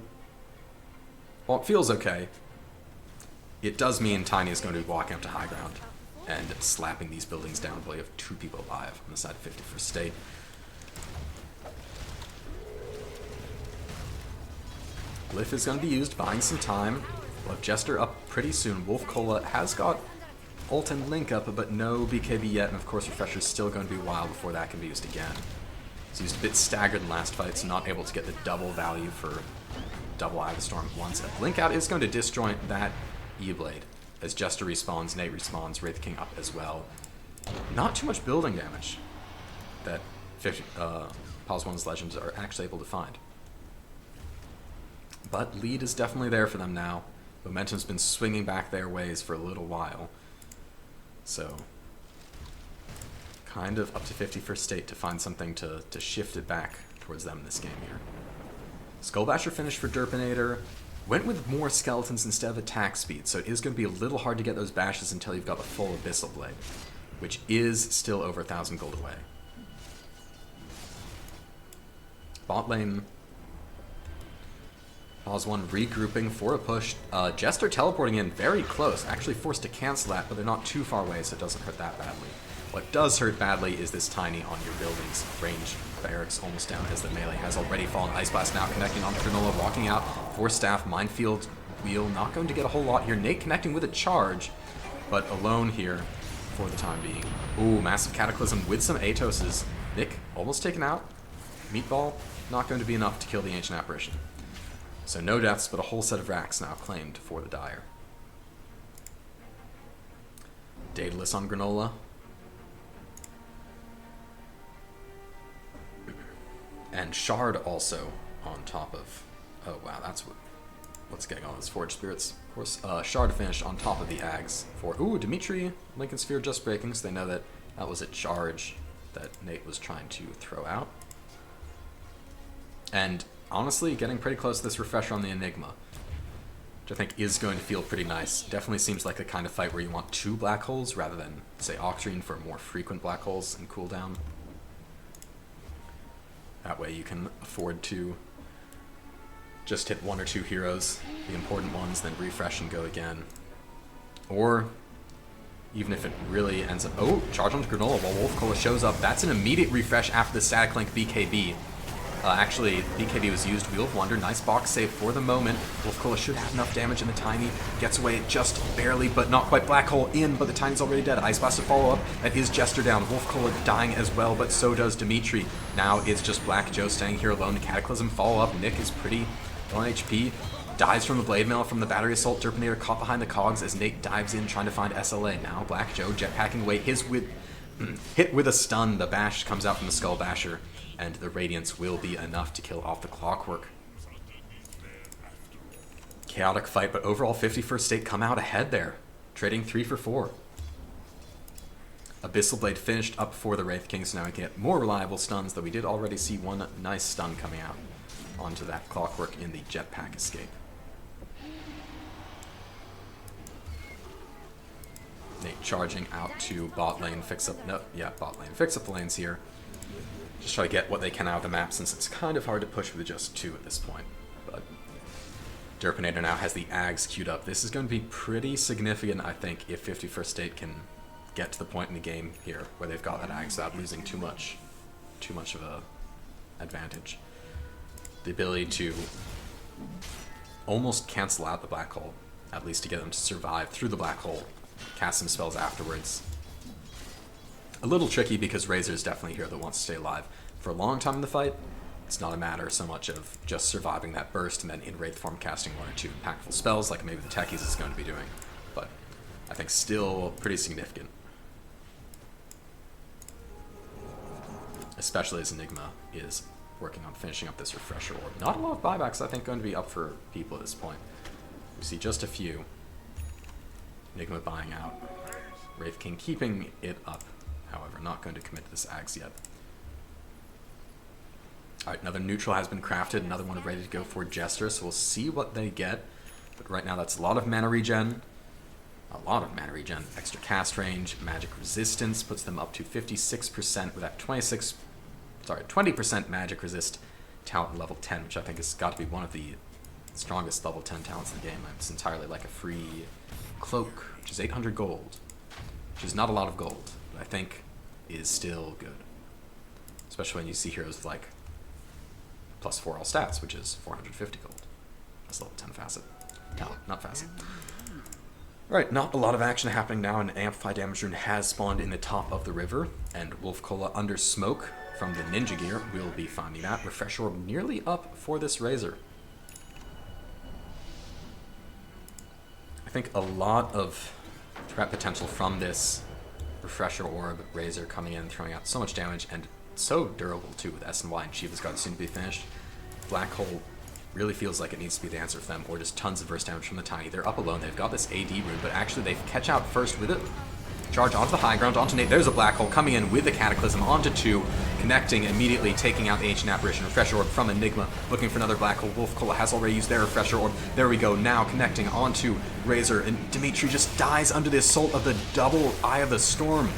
while it feels okay, it does mean Tiny is going to be walking up to high ground and slapping these buildings down while you have two people alive on the side of 51st State. Glyph is going to be used, buying some time. We'll have Jester up pretty soon. Wolf Cola has got ult and link up, but no BKB yet, and of course Refresher's still going to be a while before that can be used again. He's used a bit staggered in last fight, so not able to get the double value for double Eye of the Storm once. A blink out is going to disjoint that E-Blade. As Jester respawns, Nate respawns, Wraith King up as well. Not too much building damage that Pos 1's Legends are actually able to find. But lead is definitely there for them now. Momentum's been swinging back their ways for a little while. So, kind of up to 51st State to find something to shift it back towards them in this game here. Skullbasher finished for Derpinator. Went with more skeletons instead of attack speed, so it is going to be a little hard to get those bashes until you've got the full Abyssal Blade, which is still over 1,000 gold away. Bot lane, Pos 1 regrouping for a push. Jester teleporting in very close, actually forced to cancel that, but they're not too far away, so it doesn't hurt that badly. What does hurt badly is this Tiny on your buildings. Range barracks almost down as the melee has already fallen. Ice Blast now connecting on Granola, walking out for Staff. Minefield Wheel not going to get a whole lot here. Nate connecting with a charge, but alone here for the time being. Ooh, massive Cataclysm with some Atoses. Nick almost taken out. Meatball not going to be enough to kill the Ancient Apparition. So no deaths, but a whole set of racks now claimed for the Dire. Daedalus on Granola. And Shard also on top of... Oh wow, that's what's getting on his Forged Spirits. Of course, Shard finished on top of the Ags for... Ooh, Dimitri, Lincoln Sphere just breaking, so they know that that was a charge that Nate was trying to throw out. And honestly, getting pretty close to this Refresher on the Enigma, which I think is going to feel pretty nice. Definitely seems like the kind of fight where you want two black holes rather than, say, Octarine for more frequent black holes and cooldown. That way you can afford to just hit one or two heroes, the important ones, then refresh and go again. Or, even if it really ends up... Oh, charge onto Granola while Wolf Cola shows up. That's an immediate refresh after the Static Link BKB. Actually, BKB was used. Wheel of Wonder, nice box save for the moment. Wolf Cola should have enough damage, and the Tiny gets away just barely, but not quite. Black Hole in, but the Tiny's already dead. Ice Blast to follow up. That is Jester down. Wolf Cola dying as well, but so does Dimitri. Now it's just Black Joe staying here alone. Cataclysm follow up. Nick is pretty low on HP. Dies from the Blade Mail from the Battery Assault. Derpinator caught behind the cogs as Nate dives in trying to find SLA. Now Black Joe jetpacking away. Hit with a stun. The bash comes out from the Skull Basher, and the Radiance will be enough to kill off the Clockwork. chaotic fight, but overall 51st State come out ahead there, trading 3 for 4. Abyssal Blade finished up for the Wraith King, so now we get more reliable stuns, though we did already see one nice stun coming out onto that Clockwork in the jetpack escape. Nate charging out to bot lane, fix up the lanes here. Just try to get what they can out of the map, since it's kind of hard to push with just 2 at this point. But Derpinator now has the Ags queued up. This is going to be pretty significant, I think, if 51st State can get to the point in the game here where they've got that Ags without losing too much of a advantage. The ability to almost cancel out the black hole, at least to get them to survive through the black hole, cast some spells afterwards. A little tricky because Razor is definitely a hero that wants to stay alive for a long time in the fight. It's not a matter so much of just surviving that burst and then in Wraith form casting 1 or 2 impactful spells like maybe the Techies is going to be doing, but I think still pretty significant. Especially as Enigma is working on finishing up this refresher orb. Not a lot of buybacks, I think, going to be up for people at this point. We see just a few. Enigma buying out. Wraith King keeping it up, however, not going to commit to this Ags yet. Alright, another neutral has been crafted, another one ready to go for Jester, so we'll see what they get. But right now that's a lot of mana regen. Extra cast range, magic resistance puts them up to 56% with that 20% magic resist talent level 10, which I think has got to be one of the strongest level 10 talents in the game. It's entirely like a free cloak, which is 800 gold, which is not a lot of gold, but I think is still good. Especially when you see heroes with like +4 all stats, which is 450 gold. That's level 10 facet. Talent, not facet. Alright, not a lot of action happening now, and Amplify Damage Rune has spawned in the top of the river, and Wolf Cola under smoke from the Ninja Gear will be finding that. Refresh Orb nearly up for this Razor. I think a lot of threat potential from this Refresher Orb Razor coming in, throwing out so much damage, and so durable too with SNY and Shiva's Guard soon to be finished. Black Hole really feels like it needs to be the answer for them, or just tons of burst damage from the Tiny. They're up alone, they've got this AD rune, but actually they catch out first with it. Charge onto the high ground, onto Nate. There's a Black Hole coming in with the Cataclysm onto 2, connecting, immediately taking out the Ancient Apparition. Refresher Orb from Enigma, looking for another Black Hole. Wolf Cola has already used their Refresher Orb. There we go, now connecting onto Razor, and Dimitri just dies under the assault of the double Eye of the Storm.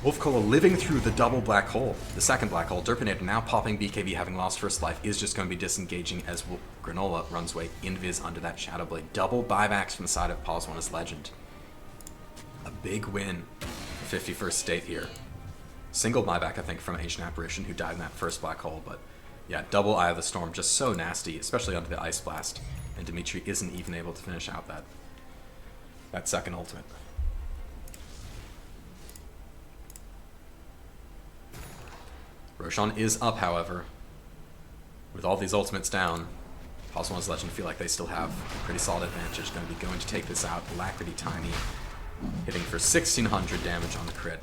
Wolf Cola living through the double black hole, the second black hole. Derpinator now popping BKB, having lost first life, is just going to be disengaging as Granola runs away invis under that Shadow Blade. Double buybacks from the side of Pos 1 as Legend. A big win for 51st State here. Single buyback, I think, from Ancient Apparition, who died in that first black hole, but yeah, double Eye of the Storm, just so nasty, especially under the Ice Blast. And Dimitri isn't even able to finish out that second ultimate. Roshan is up, however. With all these ultimates down, Pos 1's Legend feel like they still have a pretty solid advantage. Going to be going to take this out. Alacrity Tiny hitting for 1600 damage on the crit.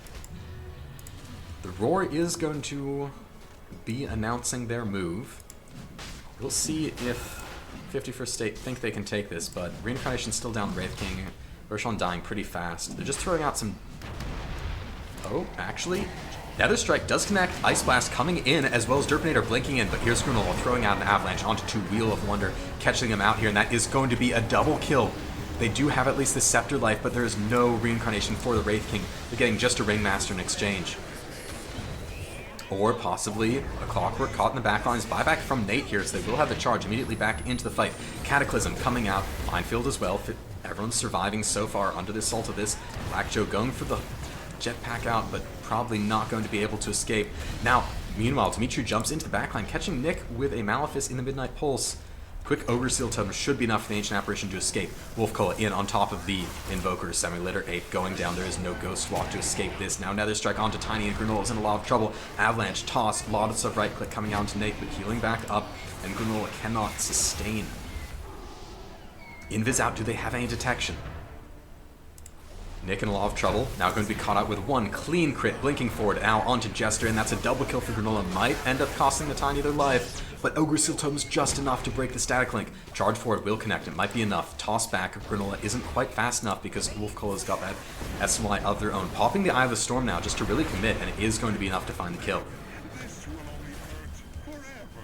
The Roar is going to be announcing their move. We'll see if 51st State think they can take this, but Reincarnation's still down Wraith King. Roshan dying pretty fast. They're just throwing out some... Oh, actually... Nether Strike does connect, Ice Blast coming in, as well as Derpinator blinking in, but here's Granola throwing out an Avalanche onto 2, Wheel of Wonder, catching them out here, and that is going to be a double kill. They do have at least the Scepter life, but there is no Reincarnation for the Wraith King. They're getting just a Ringmaster in exchange. Or possibly a Clockwork caught in the backlines. Buyback from Nate here, so they will have the charge immediately back into the fight. Cataclysm coming out, Minefield as well. Everyone's surviving so far under the assault of this. Black Joe going for the jetpack out, but probably not going to be able to escape. Now, meanwhile, Dimitri jumps into the backline, catching Nick with a Malefice in the Midnight Pulse. Quick Overseal Totem should be enough for the Ancient Apparition to escape. Wolf Cola in on top of the Invoker. Semi-Litter 8 going down. There is no Ghost Walk to escape this. Now Nether Strike onto Tiny, and Granola's in a lot of trouble. Avalanche, Toss, lots of right click coming out to Nate, but healing back up, and Granola cannot sustain. Invis out. Do they have any detection? Nick in a lot of trouble. Now going to be caught out with one clean crit, blinking forward now onto Jester, and that's a double kill for Granola. Might end up costing the Tiny their life, but Ogre Seal Totem's just enough to break the static link. Charge forward will connect, it might be enough. Toss back, Granola isn't quite fast enough because Wolf Cola's got that SMY of their own. Popping the Eye of the Storm now just to really commit, and it is going to be enough to find the kill.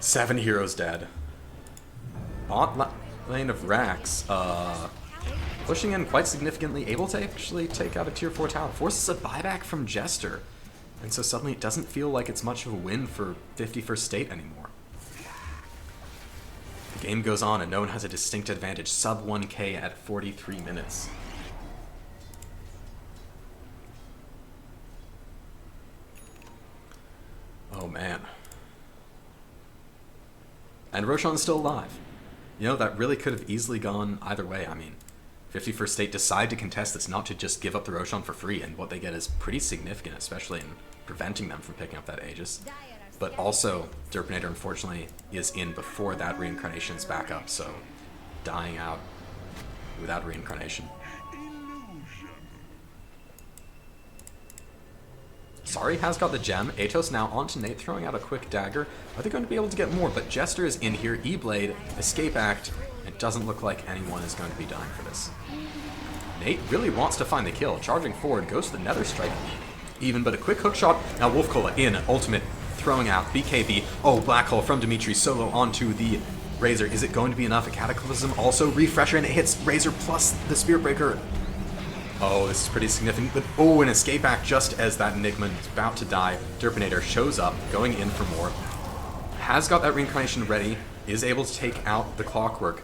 7 heroes dead. Bot lane of Rax, pushing in quite significantly, able to actually take out a tier 4 tower. Forces a buyback from Jester, and so suddenly it doesn't feel like it's much of a win for 51st State anymore. The game goes on and no one has a distinct advantage, sub 1k at 43 minutes. Oh man. And Roshan's still alive. You know, that really could have easily gone either way. I mean, 51st State decide to contest this, not to just give up the Roshan for free, and what they get is pretty significant, especially in preventing them from picking up that Aegis. But also, Derpinator unfortunately is in before that reincarnation's back up, so dying out without reincarnation. Sorry has got the gem. Atos now onto Nate, throwing out a quick dagger. Are they going to be able to get more? But Jester is in here. E-Blade, Escape Act. It doesn't look like anyone is going to be dying for this. Nate really wants to find the kill. Charging forward, goes to the Nether Strike. Even, but a quick hook shot. Now Wolf Cola in, ultimate, throwing out BKB. Oh, Black Hole from Dimitri, solo onto the Razor. Is it going to be enough? A Cataclysm, also Refresher, and it hits Razor plus the Spirit Breaker. Oh, this is pretty significant, but oh, an Escape Act just as that Enigma is about to die. Derpinator shows up, going in for more. Has got that reincarnation ready, is able to take out the Clockwork.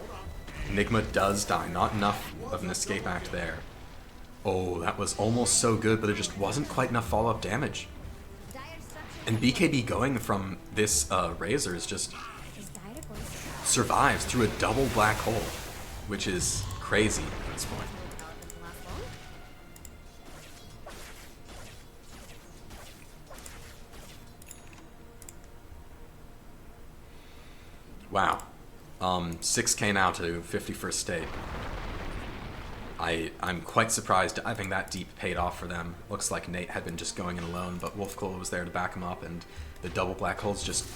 Enigma does die, not enough of an Escape Act there. Oh, that was almost so good, but there just wasn't quite enough follow-up damage. And BKB going from this Razor is just survives through a double Black Hole, which is crazy at this point. Wow. 6k now to 51st State. I'm quite surprised diving that deep paid off for them. Looks like Nate had been just going in alone, but Wolfcola was there to back him up, and the double Black Hole's just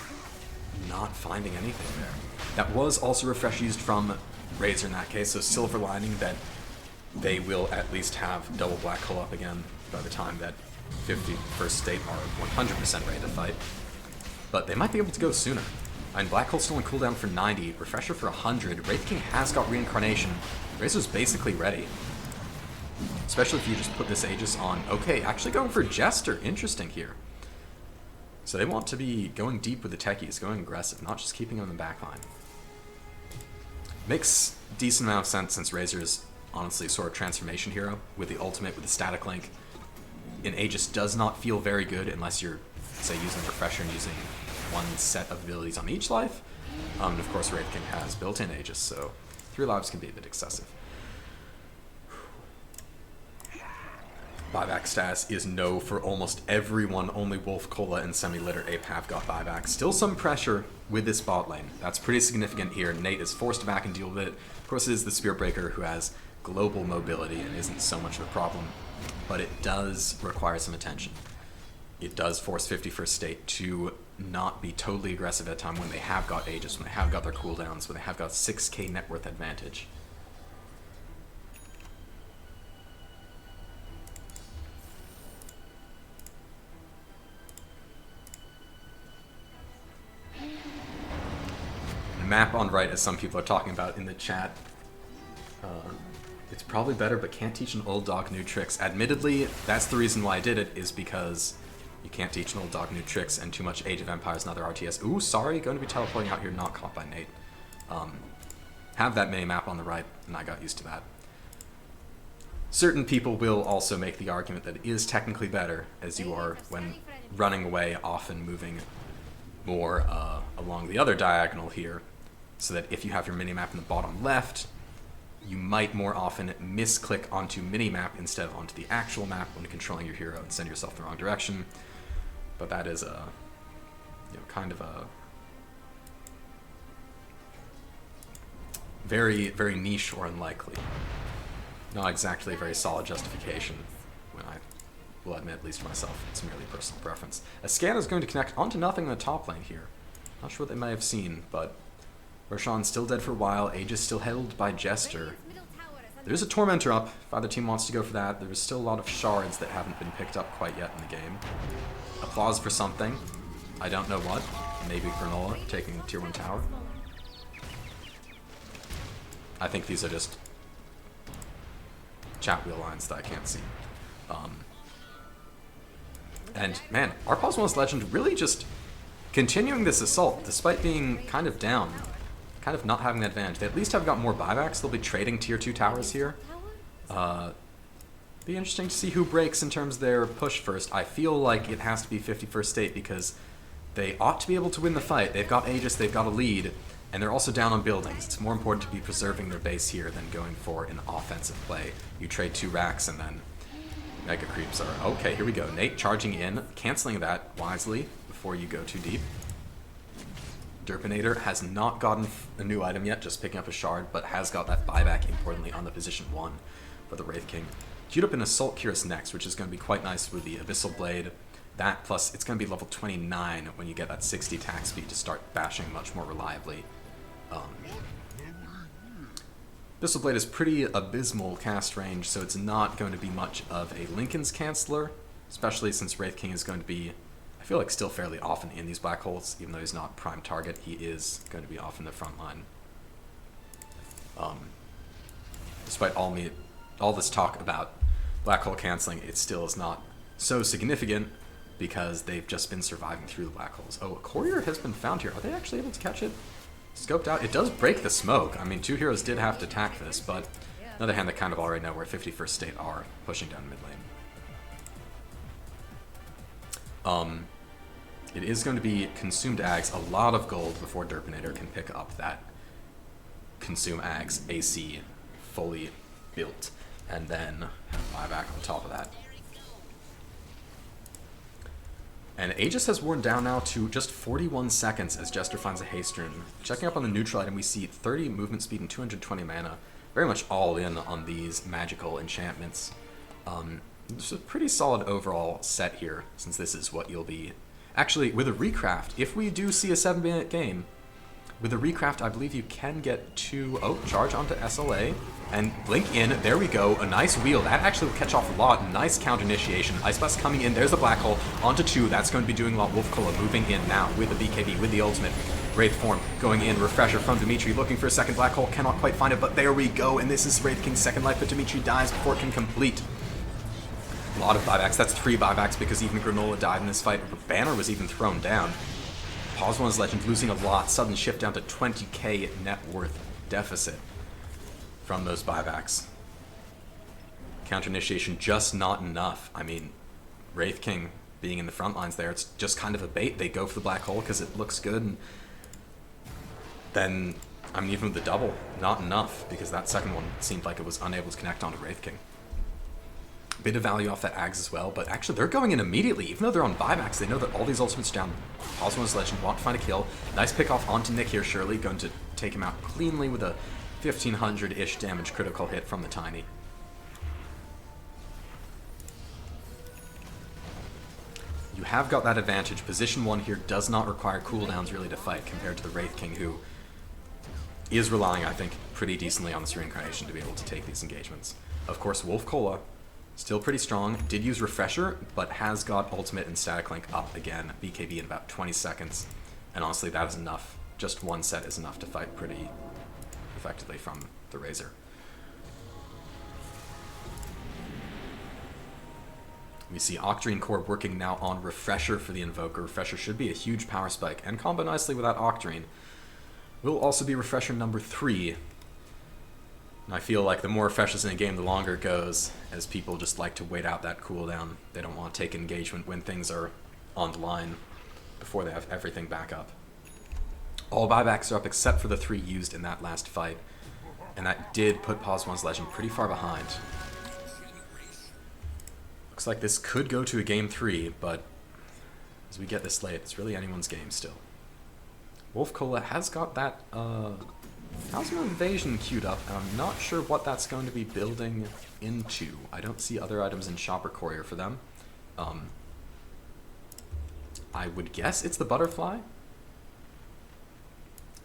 not finding anything there. That was also refresh used from Razor in that case, so silver lining that they will at least have double Black Hole up again by the time that 51st State are 100% ready to fight. But they might be able to go sooner. And Black Hole's still on cooldown for 90, Refresher for 100, Wraith King has got Reincarnation. Razor's basically ready. Especially if you just put this Aegis on. Okay, actually going for Jester, interesting here. So they want to be going deep with the techies, going aggressive, not just keeping them in the backline. Makes decent amount of sense since Razor is honestly sort of transformation hero with the ultimate, with the static link. An Aegis does not feel very good unless you're, say, using Refresher and using one set of abilities on each life. And of course, Wraith King has built-in Aegis, so 3 lives can be a bit excessive. Buyback status is no for almost everyone. Only Wolf, Cola, and Semi-Litter Ape have got buyback. Still some pressure with this bot lane. That's pretty significant here. Nate is forced to back and deal with it. Of course, it is the Spirit Breaker who has global mobility and isn't so much of a problem, but it does require some attention. It does force 51st State to not be totally aggressive at a time when they have got Aegis, when they have got their cooldowns, when they have got 6k net worth advantage. The map on right, as some people are talking about in the chat, it's probably better but can't teach an old dog new tricks. Admittedly, that's the reason why I did it, is because you can't teach an old dog new tricks and too much Age of Empires and other RTS. Ooh, sorry, going to be teleporting out here, not caught by Nate. Have that mini-map on the right, and I got used to that. Certain people will also make the argument that it is technically better, as you are, when running away, often moving more along the other diagonal here, so that if you have your mini-map in the bottom left, you might more often misclick onto mini-map instead of onto the actual map when controlling your hero and send yourself the wrong direction. But that is a, kind of a very, very niche or unlikely. Not exactly a very solid justification, when I will admit, at least myself, it's merely personal preference. A scan is going to connect onto nothing in the top lane here. Not sure what they may have seen, but Roshan's still dead for a while, Aegis still held by Jester. There's a Tormentor up, if either team wants to go for that. There's still a lot of shards that haven't been picked up quite yet in the game. Applause for something. I don't know what. Maybe Granola taking the tier 1 tower. I think these are just chat wheel lines that I can't see. And man, Our Pos 1's Legend really just continuing this assault despite being kind of down. Kind of not having the advantage. They at least have got more buybacks. They'll be trading tier 2 towers here. Be interesting to see who breaks in terms of their push first. I feel like it has to be 51st State because they ought to be able to win the fight. They've got Aegis, they've got a lead, and they're also down on buildings. It's more important to be preserving their base here than going for an offensive play. You trade 2 racks and then Mega Creeps are... Okay, here we go. Nate charging in, canceling that wisely before you go too deep. Derpinator has not gotten a new item yet, just picking up a shard, but has got that buyback, importantly, on the position 1 for the Wraith King. Queued up an Assault Cuirass next, which is going to be quite nice with the Abyssal Blade. That, plus it's going to be level 29 when you get that 60 attack speed to start bashing much more reliably. Abyssal Blade is pretty abysmal cast range, so it's not going to be much of a Linken's Canceller, especially since Wraith King is going to be, I feel like, still fairly often in these black holes. Even though he's not prime target, he is going to be off in the front line. Despite all this talk about black hole canceling, it still is not so significant because they've just been surviving through the black holes. Oh, a courier has been found here. Are they actually able to catch it? Scoped out. It does break the smoke. I mean, 2 heroes did have to attack this, but on the other hand, they kind of already know where 51st State are pushing down mid lane. It is going to be Consumed Ags, a lot of gold before Derpinator can pick up that Consume Ags AC fully built, and then buyback on top of that. And Aegis has worn down now to just 41 seconds as Jester finds a haste rune. Checking up on the neutral item, we see 30 movement speed and 220 mana. Very much all in on these magical enchantments. It's a pretty solid overall set here, since this is what you'll be... Actually, with a recraft, if we do see a 7-minute game, with a recraft, I believe you can get 2... Oh, charge onto SLA, and blink in. There we go. A nice wheel. That actually will catch off a lot. Nice counter initiation. Ice Blast coming in. There's the black hole. Onto 2. That's going to be doing a lot. Wolf Cola moving in now with the BKB, with the ultimate. Wraith form going in. Refresher from Dimitri. Looking for a second black hole. Cannot quite find it, but there we go. And this is Wraith King's second life, but Dimitri dies before it can complete. A lot of buybacks. That's 3 buybacks because even Granola died in this fight. Banner was even thrown down. Pos 1's Legend losing a lot. Sudden shift down to 20k net worth deficit from those buybacks. Counter initiation just not enough. I mean, Wraith King being in the front lines there, it's just kind of a bait. They go for the black hole because it looks good, and then, I mean, even with the double, not enough because that second one seemed like it was unable to connect onto Wraith King. Bit of value off that Ags as well, but actually they're going in immediately. Even though they're on buybacks, they know that all these ultimates down. Pos 1's Legend want to find a kill. Nice pick off onto Nick here, surely. Going to take him out cleanly with a 1500-ish damage critical hit from the Tiny. You have got that advantage. Position 1 here does not require cooldowns really to fight compared to the Wraith King, who is relying, I think, pretty decently on this reincarnation to be able to take these engagements. Of course, Wolf Cola, still pretty strong. Did use Refresher, but has got Ultimate and Static Link up again. BKB in about 20 seconds. And honestly, that is enough. Just one set is enough to fight pretty effectively from the Razor. We see Octarine Core working now on Refresher for the Invoker. Refresher should be a huge power spike, and combo nicely with that Octarine. Will also be Refresher number 3. And I feel like the more refreshers in a game, the longer it goes, as people just like to wait out that cooldown. They don't want to take engagement when things are on the line before they have everything back up. All buybacks are up except for the 3 used in that last fight, and that did put Pos 1's Legend pretty far behind. Looks like this could go to a game 3, but as we get this late, it's really anyone's game still. Wolf Cola has got that How's no invasion queued up, and I'm not sure what that's going to be building into. I don't see other items in shop or courier for them. I would guess it's the butterfly.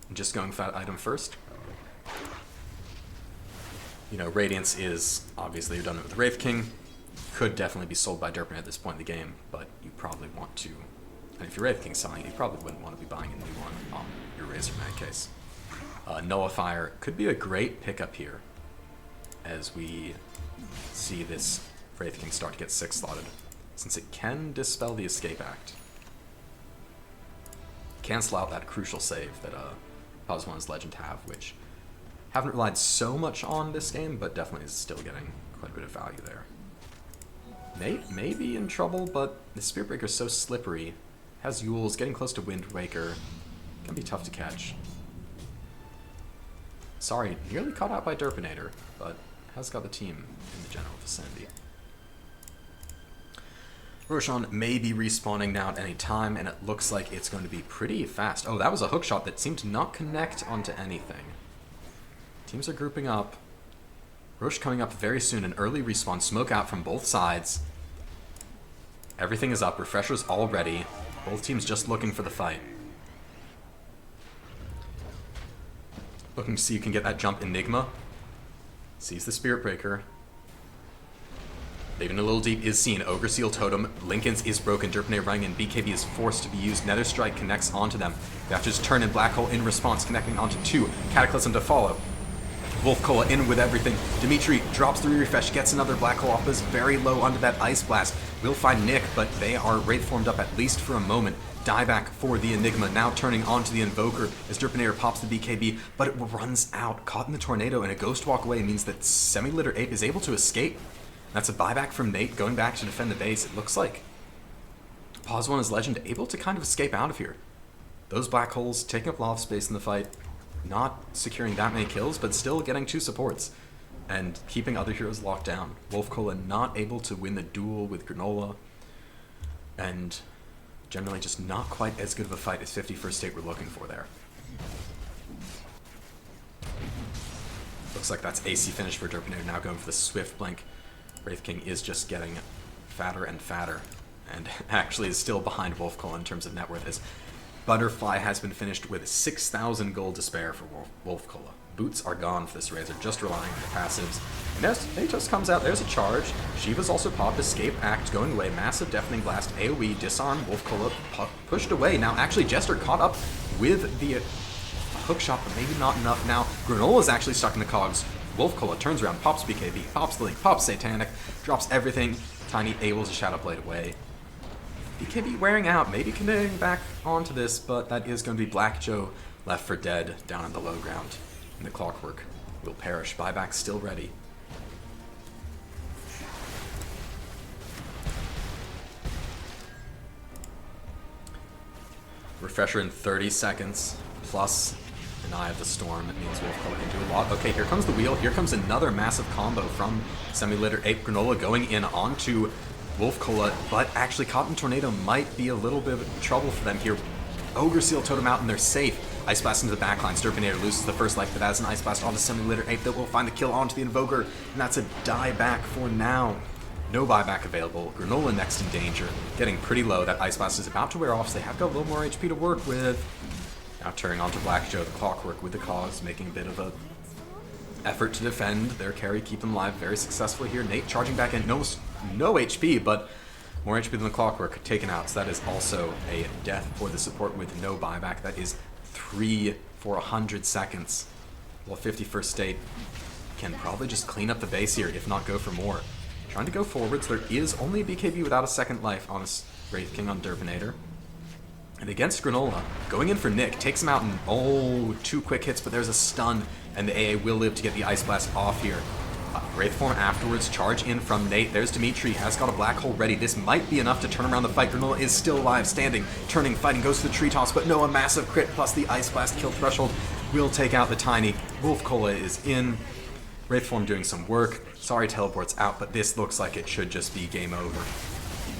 I'm just going for that item first. You know, Radiance is obviously redundant with Wraith King. Could definitely be sold by Derpin at this point in the game, but you probably want to. And if your Wraith King's selling, you probably wouldn't want to be buying a new one on your Razor in that case. Nullifier could be a great pickup here as we see this Wraith King start to get 6 slotted, since it can dispel the Escape Act. Cancel out that crucial save that Pos 1's Legend have, which haven't relied so much on this game, but definitely is still getting quite a bit of value there. Nate may be in trouble, but the Spirit Breaker is so slippery. Has Yules, getting close to Wind Waker. Can be tough to catch. Sorry, nearly caught out by Derpinator, but has got the team in the general vicinity. Roshan may be respawning now at any time, and it looks like it's going to be pretty fast. Oh, that was a hook shot that seemed to not connect onto anything. Teams are grouping up. Roche coming up very soon, an early respawn. Smoke out from both sides. Everything is up. Refresher's all ready. Both teams just looking for the fight. Looking to see if you can get that jump Enigma. Sees the Spirit Breaker. Leaving a little deep is seen. Ogre Seal Totem. Lincoln's is broken. Derpinator running in. BKB is forced to be used. Nether Strike connects onto them. They have to just turn in Black Hole in response, connecting onto 2. Cataclysm to follow. Wolf Cola in with everything. Dimitri drops the refresh, gets another Black Hole off this very low onto that Ice Blast. Will find Nick, but they are Wraith formed up at least for a moment. Dieback for the Enigma, now turning onto the Invoker as Derpinator pops the BKB, but it runs out. Caught in the Tornado, and a Ghost Walk away means that Semi-Litter Ape is able to escape. That's a buyback from Nate, going back to defend the base. It looks like Pos 1's Legend able to kind of escape out of here. Those Black Holes taking up a lot of space in the fight, not securing that many kills, but still getting 2 supports and keeping other heroes locked down. Wolf Cola not able to win the duel with Granola, and generally just not quite as good of a fight as 51st State we're looking for there. Looks like that's AC finish for Derpinator, now going for the Swift Blink. Wraith King is just getting fatter and fatter, and actually is still behind Wolf Cola in terms of net worth, as Butterfly has been finished with 6,000 gold to spare for Wolf Cola. Boots are gone for this Razor, just relying on the passives. And as Atos comes out, there's a charge. Shiva's also popped, Escape Act going away, massive Deafening Blast, AoE, disarm, Wolf Cola pushed away. Now actually Jester caught up with the hook shot, but maybe not enough now. Granola's actually stuck in the cogs. Wolf Cola turns around, pops BKB, pops the Link, pops Satanic, drops everything. Tiny able to Shadow Blade away. BKB wearing out, maybe committing back onto this, but that is going to be Black Joe left for dead down in the low ground. And the Clockwork will perish. Buyback still ready. Refresher in 30 seconds, plus an Eye of the Storm. That means Wolf Cola can do a lot. Okay, here comes the wheel. Here comes another massive combo from Semi-Litter Ape. Granola going in onto Wolf Cola, but actually Cotton Tornado might be a little bit of trouble for them here. Ogre Seal Totem out and they're safe. Ice Blast into the backlines. Derpinator loses the first life, but that is an Ice Blast onto Semi-Litter Ape that will find the kill onto the Invoker, and that's a die back for now. No buyback available. Granola next in danger, getting pretty low. That Ice Blast is about to wear off, so they have got a little more HP to work with. Now turning onto Black Joe, the Clockwork with the Cause, making a bit of a effort to defend their carry, keep them alive very successfully here. Nate charging back in, no HP, but more HP than the Clockwork taken out, so that is also a death for the support with no buyback. That is 3 for 100 seconds. While 51st State can probably just clean up the base here, if not go for more. Trying to go forwards, there is only a BKB without a second life on this Wraith King on Derpinator. And against Granola, going in for Nick, takes him out in, 2 quick hits, but there's a stun, and the AA will live to get the Ice Blast off here. Wraith form afterwards, charge in from Nate. There's Dimitri, has got a Black Hole ready. This might be enough to turn around the fight. Granola is still alive, standing, turning, fighting, goes to the tree toss, but no, a massive crit plus the Ice Blast kill threshold will take out the Tiny. Wolf Cola is in. Wraith form doing some work. Sorry teleports out, but this looks like it should just be game over.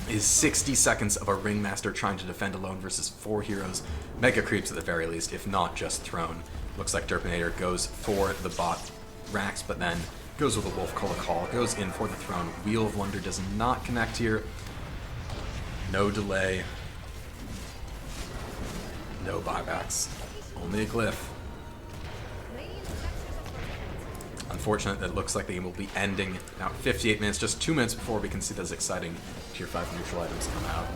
is 60 seconds of a Ringmaster trying to defend alone versus 4 heroes. Mega creeps at the very least, if not just thrown. Looks like Derpinator goes for the bot racks, but then goes with a Wolf Cola Call, goes in for the throne. Wheel of Wonder does not connect here. No delay. No buybacks. Only a glyph. Unfortunate that it looks like the game will be ending now 58 minutes, just 2 minutes before we can see those exciting Tier 5 neutral items come out.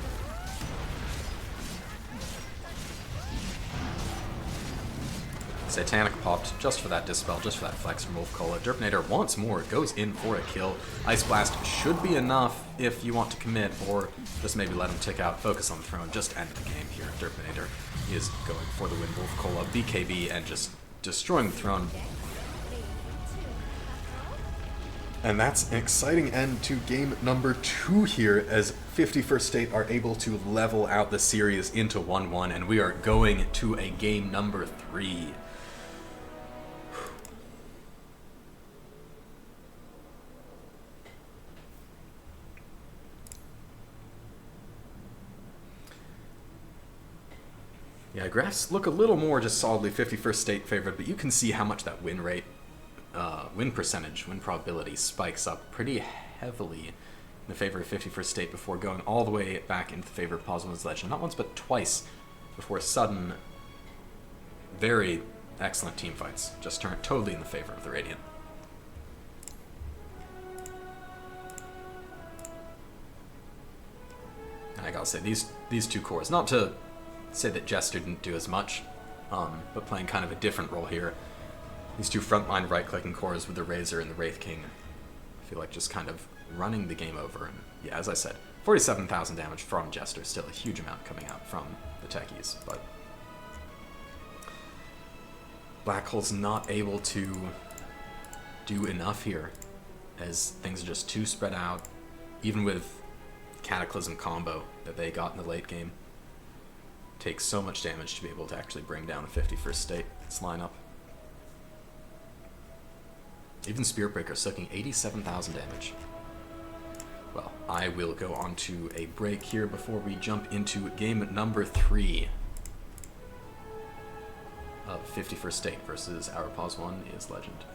Satanic popped just for that Dispel, just for that flex from Wolf Cola. Derpinator once more goes in for a kill. Ice Blast should be enough if you want to commit, or just maybe let him tick out, focus on the throne, just end the game here. Derpinator is going for the win. Wolf Cola, BKB, and just destroying the throne. And that's an exciting end to game number 2 here, as 51st State are able to level out the series into 1-1, and we are going to a game number 3. Yeah, graphs look a little more just solidly 51st State favored, but you can see how much that win rate, win percentage, win probability spikes up pretty heavily in the favor of 51st State before going all the way back into the favor of Pos 1's Legend. Not once, but twice before sudden, very excellent team fights just turned totally in the favor of the Radiant. And I gotta say, these two cores, not to say that Jester didn't do as much, but playing kind of a different role here. These two frontline right-clicking cores with the Razor and the Wraith King, I feel like just kind of running the game over. And yeah, as I said, 47,000 damage from Jester, still a huge amount coming out from the techies, but Black Hole's not able to do enough here, as things are just too spread out, even with Cataclysm combo that they got in the late game. Takes so much damage to be able to actually bring down a 51st State's lineup. Even Spirit Breaker sucking 87,000 damage. Well, I will go on to a break here before we jump into game number 3 of 51st State versus Our Pos 1 is Legend.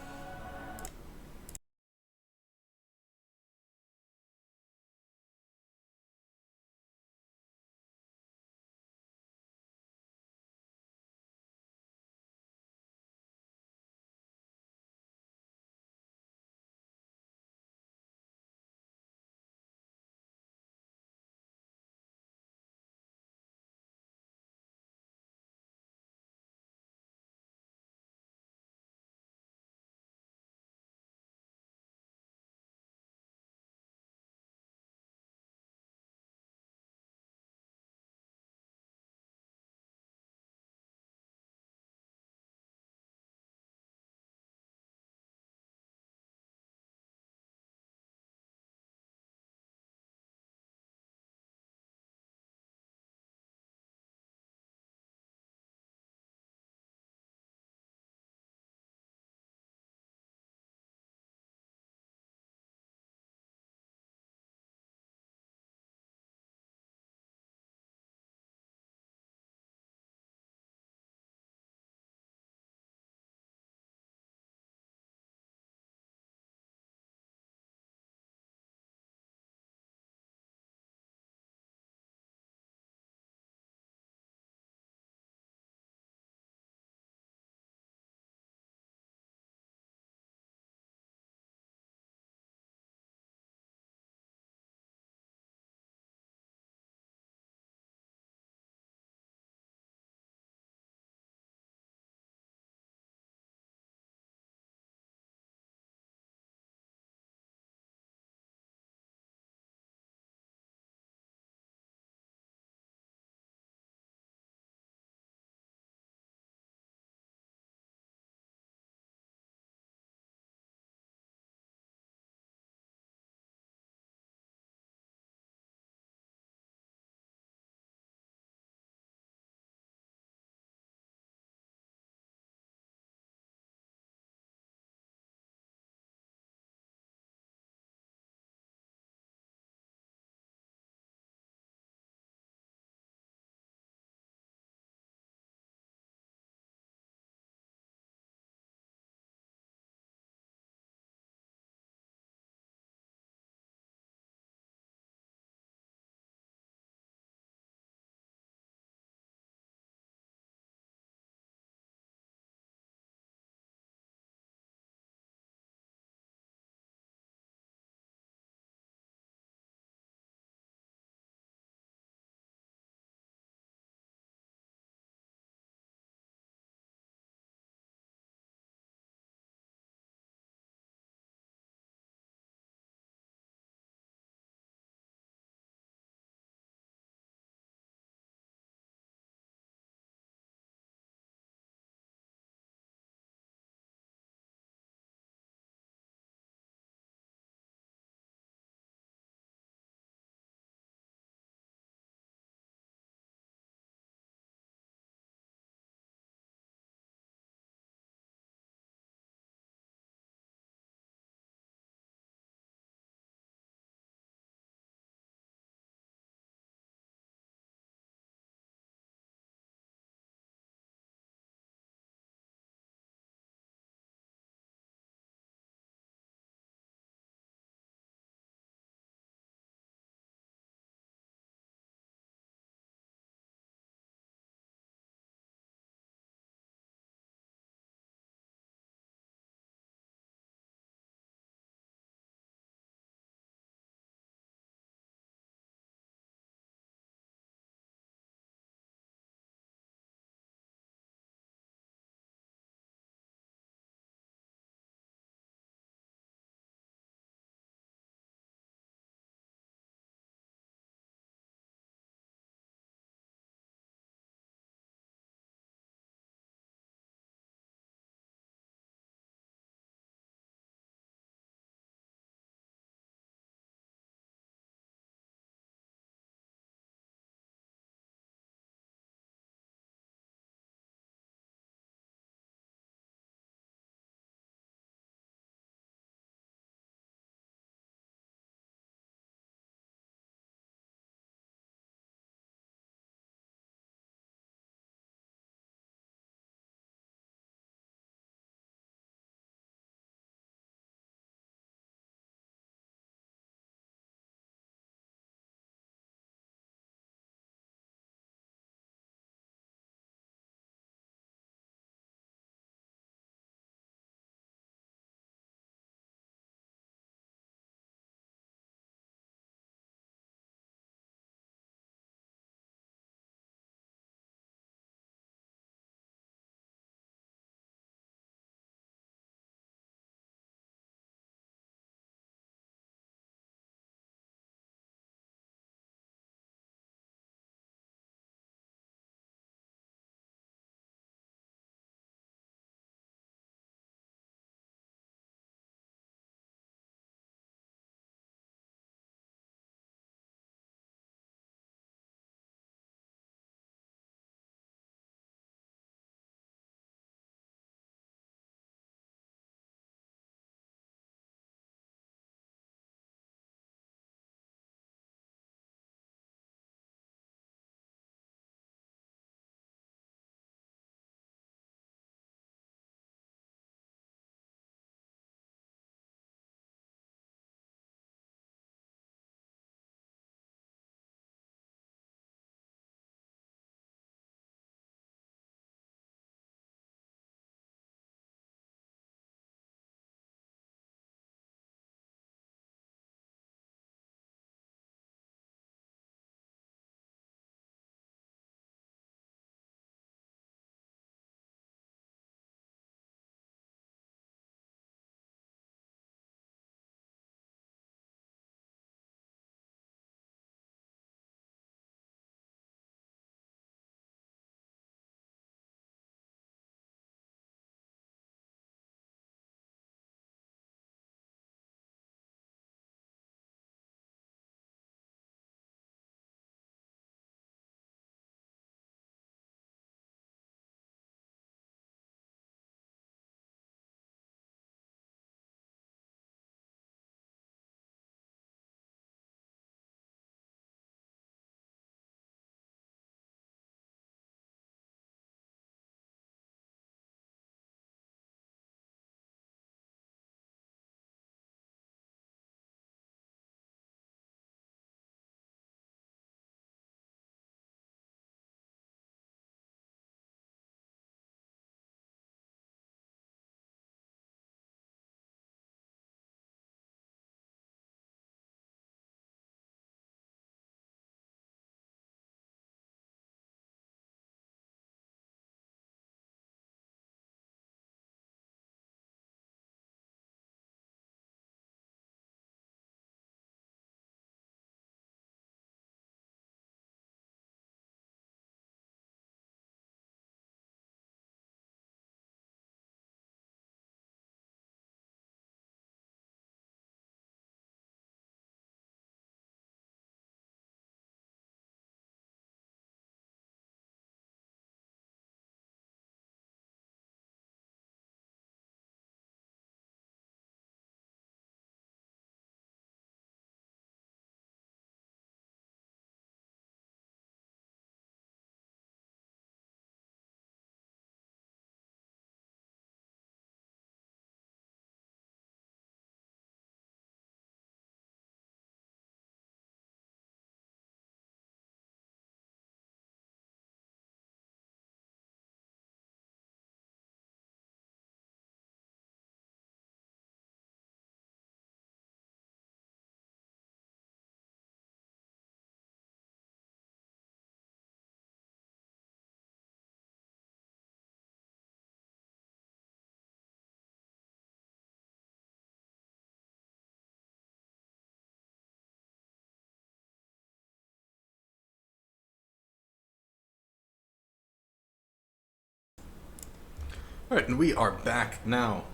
Alright, and we are back now.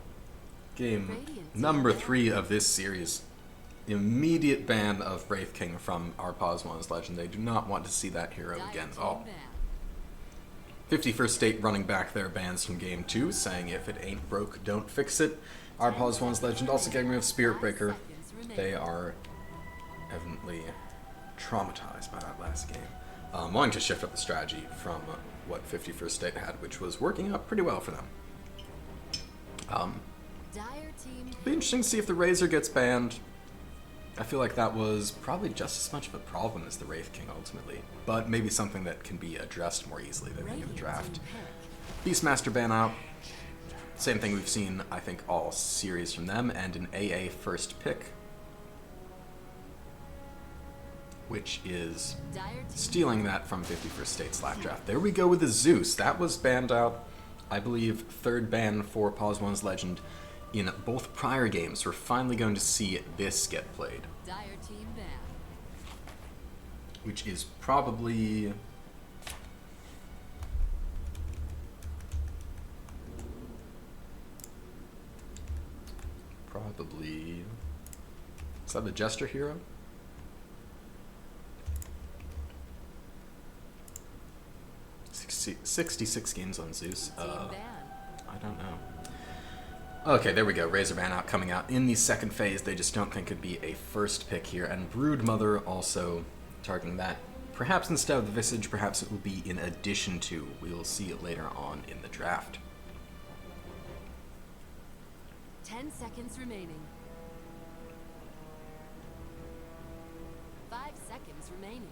Game number 3 of this series. Immediate ban of Wraith King from Our Pos 1's Legend. They do not want to see that hero again at all. 51st State running back their bans from Game 2, saying if it ain't broke, don't fix it. Our Pos 1's Legend also getting rid of Spirit Breaker. They are evidently traumatized by that last game. Wanting to shift up the strategy from what 51st State had, which was working out pretty well for them. Be interesting to see if the Razor gets banned. I feel like that was probably just as much of a problem as the Wraith King ultimately, but maybe something that can be addressed more easily than in the draft. Beastmaster ban out. Same thing we've seen, I think, all series from them, and an AA first pick, which is stealing that from 51st State's last draft. There we go with the Zeus. That was banned out, I believe, third ban for Pos 1's Legend in both prior games. We're finally going to see this get played, which is probably is that the Jester hero? – 66 games on Zeus. I don't know. Okay, there we go. Razor ban out, coming out in the second phase. They just don't think it'd be a first pick here. And Broodmother also targeting that. Perhaps instead of the Visage, perhaps it will be in addition to. We will see it later on in the draft. 10 seconds remaining. 5 seconds remaining.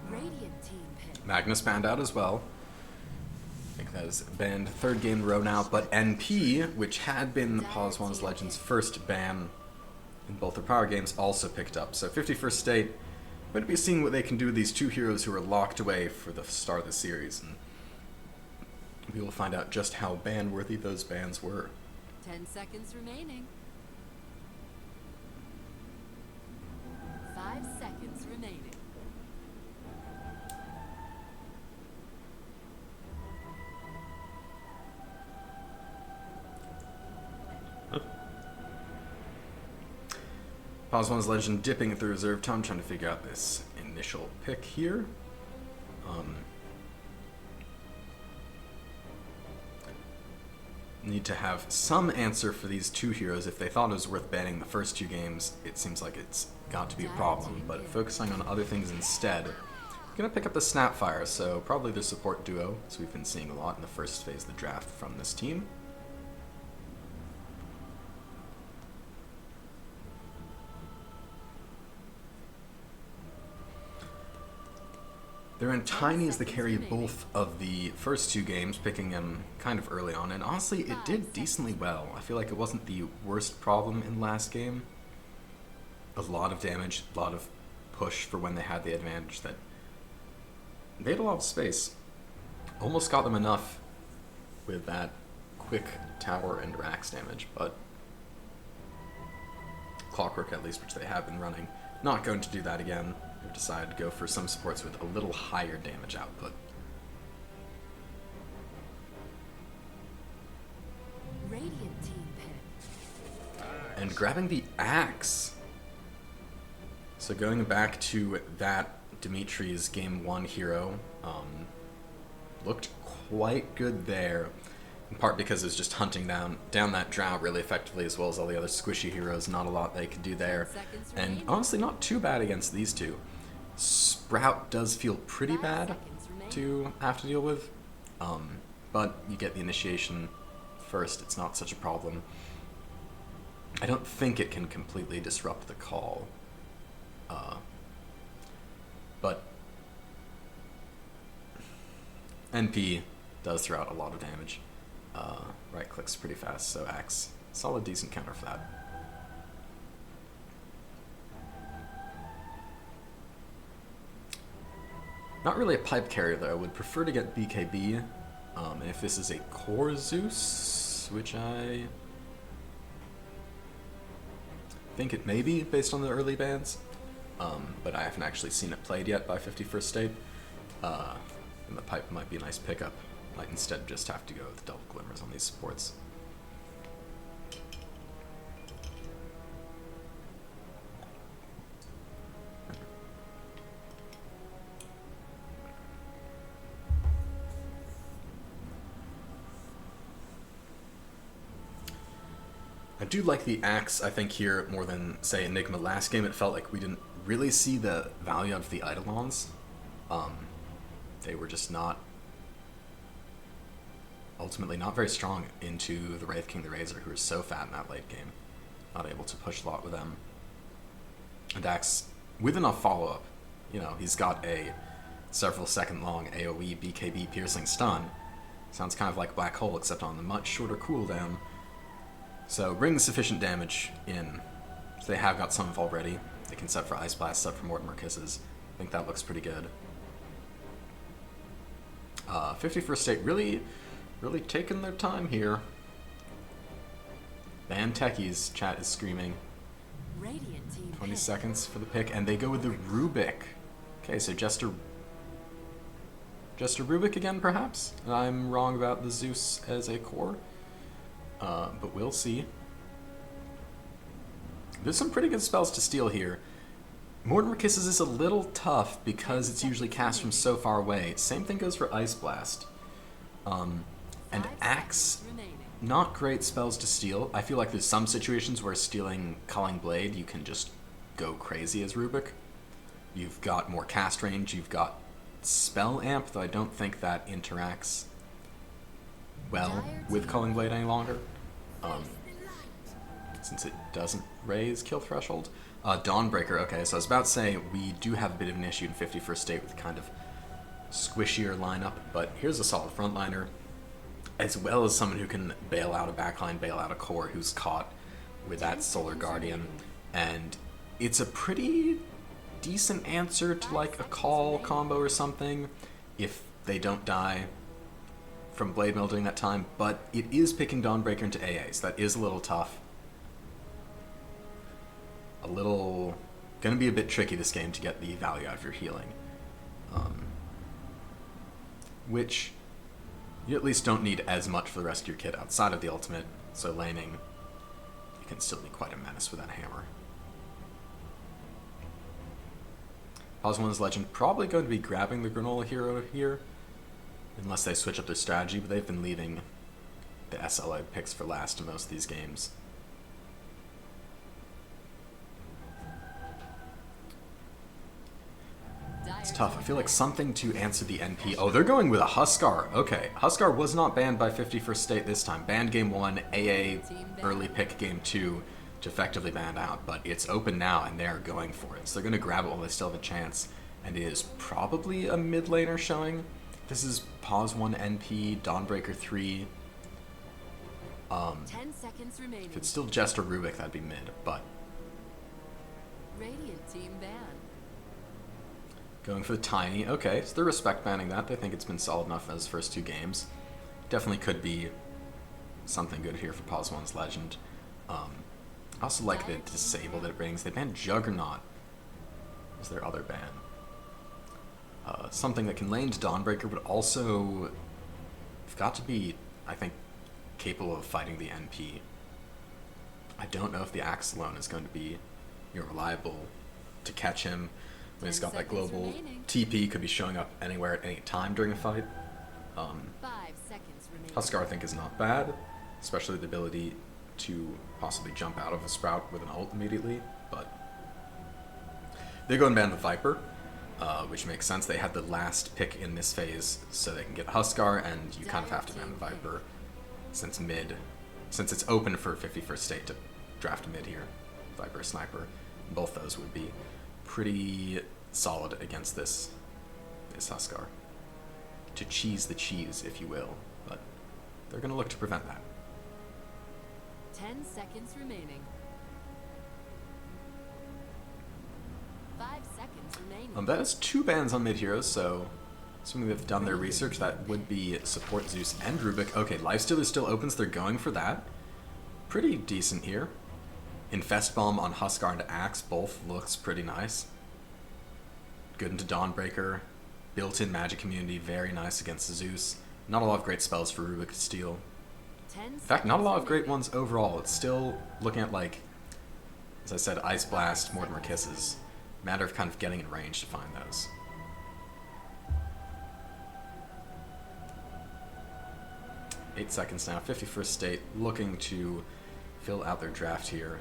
Radiant team pick. Magnus banned out as well. I think that is banned third game in a row now, but NP, which had been Pos 1's Legend's first ban in both the prior games, also picked up. So 51st State, going to be seeing what they can do with these two heroes who are locked away for the start of the series, and we will find out just how ban-worthy those bans were. 10 seconds remaining. 5 seconds remaining. Pos 1's Legend dipping at the reserve time, trying to figure out this initial pick here. Need to have some answer for these two heroes. If they thought it was worth banning the first two games, it seems like it's got to be a problem. But focusing on other things instead, gonna pick up the Snapfire, so probably the support duo, as we've been seeing a lot in the first phase of the draft from this team. They're in Tiny as the carry both of the first two games, picking him kind of early on, and honestly, it did decently well. I feel like it wasn't the worst problem in the last game. A lot of damage, a lot of push for when they had the advantage. That they had a lot of space. Almost got them enough with that quick tower and Rax damage, but Clockwork at least, which they have been running, not going to do that again. They've decided to go for some supports with a little higher damage output. Radiant team pick. And grabbing the axe. So going back to that Dimitri's Game 1 hero, looked quite good there. In part because it was just hunting down that Drow really effectively, as well as all the other squishy heroes. Not a lot they could do there. And honestly, not too bad against these two. Sprout does feel pretty bad to have to deal with, but you get the initiation first. It's not such a problem. I don't think it can completely disrupt the call, but NP does throw out a lot of damage. Right clicks pretty fast, so Axe, solid decent counter for that. Not really a pipe carrier though. I would prefer to get BKB. And if this is a core Zeus, which I think it may be based on the early bans, but I haven't actually seen it played yet by 51st State. And the pipe might be a nice pickup. Might instead just have to go with double glimmers on these supports. I do like the axe, I think, here more than, say, Enigma last game. It felt like we didn't really see the value of the Eidolons. They were just not, ultimately not very strong into the Wraith King the Razor, who was so fat in that late game. Not able to push a lot with them. And axe, with enough follow-up, you know, he's got a several second long AoE BKB piercing stun. Sounds kind of like Black Hole, except on the much shorter cooldown. So brings sufficient damage in. So they have got some already. They can set for Ice Blast, set for Mortimer Kisses. I think that looks pretty good. 51st State really taking their time here. Ban techies, chat is screaming. Radiant team 20 pick. seconds for the pick, and they go with the Rubik. Okay, so Jester Rubik again, perhaps? And I'm wrong about the Zeus as a core. But we'll see. There's some pretty good spells to steal here. Mortimer Kisses is a little tough because it's usually cast from so far away. Same thing goes for Ice Blast. And 5 Axe, seconds remaining. not great spells to steal. I feel like there's some situations where stealing Culling Blade, you can just go crazy as Rubik. You've got more cast range, you've got Spell Amp, though I don't think that interacts well with Culling Blade any longer. Since it doesn't raise kill threshold. Dawnbreaker, okay, so I was about to say we do have a bit of an issue in 51st State with kind of squishier lineup, but here's a solid frontliner, as well as someone who can bail out a backline, bail out a core who's caught with that Solar Guardian, and it's a pretty decent answer to like a call combo or something if they don't die from Blade Mail during that time, but it is picking Dawnbreaker into AA, so that is a little tough. Gonna be a bit tricky this game to get the value out of your healing. Which you at least don't need as much for the rest of your kit outside of the ultimate, so laning, you can still be quite a menace with that hammer. Pos 1's Legend probably going to be grabbing the Granola Hero here, unless they switch up their strategy, but they've been leaving the SLA picks for last in most of these games. It's tough. I feel like something to answer the NP. Oh, they're going with a Huskar. Okay, Huskar was not banned by 51st State this time. Banned game 1, AA early pick game 2 to effectively ban out, but it's open now and they're going for it. So they're going to grab it while they still have a chance, and it is probably a mid laner showing. This is Pos 1 NP, Dawnbreaker 3. 10 seconds remaining. If it's still Jester Rubik, that'd be mid, but Radiant team ban. going for the Tiny. Okay, so they're respect banning that. They think it's been solid enough as first two games. Definitely could be something good here for Pos 1's Legend. I also like the disable that it brings. They banned Juggernaut as their other ban. Something that can lane to Dawnbreaker, but also you've got to be, I think, capable of fighting the NP. I don't know if the Axe alone is going to be reliable to catch him. When he's got that global TP, could be showing up anywhere at any time during a fight. 5 seconds remaining. Huskar, I think, is not bad, especially the ability to possibly jump out of a Sprout with an ult immediately, but they go and ban the Viper, which makes sense. They had the last pick in this phase, so they can get Huskar, and you kind of have to ban the Viper since it's open for 51st State to draft a mid here. Viper, Sniper, both those would be pretty solid against this Huskar. To cheese the cheese, if you will, but they're going to look to prevent that. 10 seconds remaining. 5 seconds remaining. That is 2 bans on mid heroes, so assuming they've done their research, that would be support Zeus and Rubik. Okay, Lifestealer still opens, they're going for that. Pretty decent here. Infest Bomb on Huskar and Axe both looks pretty nice. Good into Dawnbreaker. built-in magic community, very nice against Zeus. Not a lot of great spells for Rubik to steal. 10 In fact, not a lot of great ones overall. It's still looking at, like, as I said, Ice Blast, Mortimer Kisses. Matter of kind of getting in range to find those. Eight seconds now. 51st State looking to fill out their draft here.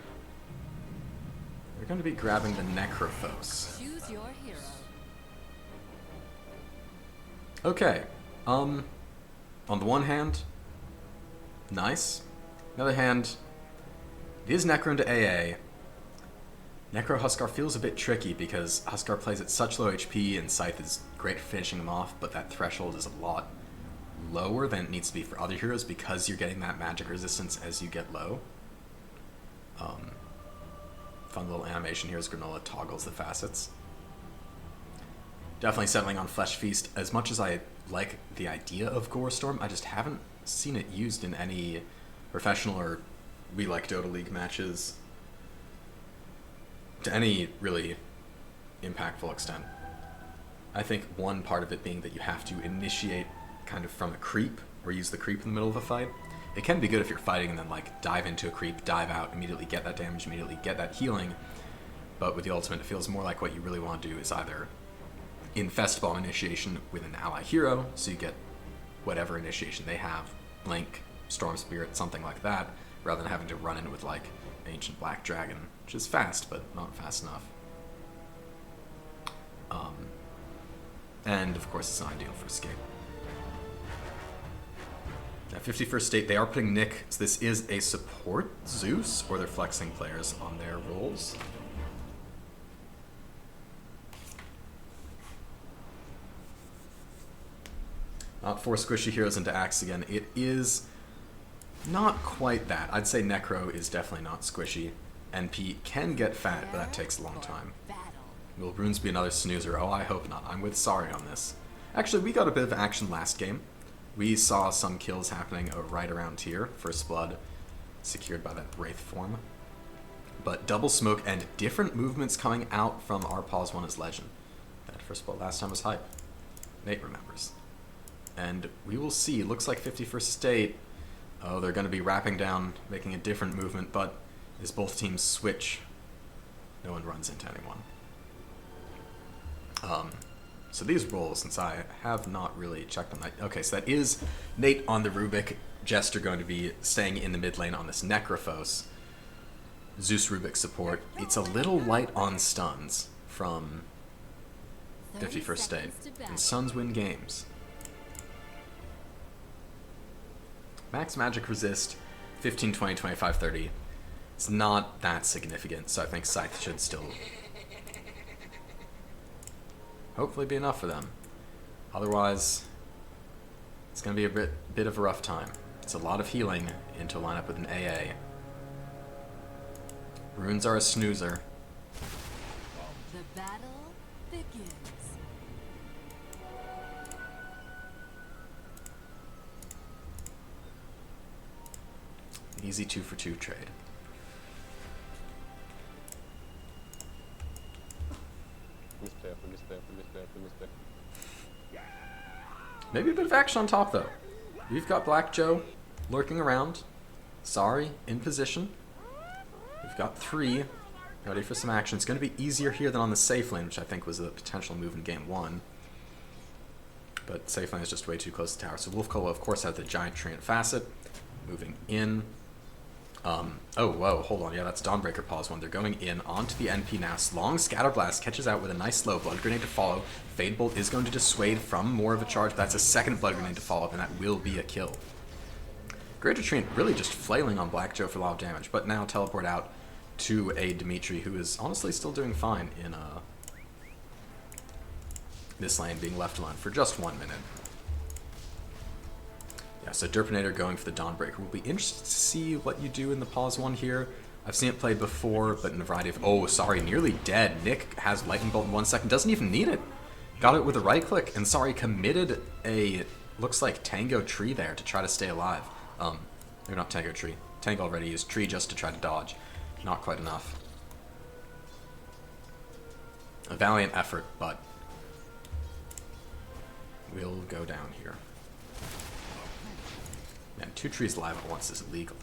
They're going to be grabbing the Necrophos. Choose your hero. Okay. On the one hand, nice. On the other hand, it is Necro into AA. Necro Huskar feels a bit tricky because Huskar plays at such low HP and Scythe is great for finishing him off, but that threshold is a lot lower than it needs to be for other heroes because you're getting that magic resistance as you get low. Fun little animation here as Granola toggles the facets. Definitely settling on Flesh Feast. As much as I like the idea of Gore Storm, I just haven't seen it used in any professional or we like Dota League matches to any really impactful extent. I think one part of it being that you have to initiate kind of from a creep or use the creep in the middle of a fight. It can be good if you're fighting and then like dive into a creep, dive out, immediately get that damage, immediately get that healing. But with the ultimate, it feels more like what you really want to do is either infest bomb initiation with an ally hero, so you get whatever initiation they have, Blink, Storm Spirit, something like that, rather than having to run in with like Ancient Black Dragon, which is fast, but not fast enough. And of course it's not ideal for escape. At 51st State, they are putting Nick, so this is a support Zeus, or they're flexing players on their roles. Not 4 squishy heroes into Axe again. It is not quite that. I'd say Necro is definitely not squishy. NP can get fat, but that takes a long time. Will Runes be another snoozer? Oh, I hope not. I'm with Sorry on this. Actually, we got a bit of action last game. We saw some kills happening right around here. First Blood secured by that Wraith form. But double smoke and different movements coming out from Our Pos 1 as Legend. That First Blood last time was hype. Nate remembers. And we will see. Looks like 51st State. Oh, they're going to be wrapping down, making a different movement, but as both teams switch, no one runs into anyone. So these rolls, since I have not really checked on that. Okay, so that is Nate on the Rubik. Jester going to be staying in the mid lane on this Necrophos. Zeus Rubik support. It's a little light on stuns from 51st State. And stuns win games. Max magic resist, 15, 20, 25, 30. It's not that significant, so I think Scythe should still hopefully be enough for them. Otherwise, it's going to be a bit of a rough time. It's a lot of healing into a lineup with an AA. Runes are a snoozer. The battle begins. Easy 2-for-2 trade. Maybe a bit of action on top, though. We've got Black Joe lurking around. Sorry, in position. We've got 3 ready for some action. It's going to be easier here than on the safe lane, which I think was a potential move in game 1. But safe lane is just way too close to the tower. So Wolf Colo, of course, has the Giant Treant Facet. Moving in. Oh, whoa, hold on. Yeah, that's Dawnbreaker Pause 1. They're going in onto the NP now. Long Scatter Blast catches out with a nice slow Blood Grenade to follow. Fade Bolt is going to dissuade from more of a charge, but that's a second Blood Grenade to follow up, and that will be a kill. Greater Treant really just flailing on Black Joe for a lot of damage, but now teleport out to a Dimitri, who is honestly still doing fine in this lane, being left alone for just 1 minute. Yeah, so Derpinator going for the Dawnbreaker. We'll be interested to see what you do in the Pause 1 here. I've seen it played before, but in a variety of... Oh, sorry, nearly dead. Nick has Lightning Bolt in 1 second. Doesn't even need it. Got it with a right click, and sorry, committed a... Looks like Tango Tree there to try to stay alive. Or not Tango Tree. Tango already used Tree just to try to dodge. Not quite enough. A valiant effort, but... will go down here. Man, 2 trees live at once is illegal.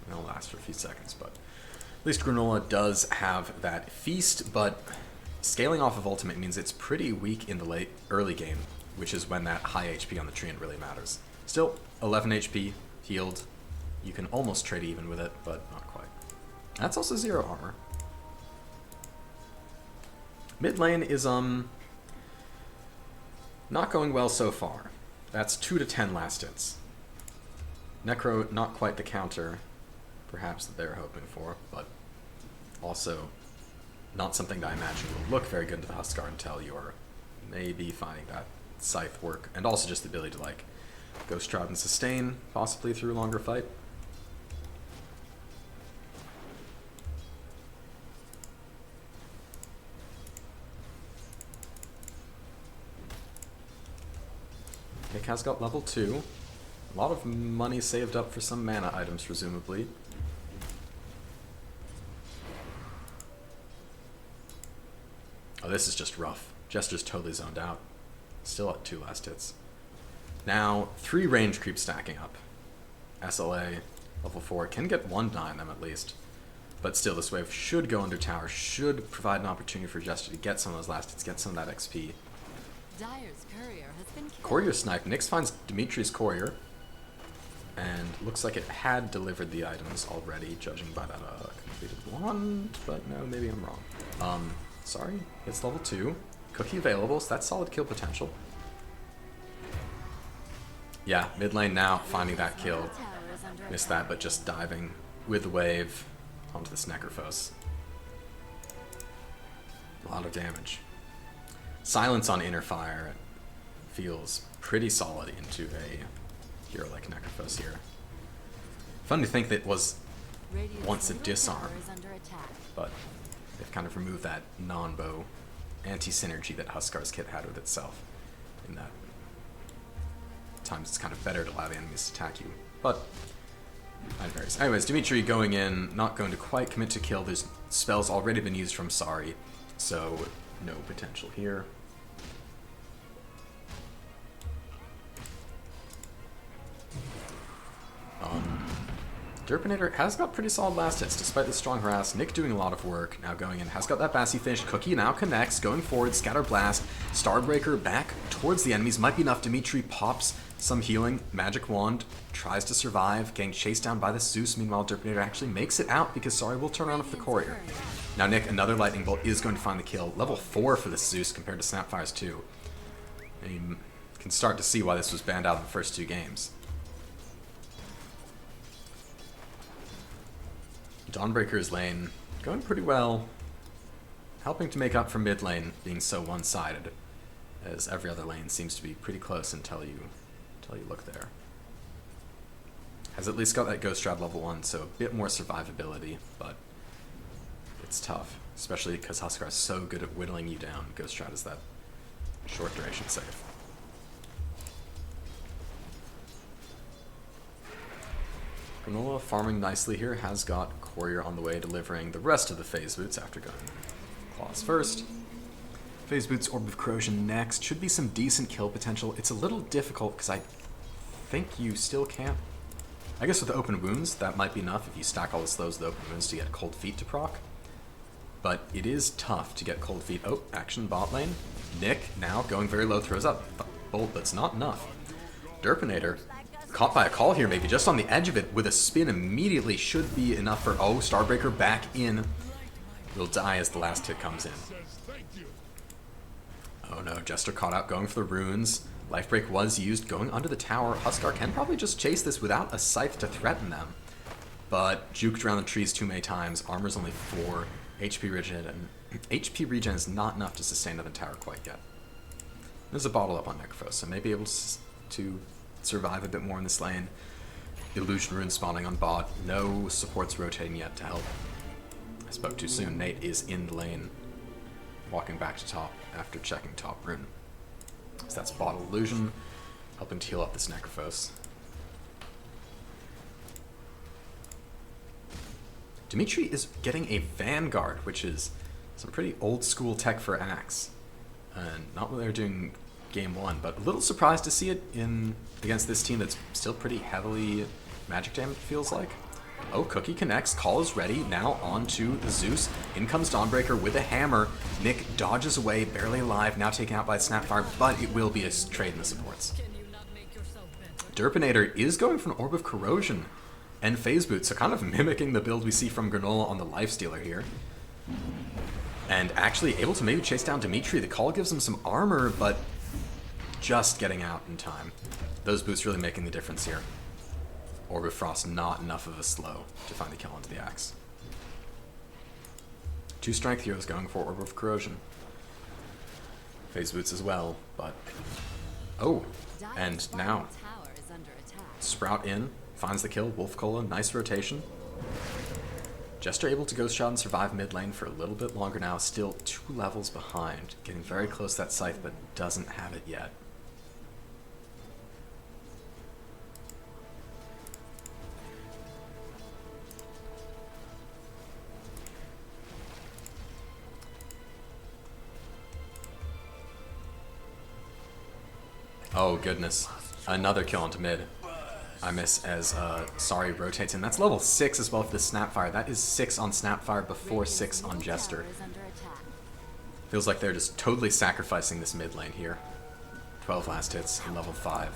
It'll last for a few seconds, but at least Granola does have that feast, but scaling off of ultimate means it's pretty weak in the early game, which is when that high HP on the treant really matters. Still, 11 HP, healed. You can almost trade even with it, but not quite. That's also 0 armor. Mid lane is not going well so far. That's 2 to 10 last hits. Necro, not quite the counter, perhaps, that they're hoping for, but also not something that I imagine will look very good to the Huskar until you're maybe finding that scythe work, and also just the ability to like Ghost Shroud and sustain, possibly through a longer fight. Nick has got level 2. A lot of money saved up for some mana items, presumably. Oh, this is just rough. Jester's totally zoned out. Still at 2 last hits. Now, 3 range creeps stacking up. SLA, level 4, can get 1 die on them at least. But still, this wave should go under tower, should provide an opportunity for Jester to get some of those last hits, get some of that XP. Dyer's courier has been killed. Courier snipe. Nyx finds Dimitri's courier. And looks like it had delivered the items already, judging by that completed wand. But no, maybe I'm wrong. Sorry, it's level 2. Cookie available, so that's solid kill potential. Yeah, mid lane now, finding that kill. Missed that, but just diving with the wave onto this Necrophos. A lot of damage. Silence on inner fire feels pretty solid into a hero like Necrophos here. Fun to think that it was once a disarm, but they've kind of removed that non-bow anti-synergy that Huskar's kit had with itself, in that times it's kind of better to allow the enemies to attack you, but it varies. Anyways, Dimitri going in, not going to quite commit to kill. There's spells already been used from Sari, so no potential here. Derpinator has got pretty solid last hits despite the strong harass. Nick doing a lot of work, now going in, has got that Bassy finish. Cookie now connects, going forward, Scatter Blast, Starbreaker back towards the enemies, might be enough. Dimitri pops some healing, Magic Wand, tries to survive, getting chased down by the Zeus. Meanwhile, Derpinator actually makes it out because Sari will turn around with the Courier. Now Nick, another Lightning Bolt, is going to find the kill. Level 4 for the Zeus compared to Snapfire's 2. And you can start to see why this was banned out in the first 2 games. Dawnbreaker's lane going pretty well, helping to make up for mid lane being so one-sided, as every other lane seems to be pretty close until you look there. Has at least got that Ghost Shroud level 1, so a bit more survivability, but it's tough, especially because Huskar is so good at whittling you down. Ghost Shroud is that short duration save. Granola farming nicely here, has got Courier on the way, delivering the rest of the Phase Boots after going Quas first. Phase Boots, Orb of Corrosion next. Should be some decent kill potential. It's a little difficult because I think you still can't. I guess with the Open Wounds, that might be enough if you stack all the slows with Open Wounds to get Cold Feet to proc. But it is tough to get Cold Feet. Oh, action bot lane. Nick now going very low, throws up Bolt, but it's not enough. Derpinator caught by a call here, maybe just on the edge of it with a spin immediately should be enough for, oh, Starbreaker back in. Will die as the last hit comes in. Oh no, Jester caught out going for the runes. Lifebreak was used going under the tower. Huskar can probably just chase this without a scythe to threaten them. But juked around the trees too many times. Armor's only 4. HP regen, and HP regen is not enough to sustain the tower quite yet. There's a bottle up on Necrophos, so maybe able to survive a bit more in this lane. Illusion rune spawning on bot. No supports rotating yet to help. I spoke too soon. Nate is in the lane, walking back to top after checking top rune. So that's bot illusion, helping to heal up this Necrophos. Dimitri is getting a Vanguard, which is some pretty old school tech for Axe. And not what they're doing game one, but a little surprised to see it against this team that's still pretty heavily magic damage, feels like. Oh, Cookie connects, call is ready, now on to the Zeus. In comes Dawnbreaker with a hammer. Nick dodges away, barely alive, now taken out by Snapfire, but it will be a trade in the supports. Derpinator is going for an Orb of Corrosion and Phase Boot, so kind of mimicking the build we see from Granola on the Lifestealer here. And actually able to maybe chase down Dimitri. The call gives him some armor, but just getting out in time. Those boots really making the difference here. Orb of Frost not enough of a slow to find the kill onto the axe. 2 strength heroes going for Orb of Corrosion. Phase Boots as well, but... Oh, and now Sprout in, finds the kill, Wolf Cola, nice rotation. Jester able to Ghost Shot and survive mid lane for a little bit longer now, still 2 levels behind. Getting very close to that scythe, but doesn't have it yet. Oh goodness, another kill onto mid. I miss as Sorry rotates in. That's level 6 as well for the Snapfire. That is 6 on Snapfire before 6 on Jester. Feels like they're just totally sacrificing this mid lane here. 12 last hits and level 5.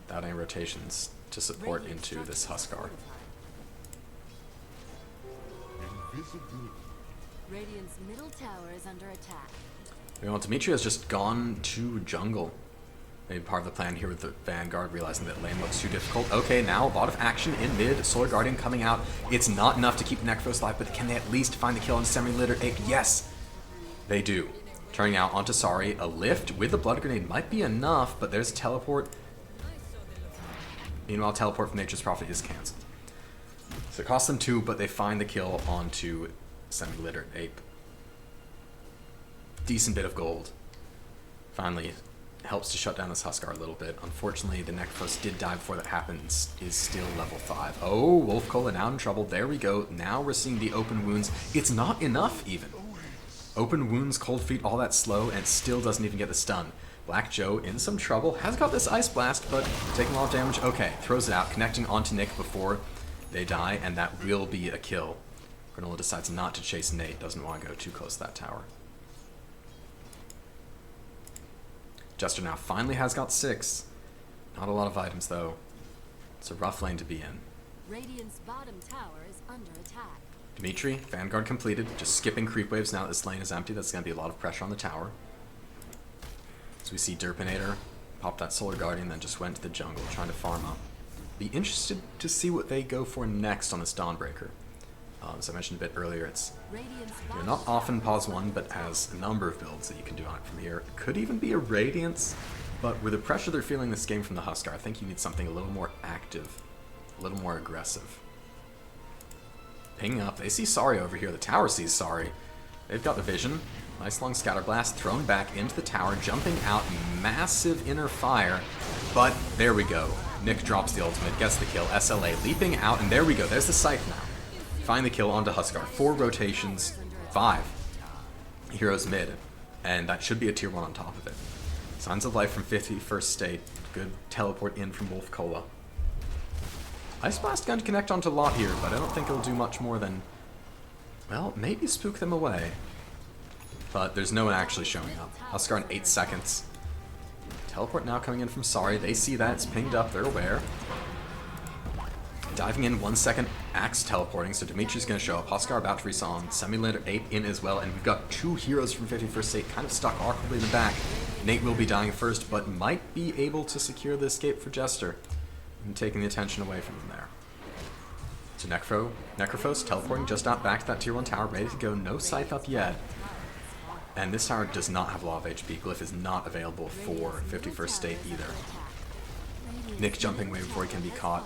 Without any rotations to support into this Huskar. Radiant's middle tower is under attack. Well, Dimitri has just gone to jungle. Maybe part of the plan here with the Vanguard, realizing that lane looks too difficult. Okay, now a lot of action in mid. Solar Guardian coming out. It's not enough to keep Necros alive, but can they at least find the kill on Semi-Litter Ape? Yes, they do. Turning out onto Sorry. A lift with the Blood Grenade might be enough, but there's a teleport. Meanwhile, teleport from Nature's Prophet is cancelled. So it costs them 2, but they find the kill onto Semi-Litter Ape. Decent bit of gold. Finally helps to shut down this Huskar a little bit. Unfortunately, the Necros did die before that happens, is still level 5. Oh, Wolf Cola now in trouble. There we go. Now we're seeing the open wounds. It's not enough even. Open wounds, cold feet, all that slow, and it still doesn't even get the stun. Black Joe in some trouble. Has got this Ice Blast, but taking a lot of damage. Okay, throws it out, connecting onto Nick before they die, and that will be a kill. Granola decides not to chase Nate. Doesn't want to go too close to that tower. Jester now finally has got 6. Not a lot of items though. It's a rough lane to be in. Radiant's bottom tower is under attack. Dimitri, Vanguard completed, just skipping creep waves now that this lane is empty. That's going to be a lot of pressure on the tower. So we see Derpinator pop that Solar Guardian, then just went to the jungle trying to farm up. Be interested to see what they go for next on this Dawnbreaker. As I mentioned a bit earlier, it's not often pause 1, but has a number of builds that you can do on it from here. It could even be a Radiance, but with the pressure they're feeling this game from the Huskar, I think you need something a little more active, a little more aggressive. Pinging up, they see Sorry over here. The tower sees Sorry. They've got the vision. Nice long Scatter Blast thrown back into the tower, jumping out, massive inner fire, but there we go. Nick drops the ultimate, gets the kill. SLA leaping out, and there we go. There's the Scythe now. Find the kill onto Huskar. 4 rotations, 5 heroes mid, and that should be a tier 1 on top of it. Signs of Life from 51st State. Good teleport in from Wolf Cola. Ice Blast going to connect onto a lot here, but I don't think it'll do much more than, well, maybe spook them away. But there's no one actually showing up. Huskar in 8 seconds. Teleport now coming in from Sorry. They see that. It's pinged up. They're aware. Diving in 1 second. Axe teleporting. So Dimitri's going to show up. Huskar about to respawn. Semi-Litter 8 in as well. And we've got 2 heroes from 51st State kind of stuck awkwardly in the back. Nate will be dying first, but might be able to secure the escape for Jester. And taking the attention away from him there. So Necrophos teleporting just out back to that tier 1 tower. Ready to go. No Scythe up yet. And this tower does not have a lot of HP. Glyph is not available for 51st State either. Nick jumping way before he can be caught.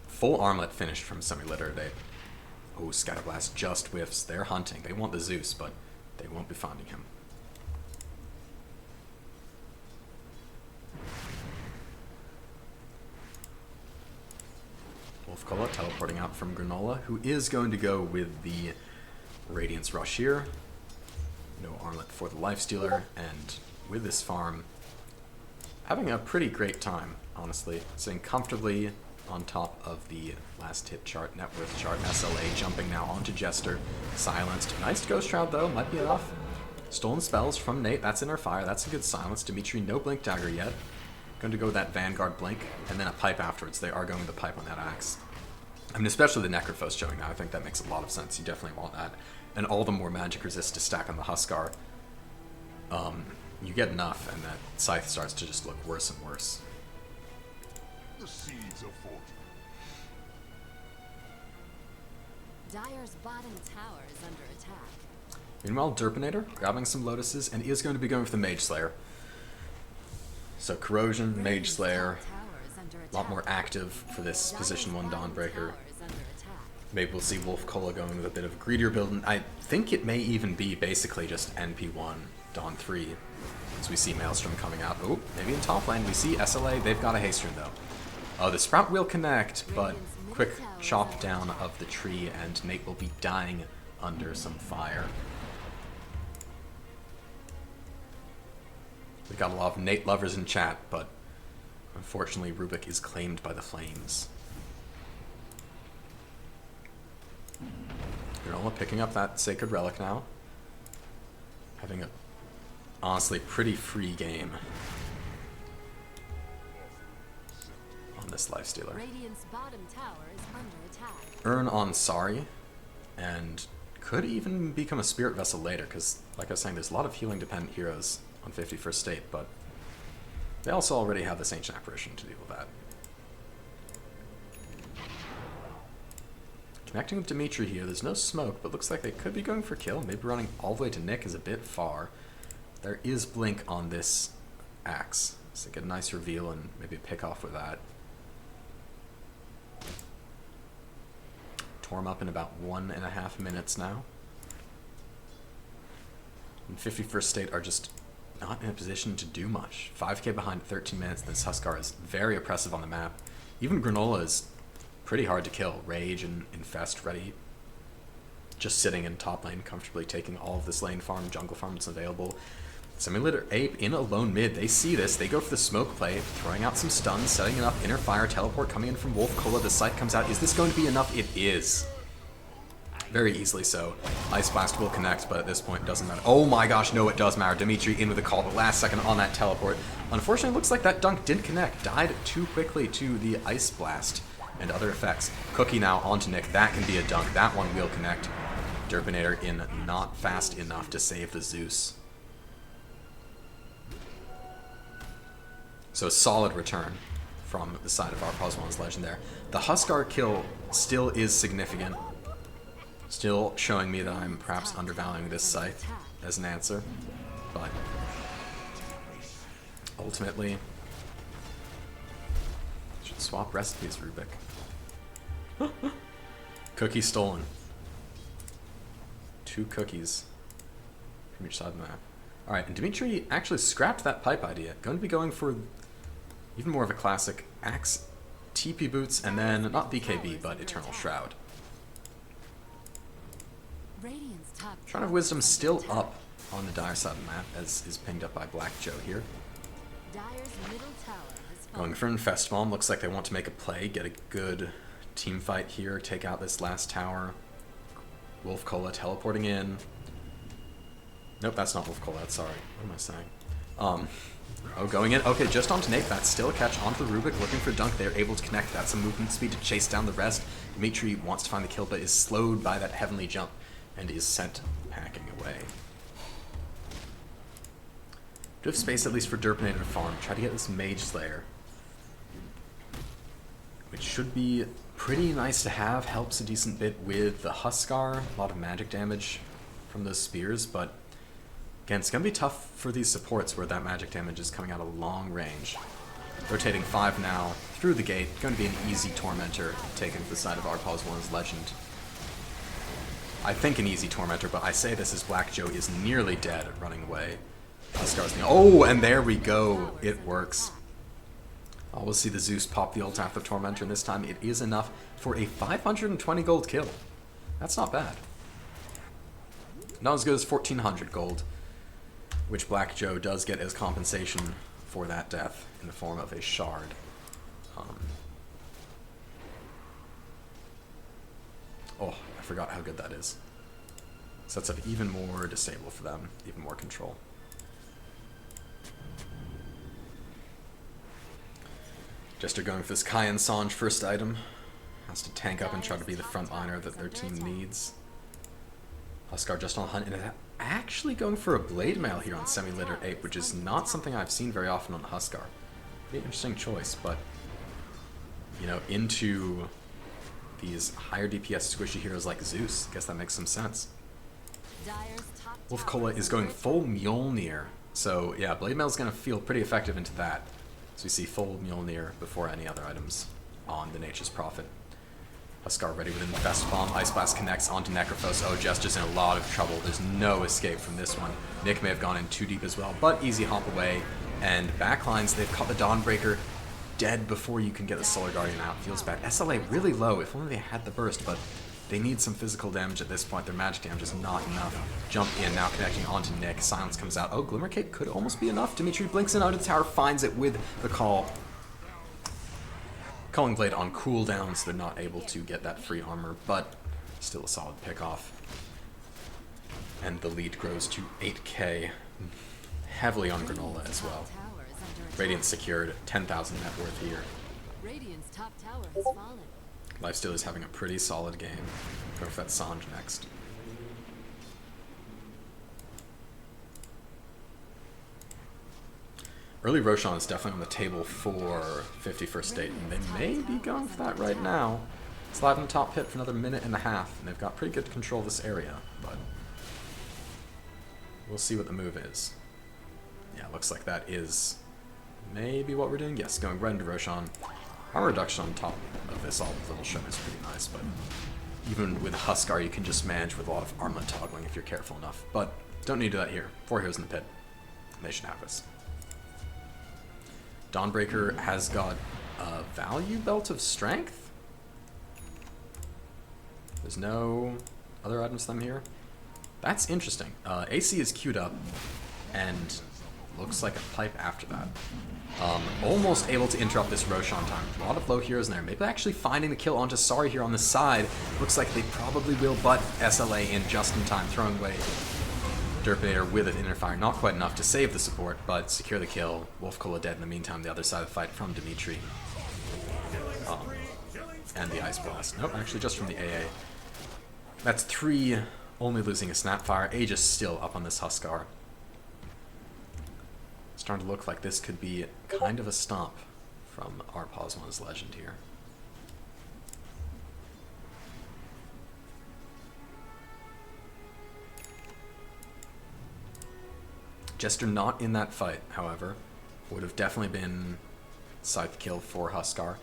Full armlet finished from Semi-Litter. Oh, Scatterblast just whiffs. They're hunting. They want the Zeus, but they won't be finding him. Wolf Cola teleporting out from Granola, who is going to go with the Radiance Rush here. No armlet for the Lifestealer, and with this farm, having a pretty great time, honestly. Sitting comfortably on top of the last hit chart, net worth chart, SLA, jumping now onto Jester, silenced. Nice Ghost Shroud though, might be enough. Stolen spells from Nate, that's Inner Fire, that's a good silence. Dimitri, no Blink Dagger yet. Going to go with that Vanguard Blink, and then a Pipe afterwards. They are going with the Pipe on that Axe. I mean, especially the Necrophos showing that, I think that makes a lot of sense. You definitely want that. And all the more magic resist to stack on the Huskar. You get enough, and that Scythe starts to just look worse and worse. The seeds of fortune. Dire's bottom tower is under attack. Meanwhile, Derpinator grabbing some Lotuses, and he is going to be going for the Mage Slayer. So Corrosion, Mage Slayer, a lot more active for this position 1 Dawnbreaker. Maybe we'll see Wolf Cola going with a bit of a greedier build, and I think it may even be basically just NP1, Dawn 3, as we see Maelstrom coming out. Oh, maybe in top lane we see SLA, they've got a haste rune though. Oh, the Sprout will connect, but quick chop down of the tree, and Nate will be dying under some fire. We got a lot of Nate lovers in chat, but unfortunately Rubik is claimed by the flames. Granola picking up that Sacred Relic now. Having a honestly pretty free game on this Lifestealer. Radiant's bottom tower is under attack. Earn on Sari, and could even become a Spirit Vessel later, because like I was saying, there's a lot of healing dependent heroes on 51st State, but they also already have this Ancient Apparition to deal with that. Connecting with Dimitri here, there's no smoke, but looks like they could be going for kill. Maybe running all the way to Nick is a bit far. There is Blink on this Axe, so get a nice reveal and maybe a pick off with that. Torm up in about 1.5 minutes now. And 51st State are just not in a position to do much. 5k behind 13 minutes, this Huskar is very oppressive on the map. Even Granola is pretty hard to kill. Rage and Infest ready. Just sitting in top lane, comfortably taking all of this lane farm, jungle farm that's available. Simulator Ape in a lone mid. They see this. They go for the smoke play, throwing out some stuns, setting it up. Inner Fire, teleport coming in from Wolf Cola. The sight comes out. Is this going to be enough? It is. Very easily so. Ice Blast will connect, but at this point it doesn't matter. Oh my gosh, no, it does matter. Dimitri in with a call the last second on that teleport. Unfortunately, it looks like that dunk didn't connect. Died too quickly to the Ice Blast and other effects. Cookie now onto Nick. That can be a dunk. That one will connect. Derpinator in not fast enough to save the Zeus. So a solid return from the side of Our Pos Legend there. The Huskar kill still is significant. Still showing me that I'm perhaps undervaluing this Scythe as an answer. But ultimately, should swap recipes, Rubik. Cookie stolen. 2 cookies from each side of the map. Alright, and Dimitri actually scrapped that pipe idea. Going to be going for even more of a classic Axe, TP Boots, and then not BKB, but Eternal Shroud. Shrine of Wisdom still up on the Dire side of the map, as is pinged up by Black Joe here. Going for Infest Bomb. Looks like they want to make a play, get a good team fight here, take out this last tower. Wolf Cola teleporting in. Nope, that's not Wolf Cola, that's sorry. What am I saying? Oh, going in. Okay, just onto Nate. That's still a catch onto the Rubik, looking for dunk. They're able to connect. That's some movement speed to chase down the rest. Dimitri wants to find the kill, but is slowed by that heavenly jump and is sent packing away. Do have space at least for Derpinator to farm. Try to get this Mage Slayer, which should be pretty nice to have. Helps a decent bit with the Huskar. A lot of magic damage from those spears, but again, it's going to be tough for these supports where that magic damage is coming out of long range. Rotating 5 now through the gate. Going to be an easy Tormentor taken to the side of Our Pos Legend. I think an easy Tormentor, but I say this as Black Joe is nearly dead running away. Oh, and there we go. It works. We'll see the Zeus pop the ult after Tormentor, and this time it is enough for a 520 gold kill. That's not bad. Not as good as 1400 gold. which Black Joe does get as compensation for that death in the form of a shard. Oh, I forgot how good that is. Sets up even more disable for them, even more control. Jester going for this Kai and Sanj first item. Has to tank up and try to be the frontliner that their team needs. Huskar just on hunt, and actually going for a Blade Mail here on Semi-Litter Ape, which is not something I've seen very often on Huskar. Pretty interesting choice, but, you know, into these higher DPS squishy heroes like Zeus. Guess that makes some sense. Wolf Cola is going full Mjolnir, so yeah, Blade Mail is going to feel pretty effective into that. So we see full Mjolnir before any other items on the Nature's Prophet. Huskar ready with an Infest Bomb. Ice Blast connects onto Necrophos. Oh, Jester's in a lot of trouble. There's no escape from this one. Nick may have gone in too deep as well, but easy hop away. And backlines, they've caught the Dawnbreaker dead before you can get the Solar Guardian out. Feels bad. SLA really low, if only they had the burst, but they need some physical damage at this point. Their magic damage is not enough. Jump in, now connecting onto Nick. Silence comes out. Oh, Glimmer Cape could almost be enough. Dimitri blinks in out of the tower, finds it with the call. Calling Blade on cooldown, so they're not able to get that free armor, but still a solid pick-off. And the lead grows to 8k, heavily on Granola as well. Radiant secured, 10,000 net worth here. Radiant's top tower has fallen. Lifesteal is having a pretty solid game. Go for that Sanj next. Early Roshan is definitely on the table for 51st State, and they may be going for that right now. It's live in the top pit for another minute and a half, and they've got pretty good control of this area, but we'll see what the move is. Yeah, looks like that is maybe what we're doing. Yes, going right into Roshan. Armor reduction on top of this all little show is pretty nice, but even with Huskar, you can just manage with a lot of armlet toggling if you're careful enough. But don't need to do that here. 4 heroes in the pit. They should have this. Dawnbreaker has got a value belt of strength. There's no other items to them here. That's interesting. AC is queued up, and looks like a pipe after that. Almost able to interrupt this Roshan time. A lot of low heroes in there. Maybe actually finding the kill onto Sari here on the side. Looks like they probably will butt SLA in just in time, throwing away Derpinator with an inner fire. Not quite enough to save the support, but secure the kill. Wolf Cola dead in the meantime. The other side of the fight from Dimitri. And the Ice Blast. Nope, actually just from the AA. That's 3, only losing a Snapfire. Aegis still up on this Huskar. Starting to look like this could be kind of a stomp from Our Pos 1's Legend here. Jester not in that fight, however. Would have definitely been scythe kill for Huskar.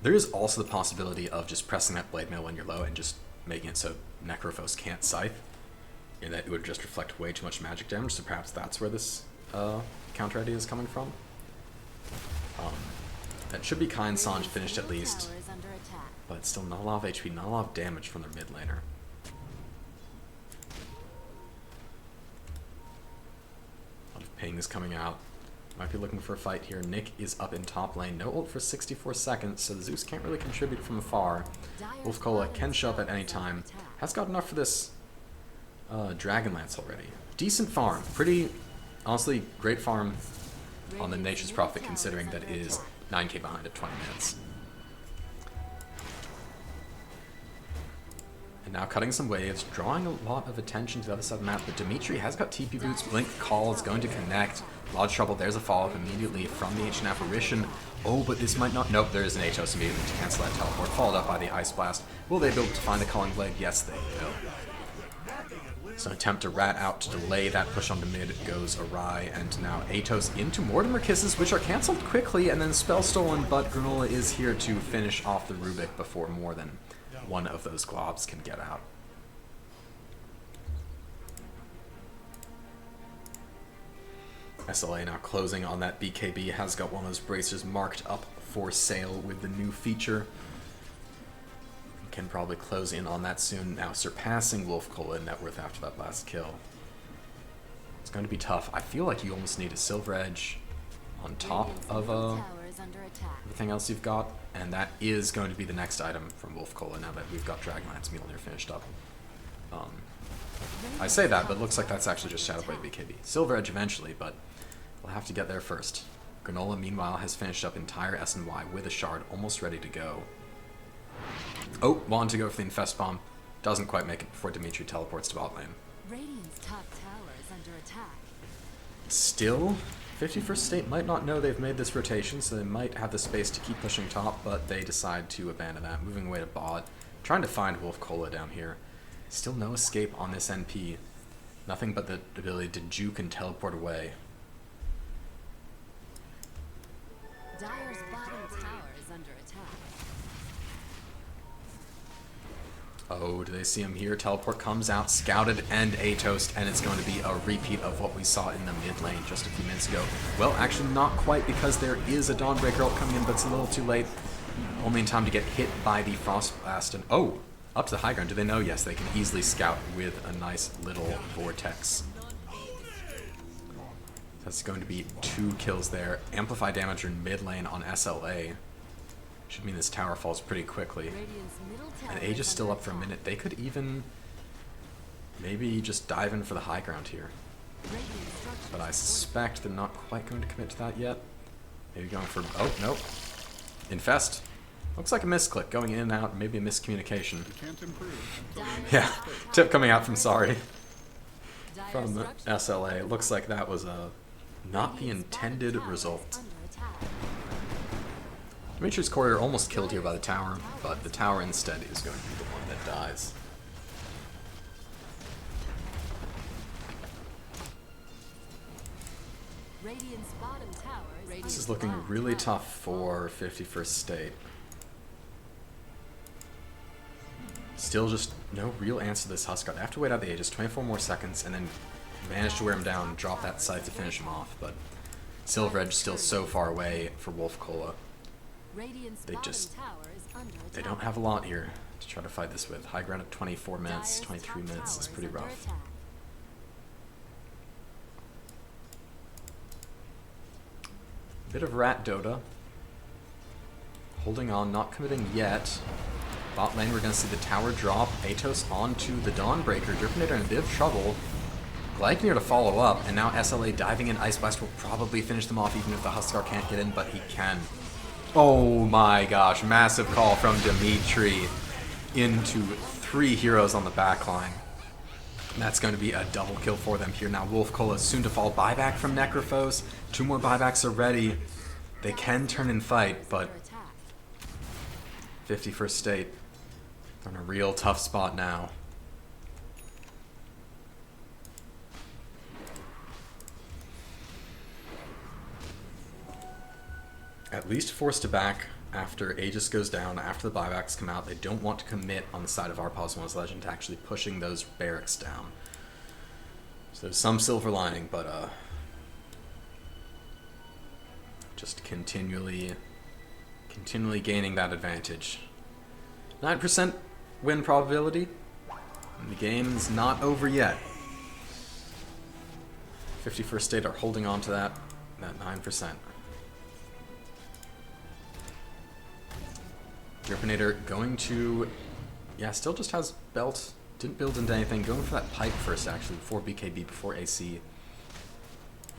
There is also the possibility of just pressing that Blade Mail when you're low and just making it so Necrophos can't scythe. And that it would just reflect way too much magic damage, so perhaps that's where this counter idea is coming from. That should be Kai and Sanj finished at least, but still not a lot of HP, not a lot of damage from their mid laner. A lot of ping is coming out. Might be looking for a fight here. Nick is up in top lane. No ult for 64 seconds, so the Zeus can't really contribute from afar. Wolf Cola can show up at any time. Has got enough for this Dragonlance already. Decent farm. Pretty, honestly, great farm on the Nature's Prophet, considering that it is 9k behind at 20 minutes. And now cutting some waves, drawing a lot of attention to the other side of the map, but Dimitri has got TP boots, Blink Call is going to connect. A lot of trouble, there's a follow-up immediately from the Ancient Apparition. Oh, but this might not, nope, there is an Atos immediately to cancel that teleport, followed up by the Ice Blast. Will they be able to find the Calling Blade? Yes, they will. So an attempt to rat out to delay that push onto mid goes awry, and now Atos into Mortimer Kisses, which are cancelled quickly, and then Spell Stolen, but Granola is here to finish off the Rubik before more than one of those globs can get out. SLA now closing on that BKB, has got one of those bracers marked up for sale with the new feature. Can probably close in on that soon. Now surpassing Wolf Cola in net worth after that last kill. going to be tough. I feel like you almost need a Silver Edge on top of Tower is under attack. everything else you've got, and that is going to be the next item from Wolf Cola now that we've got Dragonlance Mjolnir finished up. I say that, but it looks like that's actually just Shadowblade BKB. Silver Edge eventually, but we'll have to get there first. Granola, meanwhile, has finished up entire S&Y with a shard, almost ready to go. Oh, wanted to go for the Infest Bomb. Doesn't quite make it before Dimitri teleports to bot lane. Radiant's top tower is under attack. Still, 51st State might not know they've made this rotation, so they might have the space to keep pushing top, but they decide to abandon that, moving away to bot, trying to find Wolf Cola down here. Still no escape on this NP. Nothing but the ability to juke and teleport away. Dire's bottom tower is under attack. Oh, do they see him here? Teleport comes out, scouted and A-toast, and it's going to be a repeat of what we saw in the mid lane just a few minutes ago. Well, actually not quite, because there is a Dawnbreaker ult coming in, but it's a little too late. Only in time to get hit by the Frost Blast, and oh! Up to the high ground. Do they know? Yes, they can easily scout with a nice little vortex. That's going to be 2 kills there. Amplify damage in mid lane on SLA. Should mean this tower falls pretty quickly. Radiant's middle tower And Age is still under up for a attack. minute. They could even maybe just dive in for the high ground here. Radiant structures But I suspect they're not quite going to commit to that yet. Maybe going for... Oh, nope. Infest. Looks like a misclick, going in and out, maybe a miscommunication. Can't improve. Dire's Yeah, top tip tower coming out is from under Sorry. attack. Dire's From structures SLA. It looks like that was not the Radiant's bottom intended tower is result. under attack. Dimitri's courier almost killed here by the tower, but the tower instead is going to be the one that dies. Radiant's bottom tower is This is under looking attack. really tough for 51st State. Still just no real answer to this Huskar. They have to wait out the Aegis, 24 more seconds, and then manage to wear him down, drop that scythe to finish him off, but Silver Edge still so far away for Wolf Cola. Radiant's They bottom just- tower is under attack. They don't have a lot here to try to fight this with. High ground at 24 minutes, Dire's 23 top minutes is tower pretty under rough. attack. Bit of Rat Dota. Holding on, not committing yet. Bot lane, we're going to see the tower drop. Atos onto the Dawnbreaker. Derpinator in a bit of trouble. Gleipnir to follow up, and now SLA diving in. Ice Blast will probably finish them off even if the Huskar can't get in, but he can. Oh my gosh, massive call from Dimitri into 3 heroes on the backline. That's going to be a double kill for them here. Now Wolf Cola soon to fall. Buyback from Necrophos. 2 more buybacks are ready. They can turn and fight, but Under attack. 51st State are in a real tough spot now. At least forced to back after Aegis goes down, after the buybacks come out. They don't want to commit on the side of Our Pos One's Legend to actually pushing those barracks down. So there's some silver lining, but just continually gaining that advantage. 9% win probability, and the game's not over yet. 51st State are holding on to that 9%. Derpinator going to, yeah, still just has belt, didn't build into anything, going for that pipe first actually, before BKB, before AC.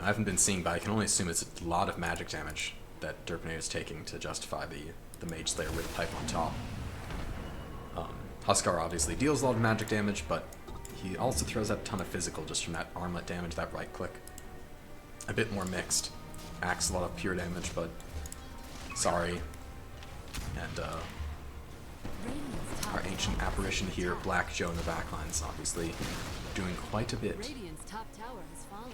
I haven't been seeing, but I can only assume it's a lot of magic damage that Derpinator is taking to justify the Mage Slayer with pipe on top. Huskar obviously deals a lot of magic damage, but he also throws out a ton of physical just from that armlet damage, that right click. A bit more mixed. Axe a lot of pure damage, but sorry. And Radiant's top our ancient tower is apparition under here, attack. Black Joe in the backline, is obviously doing quite a bit. Radiant's top tower has fallen.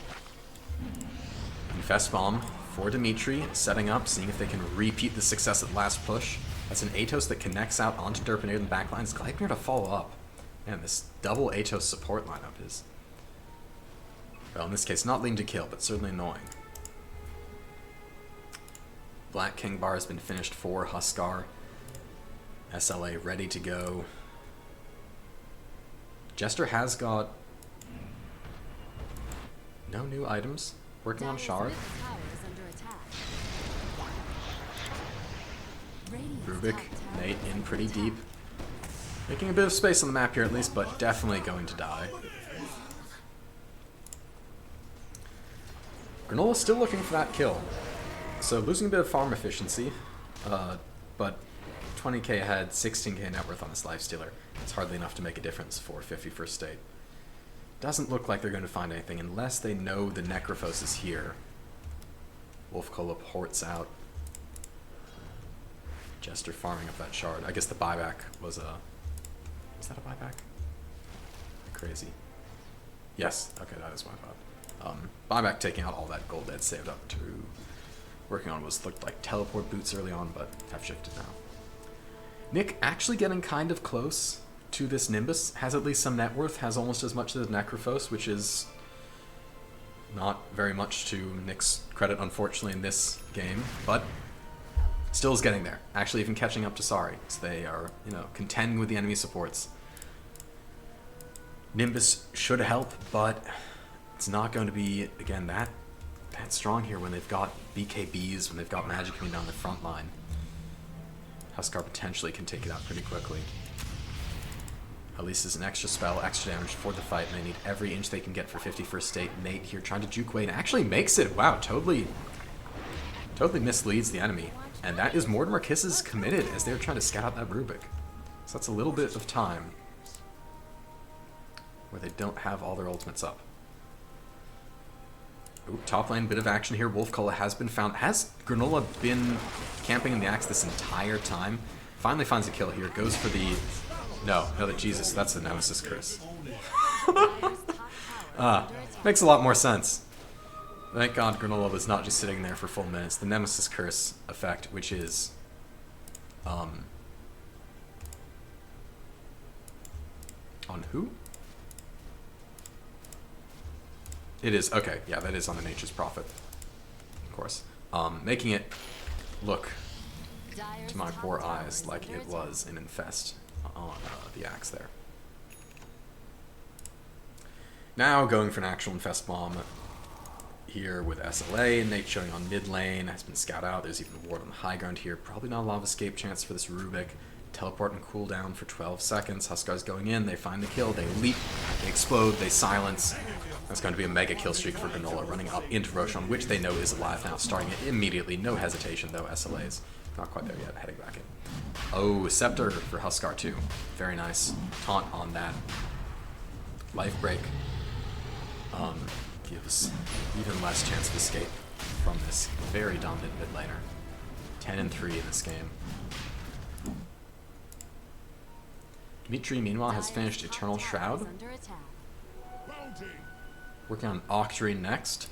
Infest Bomb for Dimitri, setting up, seeing if they can repeat the success at last push. That's an Atos that connects out onto Derpinator in the backline. It's Gleipnir to follow up. Man, this double Atos support lineup is, well, in this case, not leading to kill, but certainly annoying. Black King Bar has been finished for Huskar. SLA ready to go. Jester has got No new items. Working on Dire's Shard. middle tower is under attack. Radiant's Rubik, top tower Nate is in under pretty attack. deep. Making a bit of space on the map here at least, but definitely going to die. Granola's still looking for that kill. So losing a bit of farm efficiency, but 20k ahead, 16k net worth on his lifestealer. It's hardly enough to make a difference for 51st State. Doesn't look like they're going to find anything unless they know the Necrophos is here. Wolf Cola ports out. Jester farming up that shard. I guess the buyback was a... Was that a buyback? Crazy. Yes, okay, that is what I thought. Buyback taking out all that gold they'd saved up to working on looked like teleport boots early on, but have shifted now. Nick actually getting kind of close to this Nimbus, has at least some net worth, has almost as much as Necrophos, which is not very much to Nick's credit, unfortunately, in this game, but still is getting there. Actually even catching up to Sari, so they are, you know, contending with the enemy supports. Nimbus should help, but it's not going to be, again, that strong here when they've got BKBs, when they've got magic coming down the front line. Huskar potentially can take it out pretty quickly. At least as an extra spell, extra damage for the fight, and they need every inch they can get for 51st State. Nate here trying to juke away and actually makes it. Wow, totally misleads the enemy. And that is Mortimer Kisses committed as they're trying to scout out that Rubik. So that's a little bit of time where they don't have all their ultimates up. Ooh, top lane, bit of action here. Wolf Cola has been found. Has Granola been camping in the axe this entire time? Finally finds a kill here. Goes for the... No, Jesus, that's the Nemesis Curse. Makes a lot more sense. Thank God Granola was not just sitting there for full minutes. The Nemesis Curse effect, which is... on who? It is, okay, yeah, that is on the Nature's Prophet, of course. Making it look, to my poor eyes, like it was an infest on the axe there. Now going for an actual infest bomb here with SLA. Nate showing on mid lane, has been scouted out. There's even a ward on the high ground here. Probably not a lot of escape chance for this Rubik. Teleport and cooldown for 12 seconds. Huskar's going in, they find the kill, they leap, they explode, they silence. That's going to be a mega kill streak for Granola, running up into Roshan, which they know is alive now, starting it immediately. No hesitation, though. SLA's not quite there yet, heading back in. Oh, Scepter for Huskar, too. Very nice. Taunt on that. Life break gives even less chance of escape from this very dominant mid laner. 10-3 in this game. Dimitri, meanwhile, has finished Eternal Shroud. Working on Octarine next.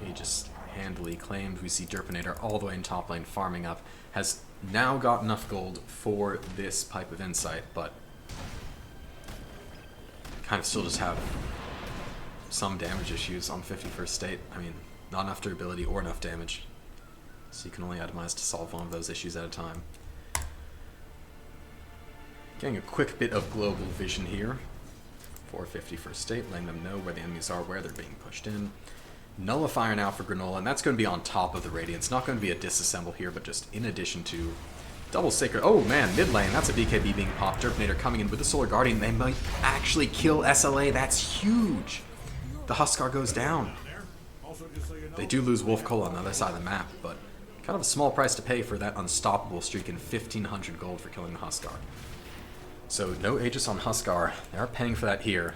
He just handily claimed. We see Derpinator all the way in top lane farming up. Has now got enough gold for this Pipe of Insight, but kind of still just have some damage issues on 51st State. I mean, not enough durability or enough damage. So you can only itemize to solve one of those issues at a time. Getting a quick bit of global vision here for 51st State, letting them know where the enemies are, where they're being pushed in. Nullifier now for Granola, and that's going to be on top of the Radiance. Not going to be a disassemble here, but just in addition to double Sacred. Oh man, mid lane, that's a BKB being popped. Derpinator coming in with the Solar Guardian. They might actually kill SLA. That's huge. The Huskar goes down. They do lose Wolf Cola on the other side of the map, but kind of a small price to pay for that unstoppable streak and 1,500 gold for killing the Huskar. So no Aegis on Huskar. They are paying for that here.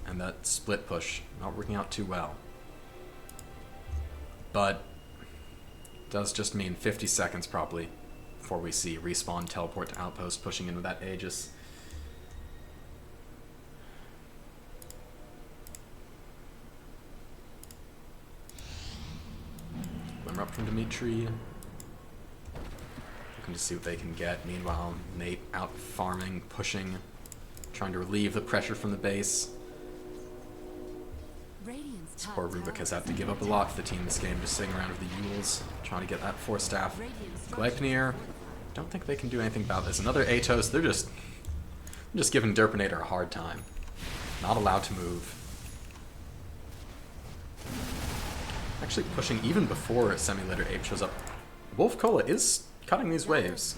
And that split push not working out too well. But does just mean 50 seconds probably before we see respawn, teleport to outpost, pushing in with that Aegis. Glimmer up from Dimitri. Looking to see what they can get. Meanwhile, Nate out farming, pushing, trying to relieve the pressure from the base. This poor Rubik has had to give up a lot for the team this game, just sitting around with the Yules, trying to get that 4-staff. Gleipnir, don't think they can do anything about this. Another Atos, they're just giving Derpinator a hard time. Not allowed to move. Actually pushing even before Semi-Litter Ape shows up. Wolf Cola is cutting these waves.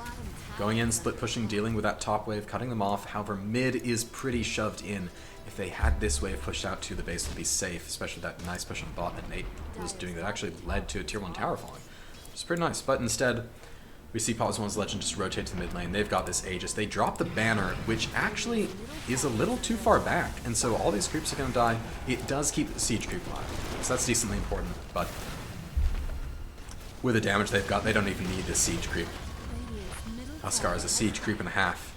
Going in, split pushing, dealing with that top wave, cutting them off. However, mid is pretty shoved in. If they had this wave pushed out to the base, would be safe, especially that nice push on bot that Nate was doing that actually led to a tier 1 tower falling. It's pretty nice, but instead, we see Pos 1's Legend just rotate to the mid lane. They've got this Aegis. They drop the banner, which actually is a little too far back, and so all these creeps are going to die. It does keep the siege creep alive, so that's decently important, but with the damage they've got, they don't even need this siege creep. Huskar is a siege creep and a half.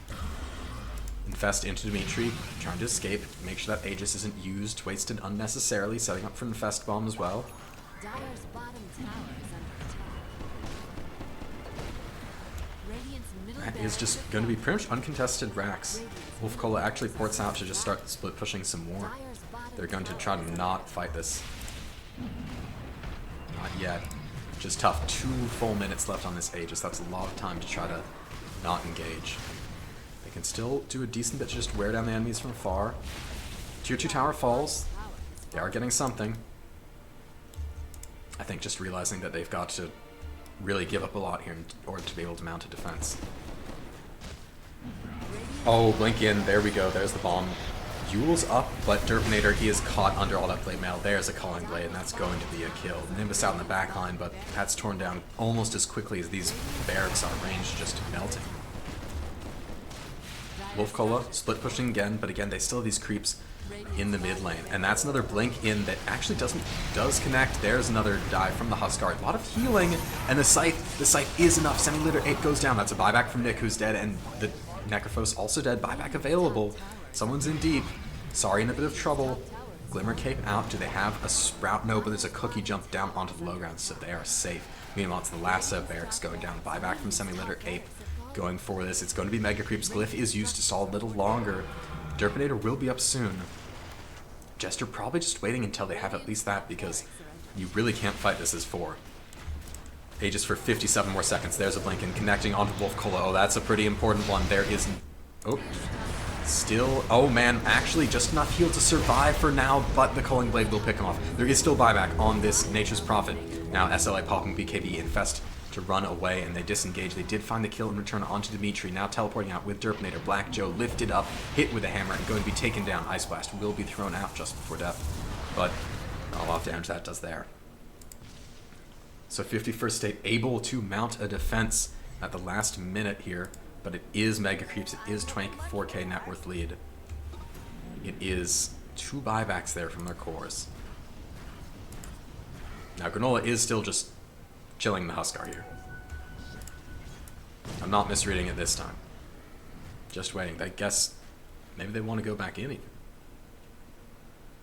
Infest into Dimitri, trying to escape, make sure that Aegis isn't used, wasted unnecessarily, setting up for an Infest bomb as well. Dyer's bottom tower is under attack. Radiant's middle That is just going to be pretty much uncontested racks. Wolf Cola actually ports out to just start split pushing some more. They're going to try to not fight this. Not yet. Just tough. 2 full minutes left on this Aegis. That's a lot of time to try to not engage. They can still do a decent bit to just wear down the enemies from afar. Tier 2 tower falls. They are getting something. I think just realizing that they've got to really give up a lot here in order to be able to mount a defense. Oh, blink in. There we go. There's the bomb. Yule's up, but Derpinator, he is caught under all that blade mail. There's a Culling Blade, and that's going to be a kill. Nimbus out in the back line, but that's torn down almost as quickly as these barracks are ranged, just melting. Wolf Cola, split pushing again, but again, they still have these creeps in the mid lane. And that's another blink in that actually does connect. There's another dive from the Huskar. A lot of healing, and the scythe is enough. Semi-Litter 8 goes down. That's a buyback from Nick, who's dead, and the Necrophos also dead. Buyback available. Someone's in deep. Sorry, in a bit of trouble. Glimmer Cape out. Do they have a Sprout? No, but there's a Cookie jump down onto the low ground, so they are safe. Meanwhile, it's the last set of barracks going down. Buyback from Semi-Litter Ape going for this. It's going to be Mega Creeps. Glyph is used to stall a little longer. Derpinator will be up soon. Jester probably just waiting until they have at least that, because you really can't fight this as 4. Aegis for 57 more seconds. There's a blink and connecting onto Wolf Cola. Oh, that's a pretty important one. There is... Oh. Still... Oh, man. Actually, just enough heal to survive for now, but the Culling Blade will pick him off. There is still buyback on this Nature's Prophet. Now, SLA popping BKB Infest to run away, and they disengage. They did find the kill and return onto Dimitri. Now teleporting out with Derpinator. Black Joe lifted up, hit with a hammer, and going to be taken down. Ice Blast will be thrown out just before death. But not a lot of damage that does there. So 51st State able to mount a defense at the last minute here. But it is Mega Creeps. It is 24k net worth lead. It is 2 buybacks there from their cores. Now Granola is still just chilling the Huskar here. I'm not misreading it this time. Just waiting. I guess maybe they want to go back in even.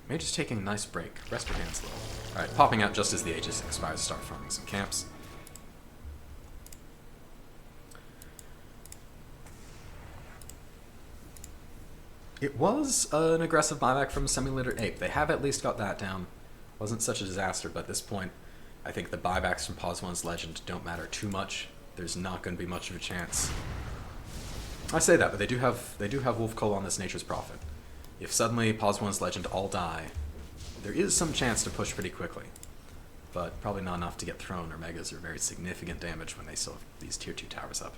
Maybe just taking a nice break. Rest your hands a little. Alright, popping out just as the Aegis expires. Start farming some camps. It was an aggressive buyback from Semi-Litter Ape. They have at least got that down. Wasn't such a disaster, but at this point, I think the buybacks from Pos 1's Legend don't matter too much. There's not going to be much of a chance. I say that, but they do have Wolf Cola on this Nature's Prophet. If suddenly Pos 1's Legend all die, there is some chance to push pretty quickly. But probably not enough to get thrown or megas or very significant damage when they still have these tier 2 towers up.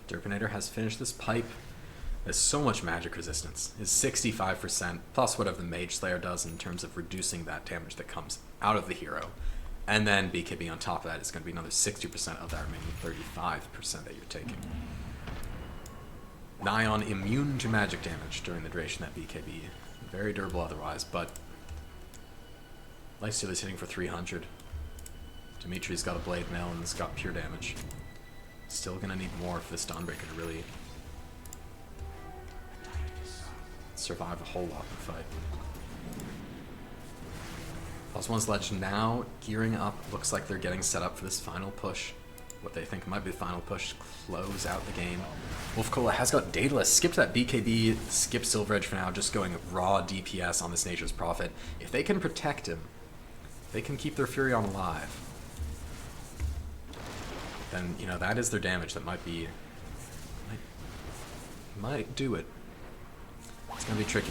Derpinator has finished this pipe. There's so much magic resistance. It's 65%, plus whatever the Mage Slayer does in terms of reducing that damage that comes out of the hero. And then BKB on top of that is going to be another 60% of that remaining 35% that you're taking. Nion immune to magic damage during the duration of that BKB. Very durable otherwise, but Lifesteal is hitting for 300. Dimitri's got a Blade Mail and it's got pure damage. Still gonna need more for this Dawnbreaker to really survive a whole lot of the fight. Pos 1's Legend now gearing up. Looks like they're getting set up for this final push. What they think might be the final push to close out the game. Wolf Cola has got Daedalus. Skipped that BKB, skip Silver Edge for now, just going raw DPS on this Nature's Prophet. If they can protect him, they can keep their Furion alive. then, you know, that is their damage that might be... might do it. It's gonna be tricky.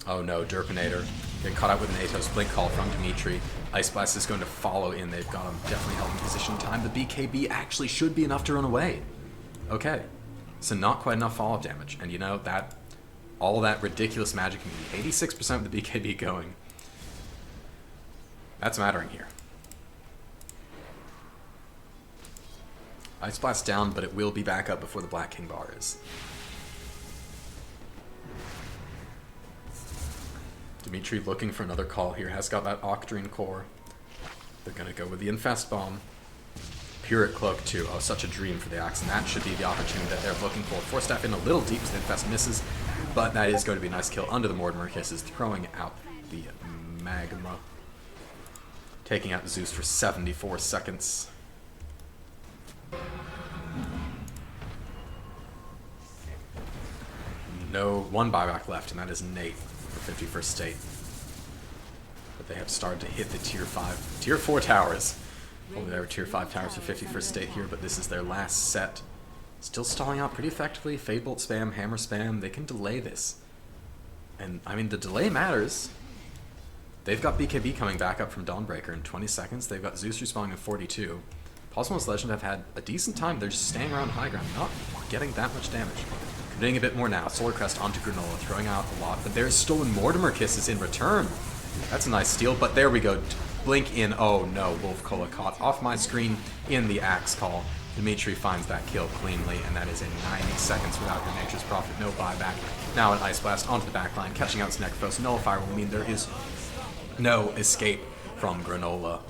Oh no, Derpinator. Get caught out with an Atos Blink Call from Dimitri. Ice Blast is going to follow in. They've got him definitely held in position time. The BKB actually should be enough to run away. Okay. So not quite enough follow-up damage. And you know, that all that ridiculous magic immunity. 86% of the BKB going. That's mattering here. Ice Blast down, but it will be back up before the Black King bar is. Dimitri looking for another call here. Has got that Octarine core. They're going to go with the Infest Bomb. Pyrrhic Cloak too. Oh, such a dream for the Axe, and that should be the opportunity that they're looking for. Force Staff in a little deep, so the Infest misses, but that is going to be a nice kill under the Mortimer Kisses, throwing out the Magma. Taking out Zeus for 74 seconds. No, one buyback left, and that is Nate for 51st State. But they have started to hit the Tier 5, Tier 4 towers. Only there were Tier 5 towers for 51st State here, but this is their last set. Still stalling out pretty effectively. Fade Bolt spam, Hammer spam. They can delay this. And, I mean, the delay matters. They've got BKB coming back up from Dawnbreaker in 20 seconds. They've got Zeus respawning in 42. Cosmos Legend have had a decent time. They're just staying around high ground, not getting that much damage. Committing a bit more now. Solar Crest onto Granola, throwing out a lot, but there's stolen Mortimer Kisses in return. That's a nice steal, but there we go. Blink in. Oh no, Wolf Cola caught off my screen in the Axe call. Dimitri finds that kill cleanly, and that is in 90 seconds without your Nature's Prophet. No buyback. Now an Ice Blast onto the backline, catching out Snecrophos. Nullifier will mean there is no escape from Granola.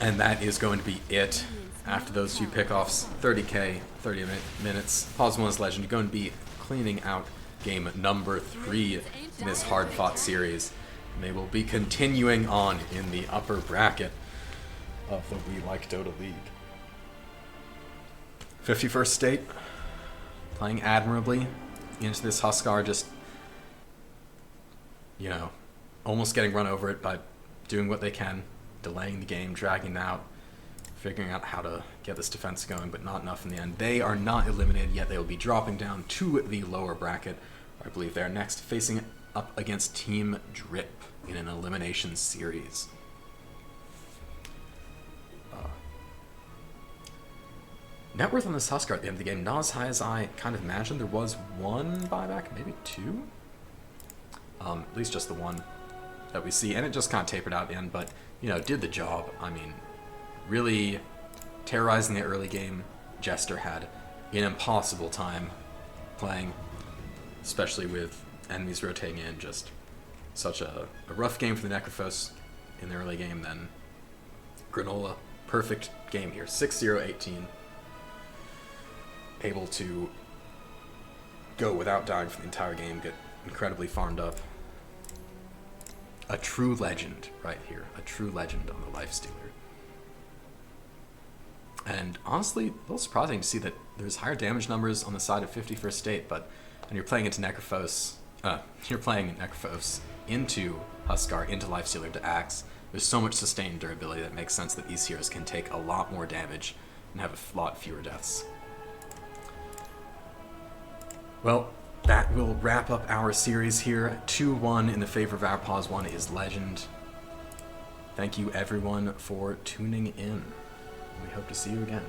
And that is going to be it. After those few pickoffs, 30k, 30 minutes. Cosmos Legend going to be cleaning out game number 3 in this hard-fought series. And they will be continuing on in the upper bracket of the We Like Dota League. 51st State playing admirably into this Huskar, just, you know, almost getting run over it by doing what they can, delaying the game, dragging it out, figuring out how to get this defense going, but not enough in the end. They are not eliminated yet. They will be dropping down to the lower bracket. I believe they're next facing up against Team Drip in an elimination series. Net worth on this Huskar at the end of the game, not as high as I kind of imagined. There was one buyback, maybe two? At least just the one that we see, and it just kind of tapered out at the end, but, you know, did the job. I mean, really terrorizing the early game. Jester had an impossible time playing, especially with enemies rotating in. Just such a rough game for the Necrophos in the early game. Then Granola, perfect game here, 6-0-18. Able to go without dying for the entire game, get incredibly farmed up. A true legend right here, a true legend on the Lifestealer. And honestly, a little surprising to see that there's higher damage numbers on the side of 51st State, but when you're playing into Necrophos, into Huskar, into Lifestealer, to Axe, there's so much sustained durability that makes sense that these heroes can take a lot more damage and have a lot fewer deaths. Well, that will wrap up our series here. 2-1 in the favor of Our Pos. 1 is Legend. Thank you everyone for tuning in. We hope to see you again.